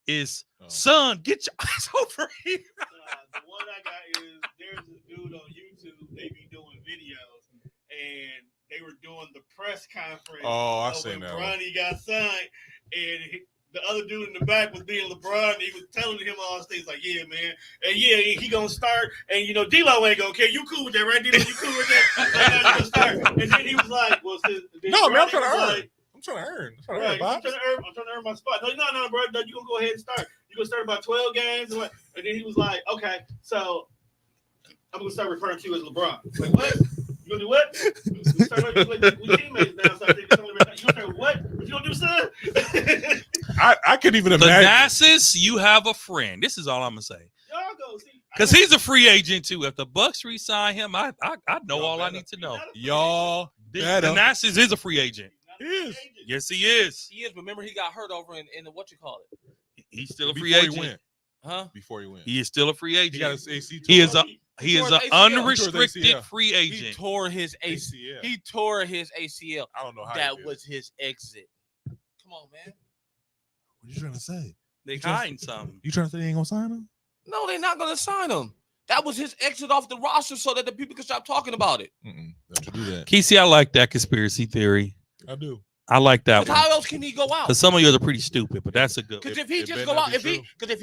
Is son, get your eyes over here. The one I got is there's a dude on YouTube. They be doing videos, and they were doing the press conference. Oh, I seen that. Bronny got signed, and the other dude in the back was being LeBron. And he was telling him all these things like, "Yeah, man, and yeah, he gonna start, and you know, D-Lo ain't gonna care. You cool with that, right? D-Lo, you cool with that? Like, he gonna start." And then he was like, "Well, no, man, I'm trying to earn. I'm trying to earn. I'm trying to earn my spot. No, bro. No, you gonna go ahead and start. You gonna start about 12 games, and then he was like, okay, so I'm gonna start referring to you as LeBron. Like, what? You gonna do what? We teammates now, so I think it's only right. You gonna say what? What you gonna do, son? I couldn't even The imagine. Nassus, you have a friend. This is all I'm gonna say. Y'all go see. Because he's a free agent too. If the Bucks re-sign him, I know all I need to know. Y'all, The Nassus is a free agent. He is. Yes, he is. He is. Remember, he got hurt over in the what you call it? He's still a free Before agent. he went. Huh? Before he went. He is still a free agent. He got his AC. He is an ACL. unrestricted free He agent. tore his ACL. He tore his ACL. I don't know how That was his exit. Come on, man. What you trying to say? They hiding something. You trying to say they ain't gonna sign him? No, they're not gonna sign him. That was his exit off the roster so that the people can stop talking about it. Don't you do that? Kesey, I like that conspiracy theory. I do. I like that one. How else can he go out? Because some of yours are pretty stupid, but that's a good one. Because if he just go out, if he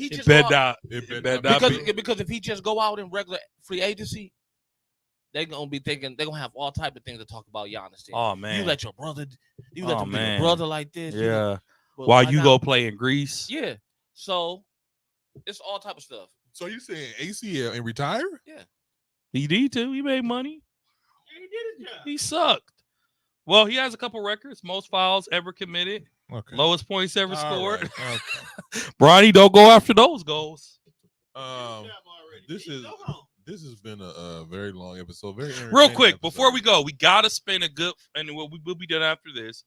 just Bet go out, because if he just go out in regular free agency, they're gonna be thinking they're gonna have all type of things to talk about Giannis. Oh man, you let your brother do your brother like this. Yeah. While you go play in Greece. Yeah. So it's all type of stuff. So you saying ACL and retire? Yeah. He need to. He made money. He did his job. He sucked. Well, he has a couple records. Most fouls ever committed. Okay. Lowest points ever scored. Right. Okay. Bronny, don't go after those goals. This has been a very long episode. Very real quick before we go, we gotta spend a good, and we'll be done after this.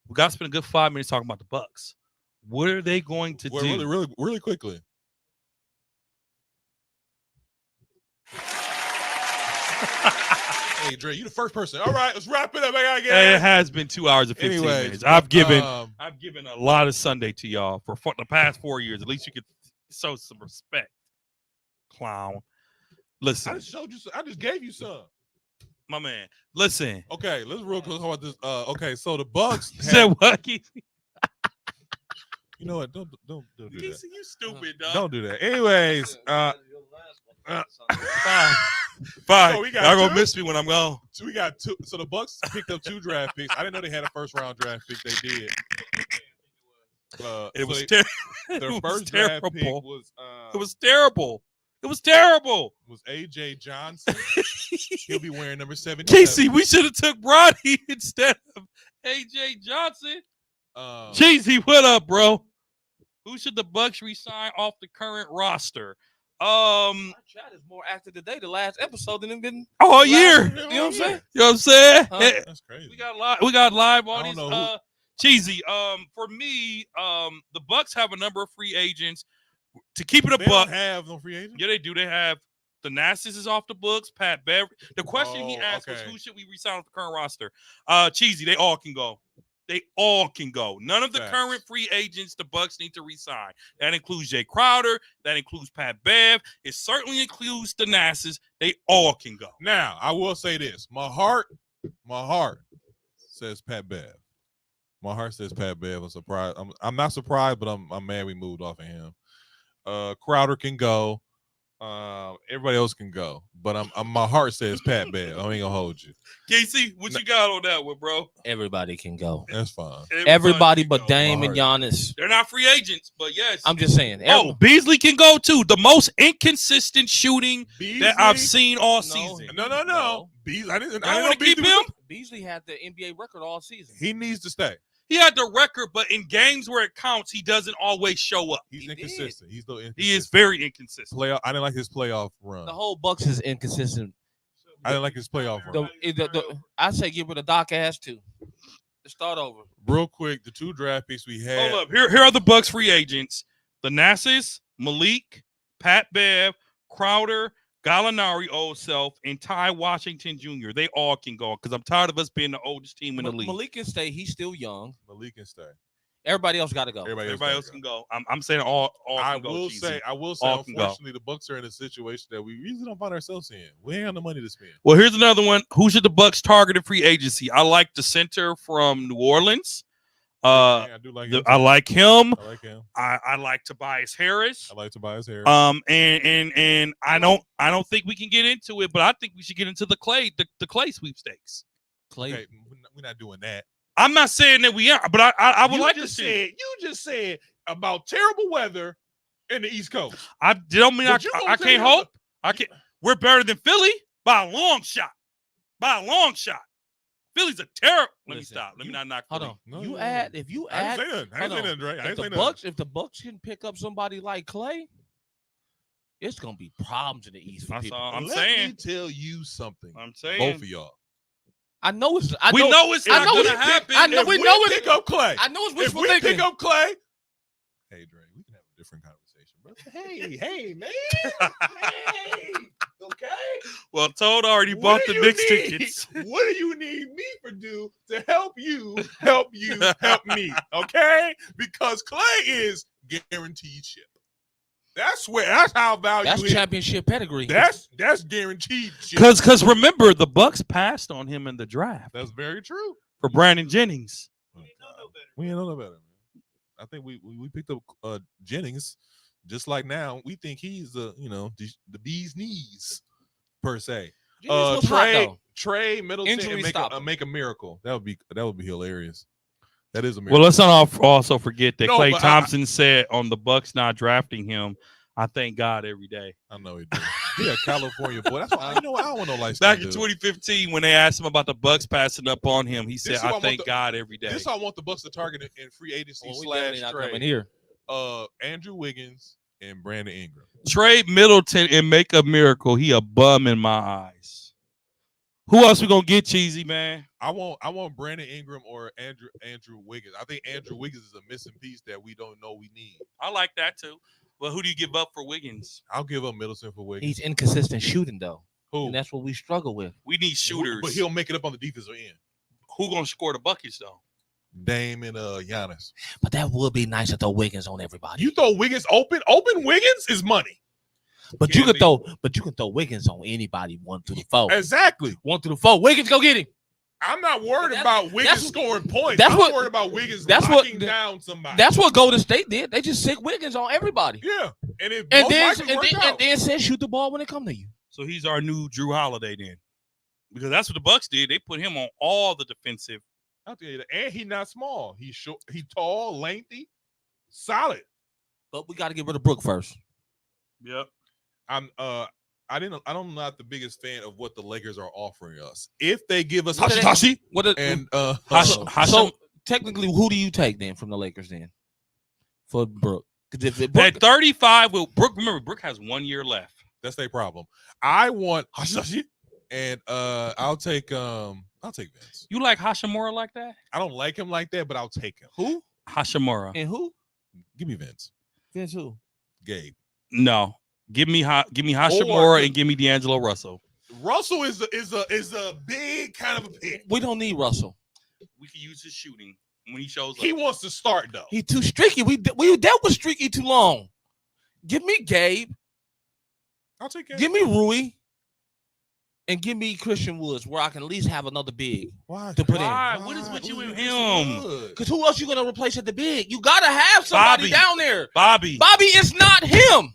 We gotta spend a good 5 minutes talking about the Bucks. What are they going to do? Really quickly. Hey, Dre, you the first person. All right, let's wrap it up. I gotta get it has been 2 hours and 15 minutes. I've given a lot of Sunday to y'all for the past 4 years. At least you could show some respect, clown. Listen, I just gave you some, my man. Listen. Okay, let's real quick talk about this. Okay, so the Bucks said what? You know what? Don't do that. You stupid, dog. Don't do that. Anyways, Fine. So y'all gonna miss me when I'm gone. So we got two. So the Bucks picked up 2 draft picks. I didn't know they had a first round draft pick. They did. It was terrible. Their first draft pick was. It was terrible. It was terrible. Was AJ Johnson? He'll be wearing number 7. Kesey, we should have took Bronny instead of AJ Johnson. Cheesy, what up, bro? Who should the Bucks re-sign off the current roster? Our chat is more active today, the last episode, than it been all year. You know what I'm saying? You know what I'm saying? That's crazy. We got live audience. Cheesy. For me, the Bucks have a number of free agents. To keep it a buck, have no free agents. Yeah, they do. They have the Nassus is off the books. Pat Beverly. The question he asked was, who should we re-sign off the current roster? Cheesy. They all can go. They all can go. None of the current free agents the Bucks need to re-sign. That includes Jay Crowder. That includes Pat Bev. It certainly includes the Nassus. They all can go. Now, I will say this. My heart says Pat Bev. My heart says Pat Bev. I'm surprised. I'm not surprised, but I'm mad we moved off of him. Crowder can go. Everybody else can go, but my heart says Pat Bev. I ain't gonna hold you. KC, what you got on that one, bro? Everybody can go. That's fine. Everybody but Dame and Giannis. They're not free agents, but yes. I'm just saying. Beasley can go too. The most inconsistent shooting that I've seen all season. No. Beasley, I don't want to keep him. Beasley had the NBA record all season. He needs to stay. He had the record, but in games where it counts, he doesn't always show up. He's inconsistent. He's still inconsistent. He is very inconsistent. I didn't like his playoff run. The whole Bucks is inconsistent. I didn't like his playoff run. I say give it a Doc ass too. To start over. Real quick, the 2 draft picks we had. Hold up. Here are the Bucks free agents. The Nassus, Malik, Pat Bev, Crowder, Gallinari, old self, and Ty Washington Jr. They all can go because I'm tired of us being the oldest team in the league. Malik can stay. He's still young. Malik can stay. Everybody else got to go. Everybody else can go. I'm saying all can go. I will say, unfortunately, the Bucks are in a situation that we usually don't find ourselves in. We ain't got the money to spend. Well, here's another one. Who should the Bucks target in free agency? I like the center from New Orleans. I like him. I like him. I like Tobias Harris. And I don't think we can get into it, but I think we should get into the clay sweepstakes. Okay, we're not doing that. I'm not saying that we are, but I would like to see. You just said about terrible weather in the East Coast. I don't mean I can't hope. I can't. We're better than Philly by a long shot. by a long shot. Philly's a terrible. Let me Listen, stop. Let me not knock. Hold Philly. on. No, You no, add no. if you I add. didn't say nothing. I didn't say nothing, Dre. I If didn't the say Bucks, nothing. if the Bucks can pick up somebody like Clay, it's gonna be problems in the East for That's people. all I'm Let saying. me tell you something. I'm saying. Both of y'all. I know it's. We know it's not going to happen. I know If we we know pick up Clay. I know it's If wishful we thinking. pick up Clay, hey Dre, we can have a different conversation, bro. Hey, man. Hey, okay. Well, Toad already What bought do the you Knicks need? tickets. What do you need me to do to help you, help me? Okay? Because Clay is guaranteed ship. That's how value That's is. championship pedigree. That's guaranteed ship. Because remember, the Bucks passed on him in the draft That's very true. for Brandon Jennings. We ain't know no better, man. I think we picked up Jennings, just like now we think he's the bee's knees per se. Jennings was hot, though. Trey Middleton Injury and stopper. make a miracle. That would be hilarious. That is a miracle. Well, let's not also forget that No, Klay but Thompson said on the Bucks not drafting him, I thank God every day. I know he did. He a California boy. That's why I don't want no light Back skin in dude. 2015, when they asked him about the Bucks passing up on him, he said, This is why I I thank want God every day. This I want the Bucks to target in free agency Well, we definitely not coming trade. here. Andrew Wiggins and Brandon Ingram. Trade Middleton and make a miracle. He a bum in my eyes. Who else we gonna get, Cheesy, man? I want Brandon Ingram or Andrew Wiggins. I think Andrew Wiggins is a missing piece that we don't know we need. I like that too. But who do you give up for Wiggins? I'll give up Middleton for Wiggins. He's inconsistent shooting, though. Who? And that's what we struggle with. We need shooters. But he'll make it up on the defensive end. Who gonna score the buckets though? Dame and Giannis. But that would be nice to throw Wiggins on everybody. You throw Wiggins open Wiggins is money. But you can throw Wiggins on anybody 1 through the 4. Exactly. 1 through the 4. Wiggins, go get him. I'm not worried about Wiggins scoring points. I'm worried about Wiggins locking down somebody. That's what Golden State did. They just sick Wiggins on everybody. Yeah. And then said shoot the ball when it come to you. So he's our new Drew Holiday then. Because that's what the Bucks did. They put him on all the defensive. I'll tell you that. And he's not small. He's short, he's tall, lengthy, solid. But we got to get rid of Brook first. Yep. I'm not the biggest fan of what the Lakers are offering us. If they give us So technically, who do you take then from the Lakers then for Brook? At 35, remember Brook has 1 year left. That's their problem. I want Hashashi, and I'll take Vince. You like Hashimura like that? I don't like him like that, but I'll take him. Who? Hashimura. And who? Give me Vince. Vince who? Gabe. No. Give me Hashimura and give me D'Angelo Russell. Russell is a big kind of a pick. We don't need Russell. We can use his shooting when he shows up. He wants to start though. He too streaky. We dealt with streaky too long. Give me Gabe. I'll take Gabe. Give me Rui. And give me Christian Woods, where I can at least have another big to put in. What is with you and him? Because who else you gonna replace at the big? You gotta have somebody down there. Bobby is not him.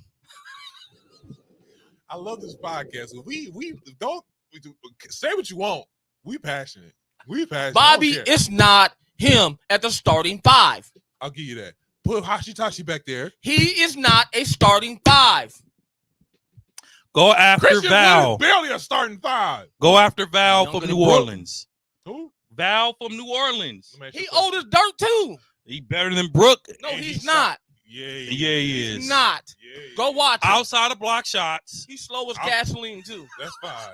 I love this podcast. We don't say what you want. We passionate. Bobby is not him at the starting 5. I'll give you that. Put Hashitashi back there. He is not a starting 5. Go after Christian Val. Wood is barely a starting 5. Go after Val from New Orleans. Who? Val from New Orleans. He old as dirt too. He better than Brook. No, he's not. Yeah, he is. He's not. Yeah, Go watch him. Outside of block shots. He's slow as gasoline too. That's fine.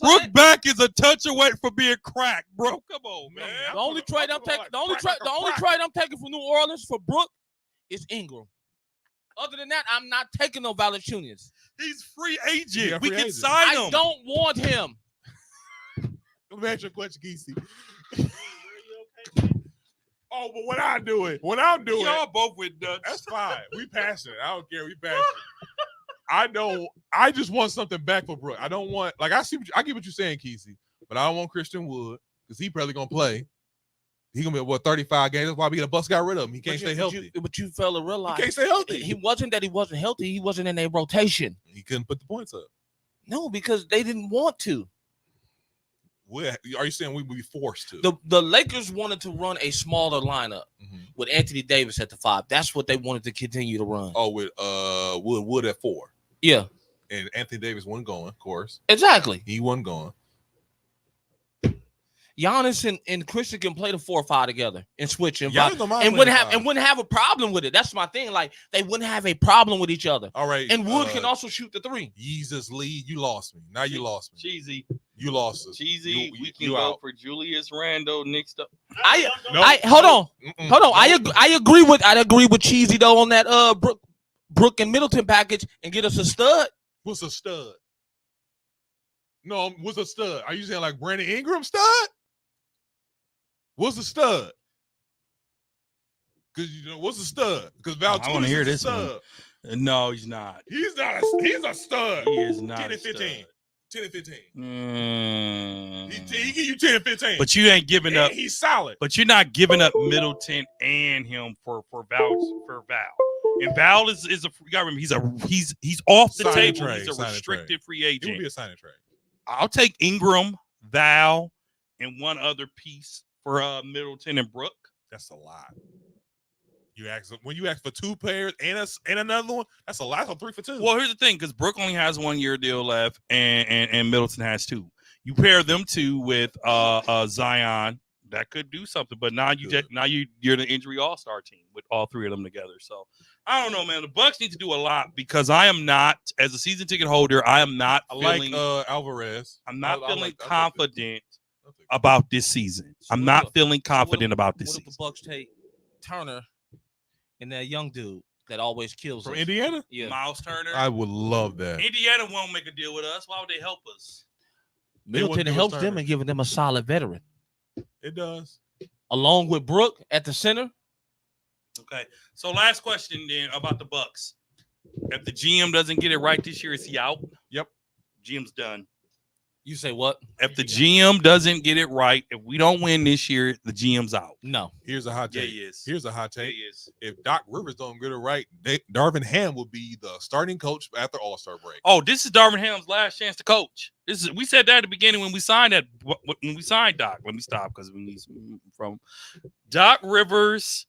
Brook back is a touch away from being cracked, bro. Come on, man. The only trade I'm taking from New Orleans for Brook is Ingram. Other than that, I'm not taking no Valanciunas. He's free agent. Yeah, we free can agent. sign him. I don't want him. Let me ask you a question, Geesey. Oh, but when I'm doing y'all both with nuts. that's fine. We passionate. I don't care. We passionate. I just want something back for Brook. I don't want I get what you're saying, Kesey, but I don't want Christian Wood because he probably gonna play. He gonna be 35 games. That's why the Bucks got rid of him. He can't stay healthy. But you fail to realize He can't stay healthy. he wasn't healthy. He wasn't in a rotation. He couldn't put the points up. No, because they didn't want to. Are you saying we would be forced to? The Lakers wanted to run a smaller lineup with Anthony Davis at the 5. That's what they wanted to continue to run. Oh, with Wood at 4. Yeah. And Anthony Davis wasn't going, of course. Exactly. He wasn't going. Giannis and Christian can play the 4-5 together and switch and wouldn't have a problem with it. That's my thing. Like they wouldn't have a problem with each other. All right. And Wood can also shoot the 3. Yeezus Lee, you lost me. Now you lost me. Cheesy. You lost us. Cheesy. We can go for Julius Randle next up. Hold on. I agree with Cheesy though on that Brook and Middleton package and get us a stud. What's a stud? No, what's a stud? Are you saying like Brandon Ingram stud? What's a stud? Because what's a stud? Because Val I want to hear this stud. One. No, he's not. He's not. He's a stud. He is not. 10 and 15. 10 and 15. He give you 10 and 15. But you ain't giving up. He's solid. But you're not giving up Middleton and him for Val. And Val is a. You gotta remember he's off the table. He's a restricted free agent. It would be a sign and trade. I'll take Ingram, Val, and one other piece for Middleton and Brook. That's a lot. When you ask for 2 players and another one, that's a lot. That's a 3 for 2. Well, here's the thing, because Brook only has 1 year deal left, and Middleton has 2. You pair them 2 with Zion, that could do something. But now you're the injury all-star team with all 3 of them together. So I don't know, man. The Bucks need to do a lot because I am not, as a season ticket holder, I am not feeling Alvarez. I'm not feeling confident about this season. I'm not feeling confident about this season. What if the Bucks take Turner and that young dude that always kills from us? Indiana? Yeah. Miles Turner. I would love that. Indiana won't make a deal with us. Why would they help us? Middleton helps them in giving them a solid veteran. It does. Along with Brook at the center. Okay. So last question then about the Bucks. If the GM doesn't get it right this year, is he out? Yep. GM's done. You say what? If the GM doesn't get it right, if we don't win this year, the GM's out. No. Here's a hot take. Yeah, he is. Here's a hot take. Yeah, he is. If Doc Rivers don't get it right, Darvin Ham will be the starting coach after All-Star break. Oh, this is Darvin Ham's last chance to coach. We said that at the beginning when we signed that. When we signed Doc. Let me stop because we need some from Doc Rivers.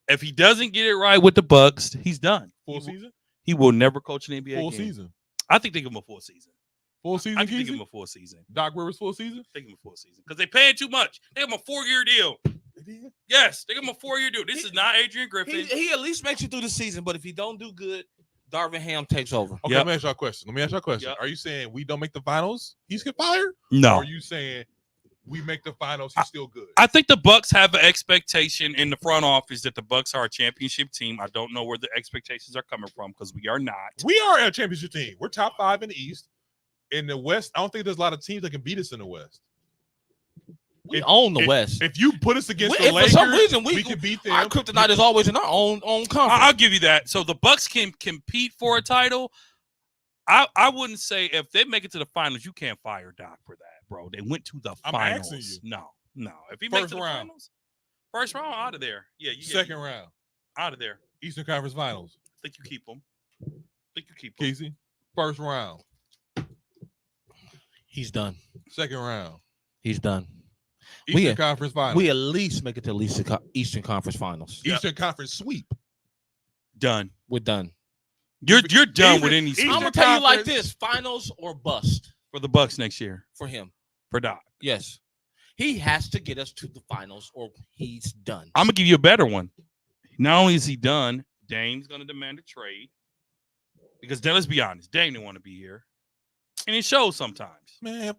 If he doesn't get it right with the Bucks, he's done. Full season? He will never coach an NBA full game. Season. I think they give him a full season. Full season? I think give him a full season. Doc Rivers full season? They give him a full season because they paying too much. They give him a 4-year deal. Yes, they give him a 4-year deal. This is not Adrian Griffin. He at least makes you through the season, but if he don't do good, Darvin Ham takes over. Okay, let me ask y'all a question. Yep. Are you saying we don't make the finals, he's get fired? No. Or are you saying we make the finals, he's still good? I think the Bucks have an expectation in the front office that the Bucks are a championship team. I don't know where the expectations are coming from because we are not. We are a championship team. We're top 5 in the East. In the West, I don't think there's a lot of teams that can beat us in the West. We own the West. If you put us against the Lakers, for some reason we can beat them. Our kryptonite is always in our own conference. I'll give you that. So the Bucks can compete for a title. I wouldn't say if they make it to the finals, you can't fire Doc for that, bro. They went to the finals. I'm asking you. No. If he makes it to the finals, first round, out of there. Yeah. Second round, out of there. Eastern Conference Finals. I think you keep them. Casey, first round. He's done. Second round. He's done. Eastern Conference Finals. We at least make it to Eastern Conference Finals. Eastern Conference sweep. Done. We're done. You're done with any. I'm gonna tell you like this: finals or bust for the Bucks next year. For him. For Doc. Yes. He has to get us to the finals or he's done. I'm gonna give you a better one. Not only is he done, Dame's gonna demand a trade. Because then let's be honest, Dame didn't want to be here. And it shows sometimes. Man,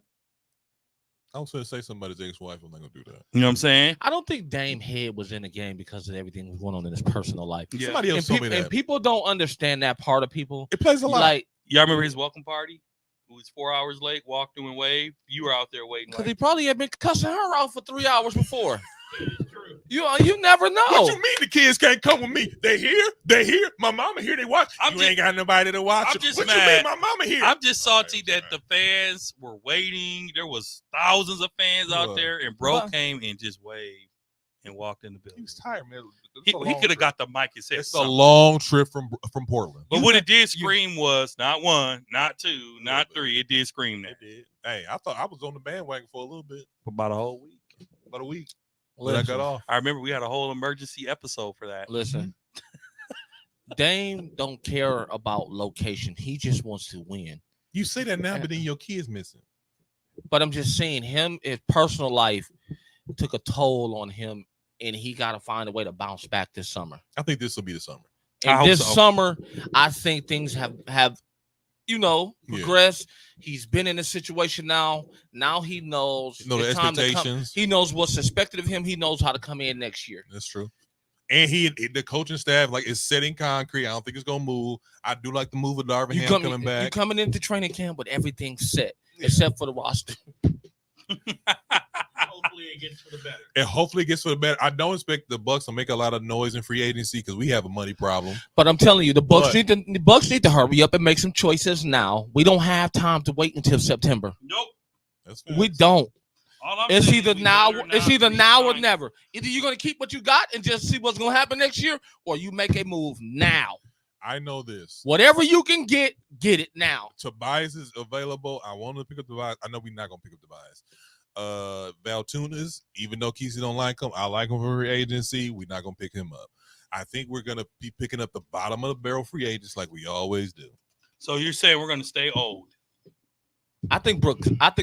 I was going to say somebody's ex-wife. I'm not going to do that. You know what I'm saying? I don't think Dame head was in the game because of everything that was going on in his personal life. Yeah. Somebody else told me that. And people don't understand that part of people. It plays a lot. Like, y'all remember his welcome party? Who was 4 hours late, walked through and waved? You were out there waiting. Because he probably had been cussing her out for 3 hours before. You never know. What you mean the kids can't come with me? They here. My mama here. They watch. Ain't got nobody to watch. I'm just what mad. You mean my mama here? I'm just salty that the fans were waiting. There was thousands of fans out there, and bro came and just waved and walked in the building. He was tired, man. He could have got the mic and said it's something. a long trip from Portland. But what it did scream was not 1, not 2, not 3. It did scream that. It did. Hey, I thought I was on the bandwagon for a little bit. For about a whole week. About a week. Listen, I got off. I remember we had a whole emergency episode for that. Listen, Dame don't care about location. He just wants to win. You say that now, but then your kid's missing. But I'm just saying, his personal life took a toll on him, and he got to find a way to bounce back this summer. I think this will be the summer. And this summer, I think things have progressed. Yeah. He's been in a situation now. Now he knows the expectations. He knows what's expected of him. He knows how to come in next year. That's true. And the coaching staff is setting concrete. I don't think it's gonna move. I do like the move of Darvin Ham coming back. You're coming into training camp with everything set except for the roster. Hopefully it gets for the better. And hopefully it gets for the better. I don't expect the Bucks to make a lot of noise in free agency because we have a money problem. But I'm telling you, the Bucks need to hurry up and make some choices now. We don't have time to wait until September. Nope. We don't. It's either now or never. Either you're going to keep what you got and just see what's going to happen next year, or you make a move now. I know this. Whatever you can get it now. Tobias is available. I want to pick up Tobias. I know we're not going to pick up Tobias. Valtunas, even though Kesey don't like him, I like him for free agency. We're not going to pick him up. I think we're going to be picking up the bottom of the barrel free agents like we always do. So you're saying we're going to stay old? I think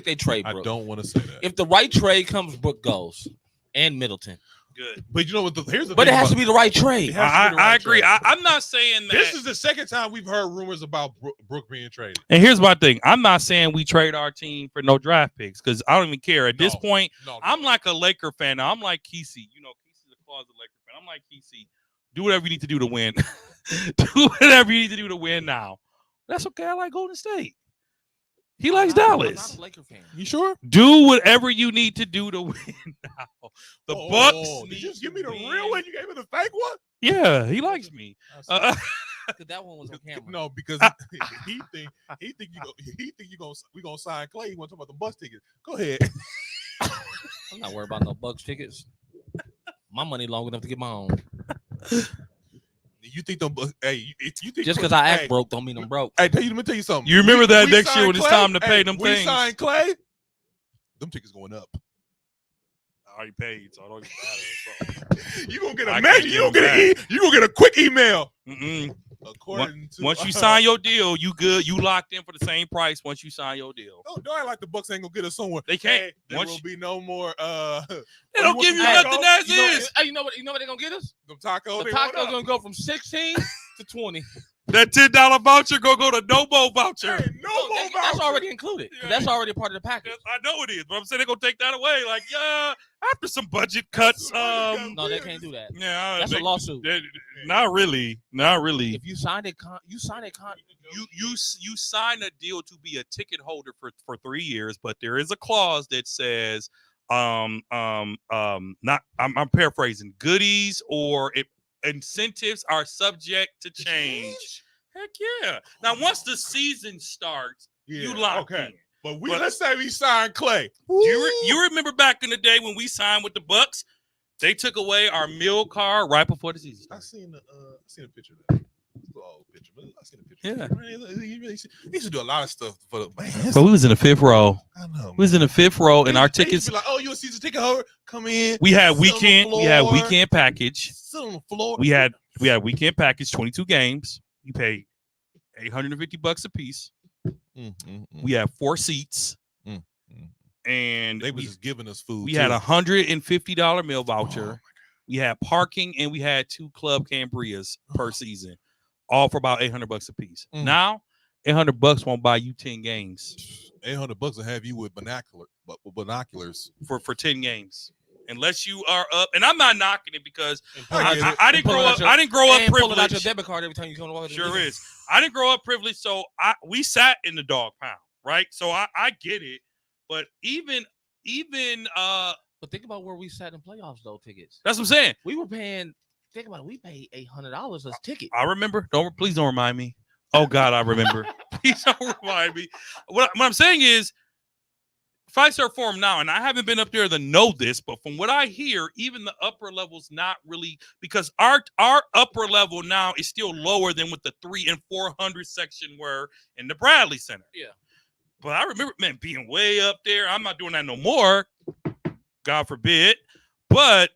they trade Brooke. I don't want to say that. If the right trade comes, Brooke goes. And Middleton. Good. But you know what? Here's the But thing it has to be the right trade. I agree. I'm not saying that. This is the second time we've heard rumors about Brooke being traded. And here's my thing. I'm not saying we trade our team for no draft picks because I don't even care. At this point, I'm like a Laker fan now. I'm like Kesey. Kesey's a closet Laker fan. I'm like Kesey. Do whatever you need to do to win. Do whatever you need to do to win now. That's okay. I like Golden State. He likes Dallas. I'm not a Laker fan. You sure? Do whatever you need to do to win now. The Bucks. Did you just give me the real one? You gave me the fake one? Yeah, he likes me. That one was on camera. No, because he think we gonna sign Clay. He want to talk about the Bucks tickets. Go ahead. I'm not worried about no Bucks tickets. My money long enough to get my own. You think them? Hey, you think just because I act broke don't mean I'm broke. Hey, let me tell you something. You remember that next year when it's time to pay them things? We signed Clay. Them tickets going up. I already paid, so I don't even matter. You gonna get a message? You gonna get a quick email. Once you sign your deal, you good. You locked in for the same price. Once you sign your deal. No, I like the Bucks ain't gonna get us somewhere. They can't. There will be no more. They don't give you nothing as is. You know what they're gonna get us? The tacos. The tacos gonna go from 16 to 20. That $10 voucher go to no more voucher. Hey, no more voucher. That's already included. Yeah. That's already part of the package. I know it is, but I'm saying they're gonna take that away. Like, after some budget cuts. No, they can't do that. Yeah, that's a lawsuit. Not really. If you sign a you sign a deal to be a ticket holder for 3 years, but there is a clause that says, I'm paraphrasing, goodies or incentives are subject to change. Heck yeah. Now, once the season starts, you lock in. But let's say we signed Clay. You remember back in the day when we signed with the Bucks, they took away our meal card right before the season started. I seen a picture of that. Picture, but I seen a picture. Yeah. He used to do a lot of stuff for the man. But we was in the fifth row. I know. We was in the fifth row, and our tickets. Be like, you a season ticket holder? Come in. We had weekend. We had weekend package. Sit on the floor. We had weekend package. 22 games. You paid $850 a piece. We had 4 seats. And they was just giving us food. We had $150 meal voucher. We had parking, and we had 2 Club Cambrias per season, all for about $800 a piece. Now, $800 won't buy you 10 games. $800 will have you with binoculars for 10 games, unless you are up. And I'm not knocking it because I didn't grow up. I didn't grow up privileged. Pulling out your debit card every time you come to walk. Sure is. I didn't grow up privileged, so we sat in the dog pound, right? So I get it, but even. But think about where we sat in playoffs, though, tickets. That's what I'm saying. We were paying, think about it, we paid $800 a ticket. I remember. Please don't remind me. Oh, God, I remember. Please don't remind me. What I'm saying is, Fiserv Forum now, and I haven't been up there to know this, but from what I hear, even the upper level's not really, because our upper level now is still lower than what the 300 and 400 section were in the Bradley Center. Yeah. But I remember, man, being way up there. I'm not doing that no more. God forbid. But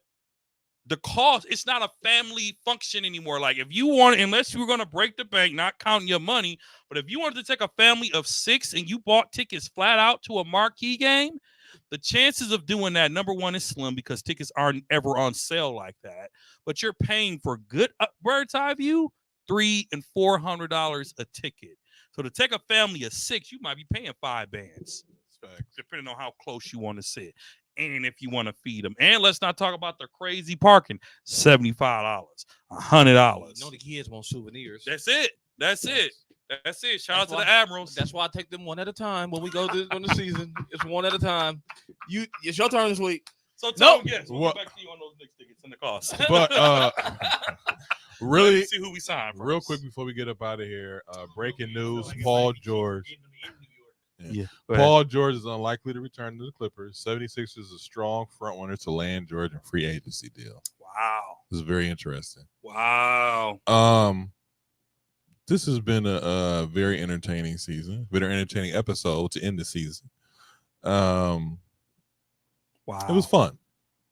the cost, it's not a family function anymore. Like if you want, unless you were going to break the bank, not counting your money, but if you wanted to take a family of 6 and you bought tickets flat out to a marquee game, the chances of doing that, number one, is slim because tickets aren't ever on sale like that. But you're paying for good bird's eye view, $300 and $400 a ticket. So to take a family of 6, you might be paying 5 bands, depending on how close you want to sit. And if you want to feed them. And let's not talk about the crazy parking. $75, $100. The kids want souvenirs. That's it. Shout out to the Admirals. That's why I take them one at a time when we go on the season. It's one at a time. It's your turn this week. So tell them, yes, we'll get back to you on those Knicks tickets and the cost. But really, see who we signed first. Real quick before we get up out of here, breaking news: Paul George. Yeah. Paul George is unlikely to return to the Clippers. 76ers is a strong front runner to land George in free agency deal. Wow. This is very interesting. Wow. This has been a very entertaining season, very entertaining episode to end the season. Wow. It was fun.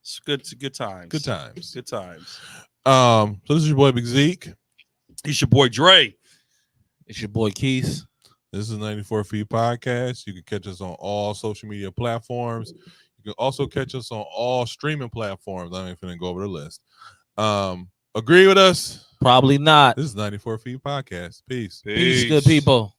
It's good times. Good times. Good times. So this is your boy Big Zeke. It's your boy Dre. It's your boy Keith. This is 94 Feet Podcast. You can catch us on all social media platforms. You can also catch us on all streaming platforms. I ain't finna go over the list. Agree with us? Probably not. This is 94 Feet Podcast. Peace. Peace, good people.